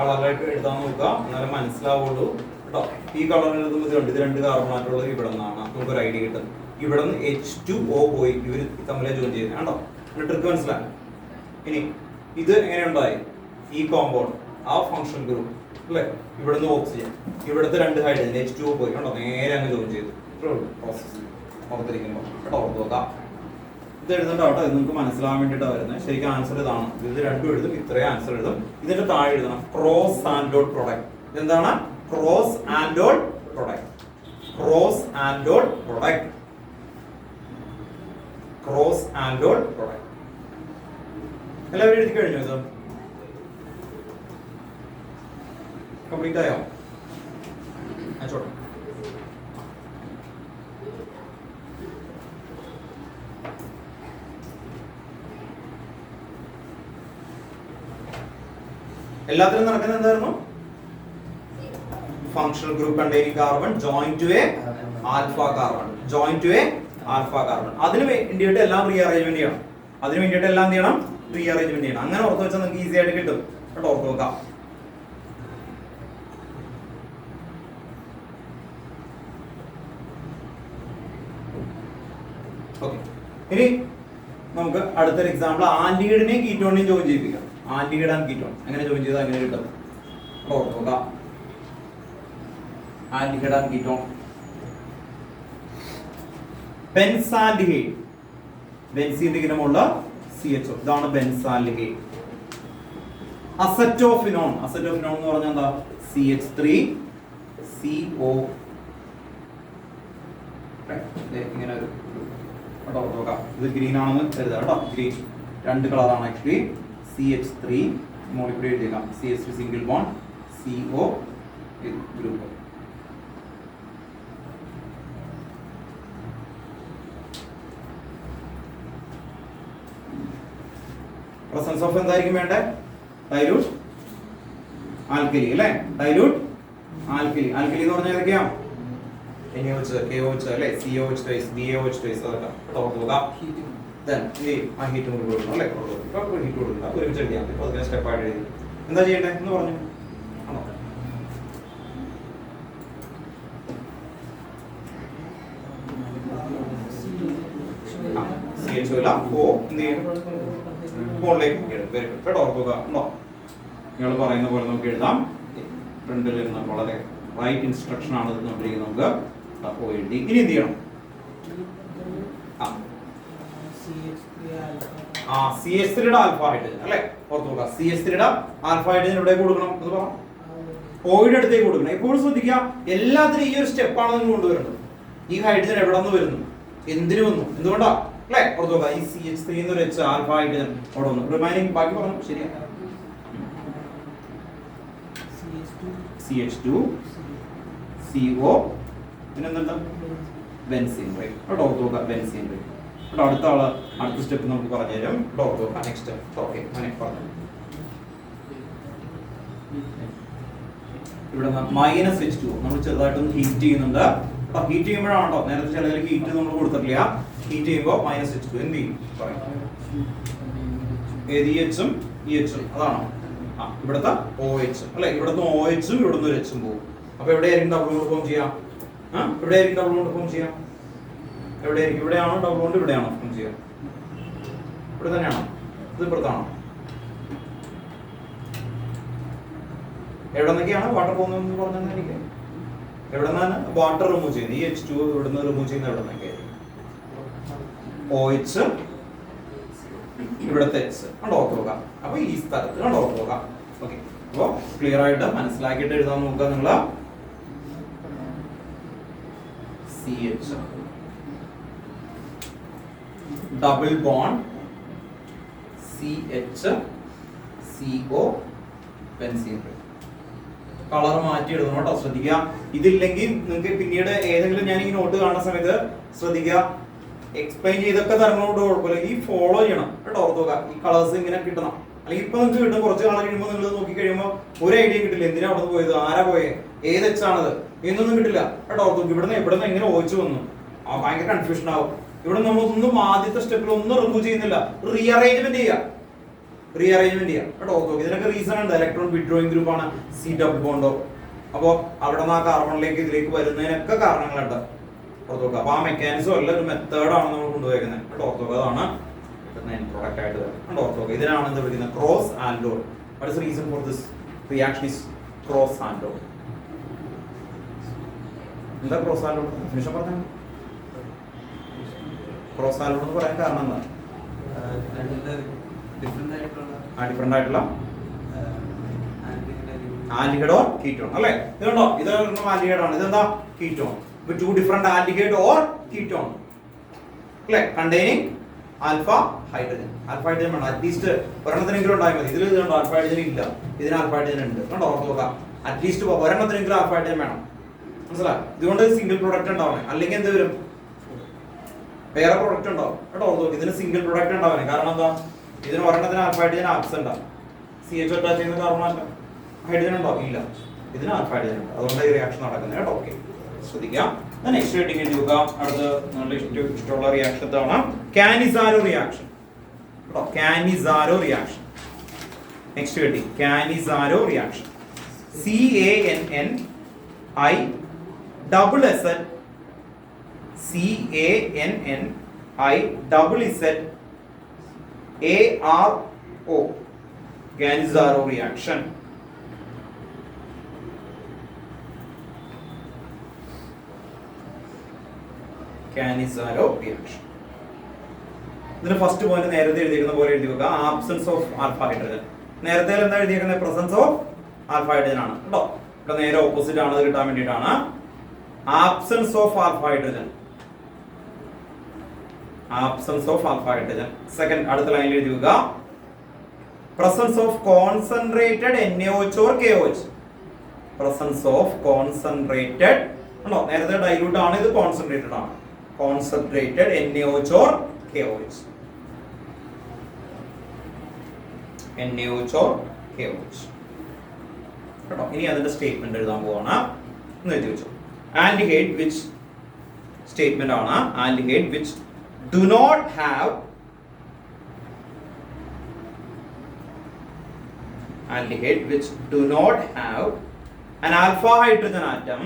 കളറായിട്ട് എഴുതാൻ നോക്കുക, എന്നാലും മനസ്സിലാവുള്ളൂ കേട്ടോ. ഈ കളർ എഴുതുമ്പോൾ ഇത് രണ്ട് കാർബൺ ആറ്റമുള്ളത് ഇവിടെ നിന്നാണ്, നമുക്ക് ഒരു ഐഡിയ കിട്ടും. ഇവിടെ നിന്ന് H2O പോയി ഇവർ തമ്മിലെ ജോയിൻ ചെയ്യുന്നത് കണ്ടോ, ട്രിക്ക് മനസ്സിലായി. ഇനി ഇത് എങ്ങനെ ഉണ്ടായി, ഈ കോമ്പൗണ്ട് ആ ഫംഗ്ഷൻ ഗ്രൂപ്പ് അല്ലേ, ഇവിടുന്ന് ഓക്സിജൻ, ഇവിടുത്തെ രണ്ട് ഹൈഡ്രജൻ H2O പോയി കണ്ടോ, നേരെ അങ്ങ് ജോയിൻ ചെയ്തു. പ്രോസസ് ഓർത്തിരിക്കുമ്പോൾ കേട്ടോ, ഓർത്ത് നോക്കാം. ഇത് എഴുതണ്ട കേട്ടോ, ഇത് നിങ്ങൾക്ക് മനസ്സിലാവാൻ വേണ്ടിയിട്ടാണ് വരുന്നത്. ശരിക്കും ആൻസർ ഇതാണ്. ഇത് രണ്ടും എഴുതും, ഇത്രയും ആൻസർ എഴുതും. ഇതിന്റെ താഴെ എഴുതണം ക്രോസ് ആൻഡോഡ് പ്രൊഡക്റ്റ്. എന്താണ് cross and dot product? Cross and dot product, cross and dot product. എല്ലാവരും എഴുതി കഴിഞ്ഞു? ഇത് കംപ്ലീറ്റ് ആയോ? ചോട്ടെ. എല്ലാത്തിനും നടക്കുന്നത് എന്തായിരുന്നു? Functional group containing carbon join to a alpha carbon, join to a alpha carbon. അതിന് വേണ്ടിയിട്ട് എല്ലാം റീഅറേഞ്ച്മെന്റ് ചെയ്യണം. അതിന് വേണ്ടിയിട്ട് എല്ലാം എന്ത് ചെയ്യണം? റീഅറേഞ്ച്മെന്റ് ചെയ്യണം. അങ്ങനെ ഓർത്ത് വെച്ചാൽ നിങ്ങൾക്ക് ഈസി ആയിട്ട് കിട്ടും കേട്ടോ, ഓർത്ത് നോക്കാം. ഓക്കെ, ഇനി നമുക്ക് അടുത്തൊരു എക്സാമ്പിൾ ആന്റിഹൈഡിനെയും കീറ്റോണിനെയും ജോയിൻ ചെയ്യിപ്പിക്കാം. ആന്റിഹൈഡ് ആൻഡ് കീറ്റോൺ എങ്ങനെ ജോയിൻ ചെയ്താൽ അങ്ങനെ കിട്ടും ഓർത്ത് നോക്കാം. ആന്റിഹൈഡ് ആൻഡ് കീറ്റോൺ, ബെൻസാൽഡിഹൈഡ്, ബെൻസീന്റെ ഇനമുള്ള CHO, ഇതാണ് ബെൻസാൽഡിഹൈഡ്. അസറ്റോഫിനോൺ, അസറ്റോഫിനോൺ എന്ന് പറഞ്ഞാൽ എന്താ? CH3CO. ഇങ്ങനെ ഒരു കേട്ടോ നോക്കാം. ഇത് ഗ്രീൻ ആണെന്ന് കരുതാം കേട്ടോ, ഗ്രീൻ രണ്ട് കളറാണ് ആക്ച്വലി. CH3 മോളിക്യൂൾ എഴുതിയേക്കാം, CH3 single bond, CO group. Presence of എന്തായിരിക്കും വേണ്ടേ? ഡൈലൂട്ട് ആൽക്കലി അല്ലേ, ഡൈലൂട്ട് ആൽക്കലി. ആൽക്കലി എന്ന് പറഞ്ഞാൽ ഏതൊക്കെയാ? NaOH, KOH അല്ലേ, COH twice, BaOH twice, അതൊക്കെ നോക്കാം. Then ആ ഹീറ്റ് കൊടുക്കണം അല്ലേ, ഇപ്പോൾ ഹീറ്റ് കൊടുക്കണം, ഒരുമിച്ച് എഴുതിയാൽ മതി. അതിനെ സ്റ്റെപ്പായിട്ട് എഴുതി എന്താ ചെയ്യേണ്ടത് എന്ന് പറഞ്ഞു. ആണോ CHO ഇല്ല, O എന്ത് ചെയ്യും? ഫോണിലേക്ക് കേട്ടോ, ഓർക്കുക ഉണ്ടോ? നിങ്ങൾ പറയുന്ന പോലെ നമുക്ക് എഴുതാം. ഫ്രണ്ടിൽ ഇരുന്ന് വളരെ റൈറ്റ് ഇൻസ്ട്രക്ഷൻ ആണ് ഇത് നോക്കിയിരിക്കുന്നത്. നമുക്ക് എഴുതി. ഇനി എന്ത് ചെയ്യണം? CH3 ആൽഫ ഹൈഡ്രജൻ അല്ലേ, ഓർത്ത് നോക്കുക. CH3 ആൽഫ ഹൈഡ്രജൻ എവിടെ കൊടുക്കണം എന്ന് പറയാം? ഓയുടെ അടുത്തേക്ക് കൊടുക്കണം. എപ്പോഴും ശ്രദ്ധിക്കുക, എല്ലാത്തിനും ഈ ഒരു സ്റ്റെപ്പാണ് നിങ്ങൾ കൊണ്ടുവരുന്നത്. ഈ ഹൈഡ്രജൻ എവിടെ നിന്ന് വരുന്നു, എന്തിനു വന്നു, എന്തുകൊണ്ടാ അല്ലേ, ഓർത്ത് നോക്കുക. ഈ CH3 എന്നൊരു H ആൽഫ ഹൈഡ്രജൻ അവിടെ വന്നു. റിമൈനിങ് ബാക്കി പറഞ്ഞു ശരിയാണ്. CH2 CO പിന്നെന്താ? ബെൻസീൻ റൈറ്റ് കേട്ടോ, ഓർത്ത് നോക്കുക. ബെൻസീൻ റൈറ്റ് കേട്ടോ. അടുത്ത ആള് അടുത്ത സ്റ്റെപ്പ് നമുക്ക് പറഞ്ഞു തരും കേട്ടോ, ഓർത്ത് നോക്കുക. നെക്സ്റ്റ് ഓക്കെ അങ്ങനെ പറഞ്ഞു. ഇവിടെ -H2 നമ്മൾ ചെറുതായിട്ടൊന്ന് ഹീറ്റ് ചെയ്യുന്നുണ്ട്. ഹീറ്റ് ചെയ്യുമ്പോഴാണോ, നേരത്തെ ചിലതിൽ ഹീറ്റ് നമ്മൾ കൊടുത്തിട്ടില്ല. ഹീറ്റ് ചെയ്യുമ്പോൾ -H2 എന്ത് ചെയ്യും പറയാം? EHും EHും അതാണോ? ഇവിടുത്തെ OH അല്ലെ, ഇവിടുത്തെ OHും ഇവിടുന്ന് ഒരു Hും പോകും. അപ്പൊ എവിടെയായിരിക്കും ഡബിൾ ബോണ്ട് ഫോം ചെയ്യാം? എവിടെയായിരിക്കും ഡബിൾ ബോണ്ട് ഫോം ചെയ്യാം? എവിടെയായിരിക്കും? ഇവിടെയാണോ ഡബിൾ ബോണ്ട്? ഇവിടെയാണോ ഫോം ചെയ്യാം? ഇവിടെ തന്നെയാണോ? ഇത് ഇപ്പുറത്താണോ? എവിടെ നിന്നൊക്കെയാണ് വാട്ടർ പോകുന്നതെന്ന് പറഞ്ഞാൽ എനിക്ക് എവിടെ നിന്നാണ് വാട്ടർ റിമൂവ് ചെയ്യുന്നത്? ഈ H2 ഇവിടുന്ന് റിമൂവ് ചെയ്യുന്നത് എവിടെ നിന്നൊക്കെ? OH ഇവിടുത്തെ H കണ്ടോ, ഓർത്ത് നോക്കാം. അപ്പൊ ഈ സ്ഥലത്ത് കണ്ടോ, ഓർത്ത് നോക്കാം. ഓക്കെ, അപ്പൊ ക്ലിയർ ആയിട്ട് മനസ്സിലാക്കിയിട്ട് എഴുതാൻ നോക്കുക നിങ്ങള്. CH double bond CH CO benzene. Colour മാറ്റി എഴുതണം കേട്ടോ, ശ്രദ്ധിക്കുക. ഇതില്ലെങ്കിൽ നിങ്ങൾക്ക് പിന്നീട് ഏതെങ്കിലും ഞാൻ ഈ നോട്ട് കാണുന്ന സമയത്ത് ശ്രദ്ധിക്കുക, എക്സ്പ്ലെയിൻ ചെയ്തൊക്കെ തരണോണ്ട് കുഴപ്പമില്ല, ഈ ഫോളോ ചെയ്യണം കേട്ടോ, ഓർത്ത് നോക്കുക. ഈ കളേഴ്സ് ഇങ്ങനെ കിട്ടണം. അല്ലെങ്കിൽ ഇപ്പൊ നിങ്ങൾക്ക് കിട്ടും, കുറച്ച് കളർ കഴിയുമ്പോൾ നിങ്ങൾ നോക്കി കഴിയുമ്പോൾ ഒരു ഐഡിയ കിട്ടില്ല. എന്തിനാ അവിടെ പോയത്, ആരാ പോയേ, ഏത് എച്ചാണത് എന്നൊന്നും കിട്ടില്ല കേട്ടോ, ഓർത്ത് നോക്കുക. ഇവിടുന്ന് എങ്ങനെ ഓയിച്ചു വന്നു, ഭയങ്കര കൺഫ്യൂഷൻ ആവും. ഇവിടെ നമ്മളൊന്നും ആദ്യത്തെ സ്റ്റെപ്പിൽ ഒന്നും റിമൂവ് ചെയ്യുന്നില്ല, റീഅറേഞ്ച്മെന്റ് ചെയ്യുക. റീഅറേഞ്ച്മെന്റ് ചെയ്യാം കേട്ടോ. ഇതിനൊക്കെ റീസൺ ഉണ്ട്. ഇലക്ട്രോൺ വിഡ്രോയിങ് ഗ്രൂപ്പ് ആണ് സി ഡബിൾ ബോണ്ടോ. അപ്പോൾ അവിടെ നിന്ന് ആ കാർബണിലേക്ക് ഇതിലേക്ക് വരുന്നതിനൊക്കെ കാരണങ്ങളുണ്ട്. ഓർത്ത് നോക്കുക. അപ്പൊ ആ മെക്കാനിസം അല്ല, ഒരു മെത്തേഡാണ് നമ്മൾ കൊണ്ടുപോയിരിക്കുന്നത് കേട്ടോ. ഓർത്ത് നോക്കുക. അതാണ് പ്രോഡക്റ്റ് ആയിട്ട് വരുന്നത്. ഓർത്ത് നോക്കുക. ഇതിനാണ് എന്ത് വിളിക്കുന്നത്? Cross aldol. What is reason for this reaction is cross aldol? എന്താ ക്രോസ് ആൽഡോൾ? ഡെഫിനിഷൻ പറഞ്ഞാൽ ക്രോസ് ആൽഡോൾ എന്ന് പറയാൻ കാരണം എന്താ? ഡിഫറെന്റ് ആയിട്ടുള്ള ആൽഡിഹൈഡ് ഓർ കീറ്റോൺ അല്ലേ? ഇതുണ്ടോ? ഇത് ആൽഡിഹൈഡ് ആണ്. ഇതെന്താ? കീറ്റോൺ. ഇപ്പൊ two different aldehyde or ketone അല്ലേ? Containing alpha hydrogen. Alpha hydrogen വേണം അറ്റ്ലീസ്റ്റ് ഒരെണ്ണത്തിനെങ്കിലും ഉണ്ടായാൽ മതി. ഇതിൽ ഇതുണ്ടോ? ആൽഫ ഹൈഡ്രജൻ ഇല്ല, ഇതിന് ആൽഫ ഹൈഡ്രജൻ ഉണ്ട്. കണ്ടോ? ഓർത്ത് നോക്കാം. അറ്റ്ലീസ്റ്റ് ഒരെണ്ണത്തിനെങ്കിലും ആൽഫ ഹൈഡ്രജൻ വേണം. മനസ്സിലായി? ഇതുകൊണ്ട് സിംഗിൾ പ്രൊഡക്റ്റ് ഉണ്ടാവണേ. അല്ലെങ്കിൽ എന്ത് വരും? വേറെ പ്രൊഡക്റ്റ് ഉണ്ടാവും കേട്ടോ. ഓർത്ത് നോക്കി. ഇതിന് സിംഗിൾ പ്രൊഡക്റ്റ് ഉണ്ടാവണേ. കാരണം എന്താ? ഇതിന് ഒരെണ്ണത്തിന് ആൽഫ ഹൈഡ്രജൻ ആബ്സെന്റ് ആണ്. CH അറ്റാച്ച് ചെയ്യുന്ന കാർബൺ ആറ്റം ഹൈഡ്രജൻ ഉണ്ടോ? ഇല്ല. ഇതിന് ആൽഫ ഹൈഡ്രജൻ ഉണ്ട്. അതുകൊണ്ട് ഈ റിയാക്ഷൻ നടക്കുന്നത് കേട്ടോ. ഓക്കെ, ശ്രദ്ധിക്കാം. നെക്സ്റ്റ് ഹെഡിങ് നോക്കുക. അടുത്ത് നമ്മുടെ ഇഷ്ടമുള്ള റിയാക്ഷൻ ഇതാണ് കാനിസാരോ റിയാക്ഷൻ കേട്ടോ. Cannizzaro reaction. Next heading Cannizzaro reaction. CANNI double SN CANNI double ZARO Cannizzaro reaction. Cannizzaro reaction. ഇതിന് ഫസ്റ്റ് പോയിന്റ് നേരത്തെ എഴുതിയിരിക്കുന്ന പോലെ എഴുതി വെക്കുക. Absence of alpha hydrogen. നേരത്തെ എന്താ എഴുതിയിരിക്കുന്നത്? പ്രസൻസ് ഓഫ് ആൽഫ ഹൈഡ്രജൻ ആണ് കേട്ടോ. ഇവിടെ നേരെ ഓപ്പോസിറ്റ് ആണ്. അത് കിട്ടാൻ വേണ്ടിയിട്ടാണ് absence of alpha hydrogen. Absence of alpha hydrogen. Second അടുത്ത ലൈനിൽ എഴുതി വെക്കുക. Presence of concentrated NaOH or KOH. Presence of concentrated ആണോ? നേരത്തെ ഡൈല്യൂട്ട് ആണ്, ഇത് കോൺസെൻട്രേറ്റഡ് ആണ്. Concentrated NaOH or KOH. NaOH or KOH കേട്ടോ. ഇനി അതിന്റെ സ്റ്റേറ്റ്മെന്റ് എഴുതാൻ പോവാണ്. എന്ന് എഴുതി വെച്ചു. ആൽഡിഹൈഡ് വിച്ച് സ്റ്റേറ്റ്മെന്റ് ആണ്. Aldehyde which do not have aldehyde which do not have an alpha hydrogen atom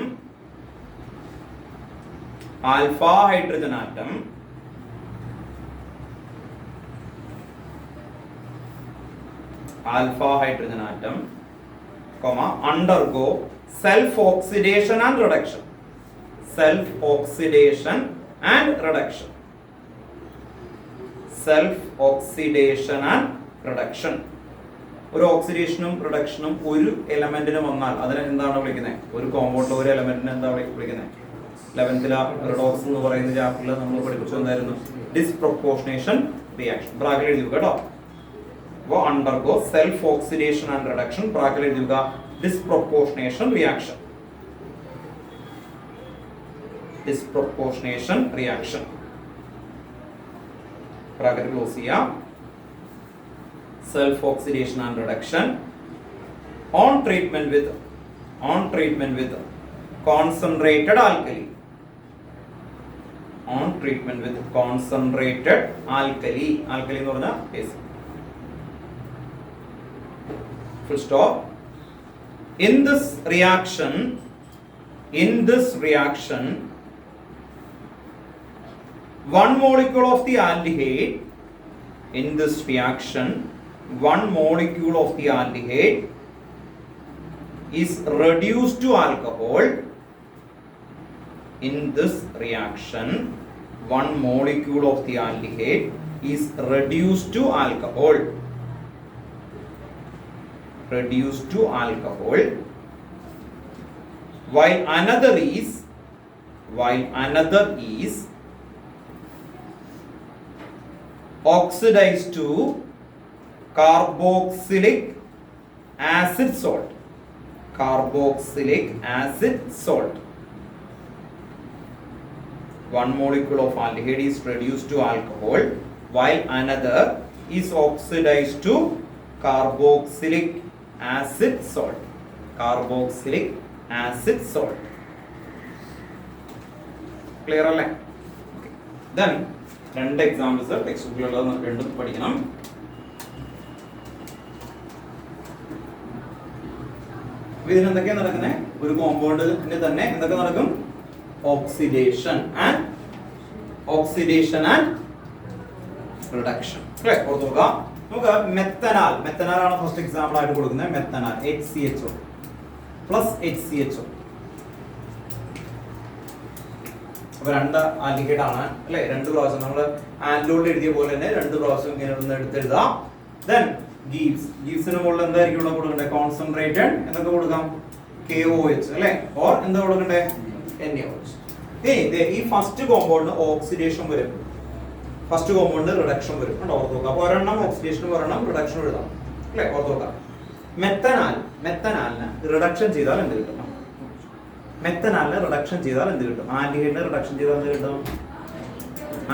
alpha hydrogen atom comma undergo self oxidation and reduction. Self oxidation and reduction. Self oxidation and reduction. ഒരു ഓക്സിഡേഷനും റിഡക്ഷനും ഒരു എലമെന്റിന് വന്നാൽ അതിനെ എന്താണ് വിളിക്കുന്നത്? ഒരു കോമ്പൗണ്ടിലെ ഒരു എലമെന്റിനെ എന്താ വിളിക്കുന്നത്? 11th റിഡോക്സ് എന്ന് പറയുന്ന ചാപ്റ്ററിൽ നമ്മൾ പഠിപ്പിച്ചു എന്തായിരുന്നു? Disproportionation reaction. ബ്രാക്കറ്റ് എഴുതി കേട്ടോ. അപ്പോൾ undergo self oxidation and reduction. Bracket എഴുതി disproportionation reaction. Disproportionation reaction. Bracket close ചെയ്യാം. Self oxidation and reduction on treatment with concentrated alkali. On treatment with concentrated alkali. Alkali എന്ന് പറഞ്ഞാൽ acid. Full stop. In this reaction one molecule of the aldehyde is reduced to alcohol. In this reaction one molecule of the aldehyde is reduced to alcohol. While another is oxidized to carboxylic acid salt. One molecule of aldehyde is reduced to alcohol while another is oxidized to carboxylic acid salt. Clear അല്ലേ? Then രണ്ട് examples text ബുക്കിലുള്ള രണ്ടും പഠിക്കണം. അപ്പൊ ഇതിന് എന്തൊക്കെയാ നടക്കുന്നത്? ഒരു കോമ്പൗണ്ടിന് തന്നെ എന്തൊക്കെ നടക്കും? Oxidation and reduction. അല്ലേ? ഓർത്ത് നോക്കുക. നമുക്ക് മെത്തനാൽ ആണ് ഫസ്റ്റ് എക്സാമ്പിൾ ആയിട്ട് കൊടുക്കുന്നത്. മെത്തനാൽ HCHO പ്ലസ് HCHO. അപ്പൊ രണ്ട് ആൽഡിഹൈഡ് ആണ് അല്ലെ? രണ്ട് പ്രാവശ്യം നമ്മൾ ആൻഡോളിൽ എഴുതിയ പോലെ തന്നെ രണ്ട് പ്രാവശ്യം ഇങ്ങനെ ഒന്ന് എടുത്തെഴുതാം. ദെൻ ഗീവ്സിന് മുകളിൽ എന്തായിരിക്കും ഇവിടെ കൊടുക്കണ്ടേ? കോൺസെൻട്രേറ്റഡ് എന്തൊക്കെ കൊടുക്കാം? KOH അല്ലെ? ഓർ എന്താ കൊടുക്കണ്ടേ? NaOH. ഈ ഫസ്റ്റ് കോമ്പൗണ്ടിന് ഓക്സിഡേഷൻ വരും, ഫസ്റ്റ് കോമ്പൗണ്ടിന് റിഡക്ഷൻ വരും. ഓർത്ത് നോക്കാം. അപ്പൊ ഒരെണ്ണം ഓക്സിഡേഷനും ഒരെണ്ണം റിഡക്ഷൻ എഴുതാം അല്ലെ? ഓർത്ത് നോക്കാം. മെത്തനാലിന് റിഡക്ഷൻ ചെയ്താൽ എന്ത് കിട്ടും? മെത്തനാലിന് റിഡക്ഷൻ ചെയ്താൽ എന്ത് കിട്ടും? ആൽഡിഹൈഡിന് റിഡക്ഷൻ ചെയ്താൽ എന്ത് കിട്ടും?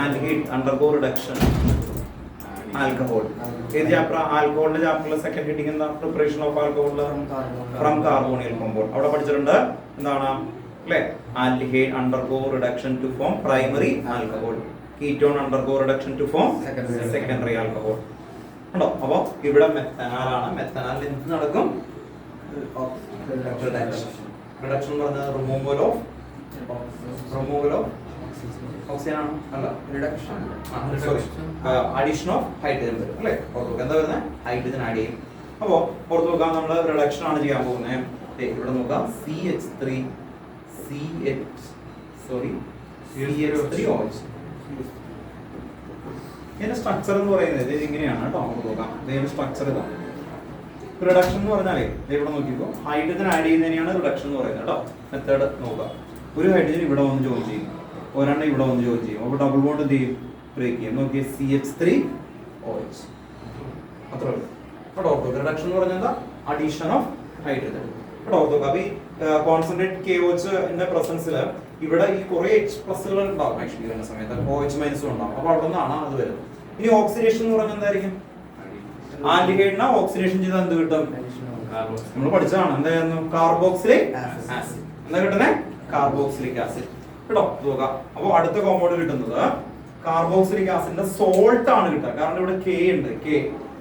Aldehyde undergo reduction alcohol. ഏത് ചാപ്റ്റർ? ആൽക്കഹോളിന്റെ ചാപ്റ്ററിലെ സെക്കൻഡ് ഹെഡിങ് എന്താ? Preparation of alcohol from carbonyl compound. അവിടെ പഠിച്ചിട്ടുണ്ട് എന്താണ് അല്ലേ? Aldehyde undergo reduction to form primary alcohol, ketone undergo reduction to form secondary alcohol. ഉണ്ടോ? അപ്പൊ ഇവിടെ മെത്തനാലാണ്. മെത്തനാലിൽ എന്ത് നടക്കും? റിഡക്ഷൻ എന്ന് പറഞ്ഞാൽ റിമൂവൽ ഓഫ് ഓക്സിജൻ ആണ് അല്ല, അഡീഷൻ ഓഫ് ഹൈഡ്രജൻ വരും അല്ലേ? ഓർത്ത് എന്താ വരുന്നത്? ഹൈഡ്രജൻ ആഡ് ചെയ്യും. അപ്പോ ഓർത്ത് നോക്കാം, നമ്മൾ റിഡക്ഷൻ ആണ് ചെയ്യാൻ പോകുന്നത്. ഇവിടെ നോക്കാം, CH3OH. ഇതിന്റെ സ്ട്രക്ചർ എന്ന് പറയുന്നത് ഇങ്ങനെയാണ് കേട്ടോ. നമുക്ക് നോക്കാം ഇതിന്റെ സ്ട്രക്ചർ ഇതാണ്. റിഡക്ഷൻ എന്ന് പറഞ്ഞാലേ ഇവിടെ നോക്കിക്കോ, ഹൈഡ്രജൻ ആഡ് ചെയ്യുന്നതിനെയാണ് റിഡക്ഷൻ എന്ന് പറയുന്നത് കേട്ടോ. മെത്തേഡ് നോക്കുക. ഒരു ഹൈഡ്രജൻ ഇവിടെ വന്ന് ജോയിൻ ചെയ്യും, ഒരെണ്ണം ഇവിടെ വന്ന് ജോയിൻ ചെയ്യും. അപ്പോൾ ഡബിൾ ബോണ്ട് എന്ത് ചെയ്യും? ബ്രേക്ക് ചെയ്യും. നോക്കിയേ, CH3OH. അത്രേ ഉള്ളൂ കേട്ടോ. ഓർത്തോ, റിഡക്ഷൻ എന്ന് പറഞ്ഞാൽ എന്താ? അഡീഷൻ ഓഫ് ഹൈഡ്രജൻ കേട്ടോ. ഓർത്തോ. അപ്പൊ ഈ കോൺസെൻട്രേറ്റ് KOHന്റെ പ്രസൻസിൽ ഇവിടെ ഈ കുറെ H+ ഉണ്ടാവും ആക്ച്വലി വരുന്ന സമയത്ത്, OH- ഉണ്ടാവും. അപ്പൊ അവിടെ നിന്നാണ് അത് വരുന്നത്. ഇനി ഓക്സിഡേഷൻ എന്ന് പറഞ്ഞാൽ എന്തായിരിക്കും? ആൽഡിഹൈഡിനെ ഓക്സിഡേഷൻ ചെയ്താൽ എന്ത് കിട്ടും? നമ്മൾ പഠിച്ചതാണ്. എന്തായിരുന്നു? Carboxylic acid. എന്താ കിട്ടുന്നത്? കാർബോക്സിലിക് ആസിഡ് കേട്ടോ. നോക്കാം. അപ്പൊ അടുത്ത കോമ്പൗണ്ട് കിട്ടുന്നത് കാർബോക്സിലിക് ആസിഡിന്റെ സോൾട്ട് ആണ് കിട്ടുക. കാരണം ഇവിടെ K ഉണ്ട്, K.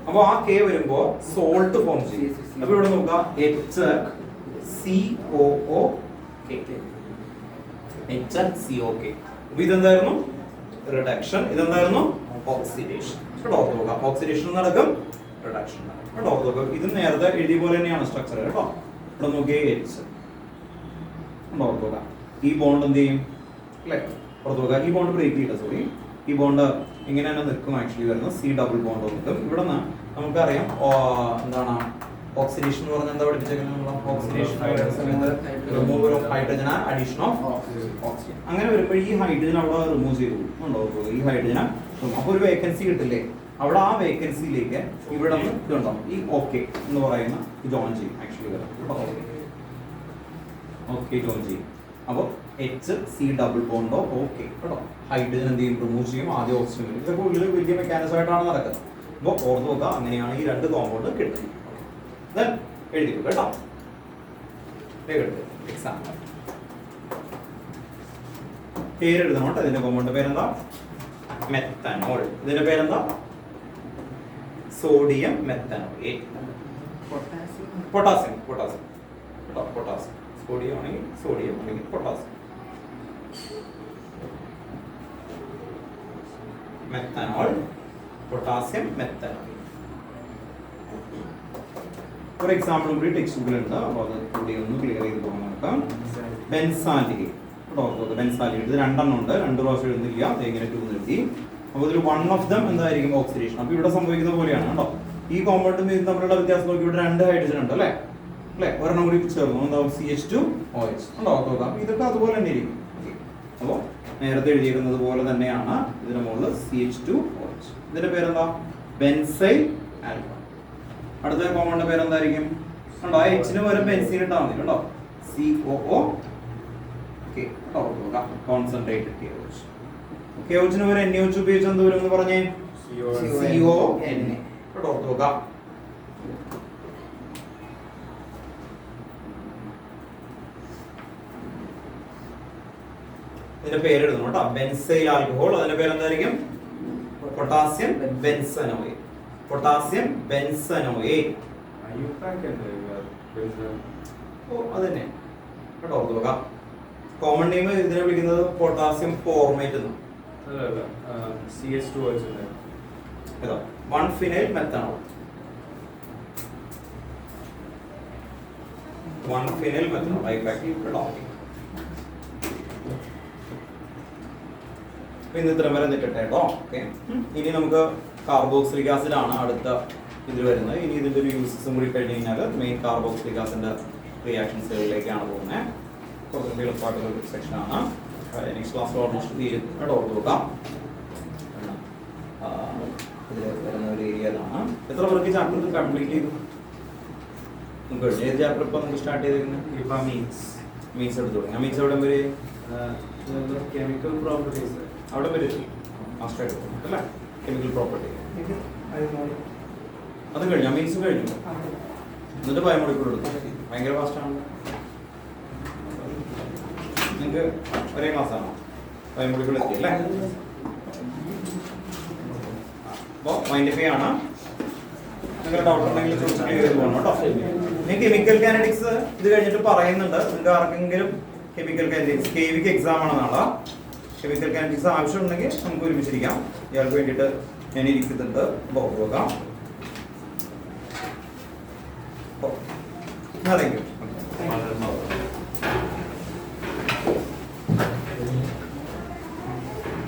അപ്പൊ ആ K വരുമ്പോ സോൾട്ട് ഫോം ചെയ്യും. അപ്പൊ ഇവിടെ നോക്കാം, HCOK. അപ്പൊ ഇതെന്തായിരുന്നു? റിഡക്ഷൻ. ഇതെന്തായിരുന്നു? ഓക്സിഡേഷൻ കേട്ടോ. നോക്കാം, ഓക്സിഡേഷൻ നടക്കും, റിഡക്ഷൻ കേട്ടോ. നോക്കാം, ഇത് നേരത്തെ എഴുതിയ പോലെ തന്നെയാണ് സ്ട്രക്ചർ കേട്ടോ. ഇവിടെ നോക്കിയേ, H നോക്കാം. ഈ ബോണ്ട് എന്ത് ചെയ്യും അല്ലേ? പുറത്ത് നോക്കാം. ഈ ബോണ്ട് ബ്രേക്ക് ചെയ്യില്ല, സോറി. ഈ ബോണ്ട് ഇങ്ങനെ തന്നെ നിൽക്കും ആക്ച്വലി വരുന്നത്. C ഡബിൾ ബോണ്ട് നിൽക്കും. ഇവിടെ നിന്ന് നമുക്കറിയാം എന്താണ് ഓക്സിഡേഷൻ എന്ന് പറഞ്ഞാൽ എന്താ പഠിപ്പിച്ചേക്കുന്നത്? Oxidation removal of hydrogen and addition of oxygen. അങ്ങനെ വരുമ്പോൾ ഈ ഹൈഡ്രജൻ അവിടെ റിമൂവ് ചെയ്തു ഉണ്ടോ? ഈ ഹൈഡ്രജൻ അപ്പോൾ ഒരു വേക്കൻസി കിട്ടില്ലേ? അവിടെ ആ വേക്കൻസിയിലേക്ക് ഇവിടെ നിന്ന് ഇതുണ്ടോ, ഈ ഓക്കെ എന്ന് പറയുന്ന ജോയിൻ ചെയ്യും ആക്ച്വലി വരാം. ഓക്കെ ജോയിൻ ചെയ്യും. അപ്പോൾ HC ഡബിൾ ബോണ്ടോ ഓക്കെ കേട്ടോ. ഹൈഡ്രജൻ എന്ത് ചെയ്യും? റിമൂവ് ചെയ്യും. ആദ്യം ഓക്സിജൻ വരും. ഇതൊക്കെ ഉള്ളിൽ വലിയ മെക്കാനിസം ആയിട്ടാണ് നടക്കുന്നത്. അപ്പോൾ ഓർത്ത് നോക്കുക, അങ്ങനെയാണ് ഈ രണ്ട് കോമ്പൗണ്ട് കിട്ടുന്നത്. എഴുതി കേട്ടോ. എക്സാം പേര് എഴുതണം കേട്ടോ. ഇതിന്റെ കോമ്പൗണ്ട് പേരെന്താ? മെത്തനോൾ. ഇതിന്റെ പേരെന്താ? സോഡിയം മെത്തനോയേറ്റ്. പൊട്ടാസ്യം കേട്ടോ. പൊട്ടാസ്യം. സോഡിയം ആണെങ്കിൽ സോഡിയം അല്ലെങ്കിൽ പൊട്ടാസ്യം. Methanol, potassium, methanol. ഒരു എക്സാമ്പിൾ കൂടി ടെക്സ്റ്റ് ബുക്കിൽ ഉണ്ട്. അപ്പോൾ അത് കൂടി ഒന്ന് ക്ലിയർ ചെയ്ത് പോകാൻ നോക്കാം. ബെൻസാലിഹൈഡ് കേട്ടോ. ബെൻസാലിഹൈഡ് ഇത് രണ്ടെണ്ണം ഉണ്ട്, രണ്ട് പ്രാവശ്യം എഴുതുന്നില്ല. ഇങ്ങനെ 2 എഴുതി. അപ്പോൾ ഇതിൽ വൺ ഓഫ് ദം എന്തായിരിക്കും? ഓക്സിഡേഷൻ. അപ്പോൾ ഇവിടെ സംഭവിക്കുന്ന പോലെയാണ് കേട്ടോ. ഈ കോമ്പൗണ്ടും ഇത് തമ്മിലുള്ള വ്യത്യാസം നോക്കി, ഇവിടെ 2 ഹൈഡ്രജൻ ഉണ്ട് അല്ലേ? ഒരെണ്ണം കൂടി ചേർന്നു, എന്താവും? CH2OH ഉണ്ടോ? നോക്കാം. ഇതൊക്കെ അതുപോലെ തന്നെ ഇരിക്കും. അപ്പോൾ നേരത്തെ എഴുതിയിരുന്നത് പോലെ തന്നെയാണ്. ഇതിന്റെ മുകളിൽ CH2OH. ഇതിന്റെ പേരെന്താ? Benzyl alcohol. അടുത്ത കോമ്പൗണ്ട് പേരെന്തായിരിക്കും? കണ്ടോ, Hന് പകരം ബെൻസീൻ ഇട്ടാൽ മതി കേട്ടോ. COOK concentrated KOH. KOHന് പകരം NaOH ഉപയോഗിച്ച് എന്ത് വരും എന്ന് പറഞ്ഞേ? CON കേട്ടോ. നോക്കാം. ഇതിന്റെ പേര് എഴുതണം കേട്ടോ. Benzyl alcohol. അതിന്റെ പേരെന്തായിരിക്കും? പൊട്ടാസ്യം ബെൻസനോയേറ്റ്. പൊട്ടാസ്യം ബെൻസനോയേറ്റ്. അപ്പോൾ അത് തന്നെ കേട്ടോ, ഓർത്ത് വെക്കാം. കോമൺ നെയിം ഇതിനെ വിളിക്കുന്നത് പൊട്ടാസ്യം ഫോർമേറ്റ് എന്ന്. അതല്ല CS2 വെച്ചിട്ടുണ്ട്. ഏതാ 1-ഫിനൈൽ മെത്തനോൾ. 1-ഫിനൈൽ മെത്തനോൾ ഐപാക്റ്റീവ് കേട്ടോ. ഇന്ന് ഇത്രയും വരെ നിൽക്കട്ടെ കേട്ടോ. ഓക്കെ, ഇനി നമുക്ക് കാർബോക്സിലിക് ആസിഡ് ആണ് അടുത്ത ഇതിൽ വരുന്നത്. ഇനി ഇതിന്റെ ഒരു യൂസസും കൂടി കഴിഞ്ഞ് കഴിഞ്ഞാൽ മെയിൻ കാർബോക്സിലിക് ആസിഡിന്റെ റിയാക്ഷൻസുകളിലേക്കാണ് പോകുന്നത്. കുറച്ചുകൂടി എളുപ്പമായിട്ടുള്ള ഒരു സെക്ഷനാണ്. നെക്സ്റ്റ് ക്ലാസ് ഓൾമോസ്റ്റ് തീരും കേട്ടോ, ഓർത്ത് നോക്കാം. ഇതിൽ വരുന്ന ഒരു ഏരിയ അതാണ്. എത്ര പേർക്ക് ചാപ്റ്റർ കംപ്ലീറ്റ് ചെയ്തു? നമുക്ക് ഏത് ചാപ്റ്റർ ഇപ്പോൾ നമുക്ക് സ്റ്റാർട്ട് ചെയ്തിരിക്കുന്നത്? ഇപ്പൊ മീൻസ് എടുത്ത് തുടങ്ങി. ആ മീൻസ് എവിടെ വരെ? കെമിക്കൽ പ്രോപ്പർട്ടീസ് അവിടെ വരെ മാസ്റ്റർ ആയിട്ട് പോകും അല്ലേ? കെമിക്കൽ പ്രോപ്പർട്ടി അത് കഴിഞ്ഞു. മീൻസ് കഴിഞ്ഞു. എന്നിട്ട് ബയോമോളിക്യൂൾ എടുത്തു. ഭയങ്കര ഫാസ്റ്റാണ്. നിങ്ങൾക്ക് ഒരേ ക്ലാസ്സാണോ ബയോമോളിക്യൂൾ എത്തി അല്ലേ? അപ്പോൾ മൈൻഡിഫൈ ആണ്. നിങ്ങൾക്ക് ഡൗട്ട് ഉണ്ടെങ്കിൽ ക്ലിയർ ചെയ്ത് പോകണം കേട്ടോ. ഇനി കെമിക്കൽ കാനറ്റിക്സ് ഇത് കഴിഞ്ഞിട്ട് പറയുന്നുണ്ട്. നിങ്ങൾക്ക് ആർക്കെങ്കിലും കെമിക്കൽ കാനറ്റിക്സ് KV എക്സാം ആണ് നാളെ. കെമിക്കൽ കാനറ്റിക്സ് ആവശ്യമുണ്ടെങ്കിൽ നമുക്ക് ഒരുമിച്ചിരിക്കാം. ഇയാൾക്ക് വേണ്ടിയിട്ട് ഞാൻ ഇരിക്കുന്നുണ്ട്. പോകാം. Thank you.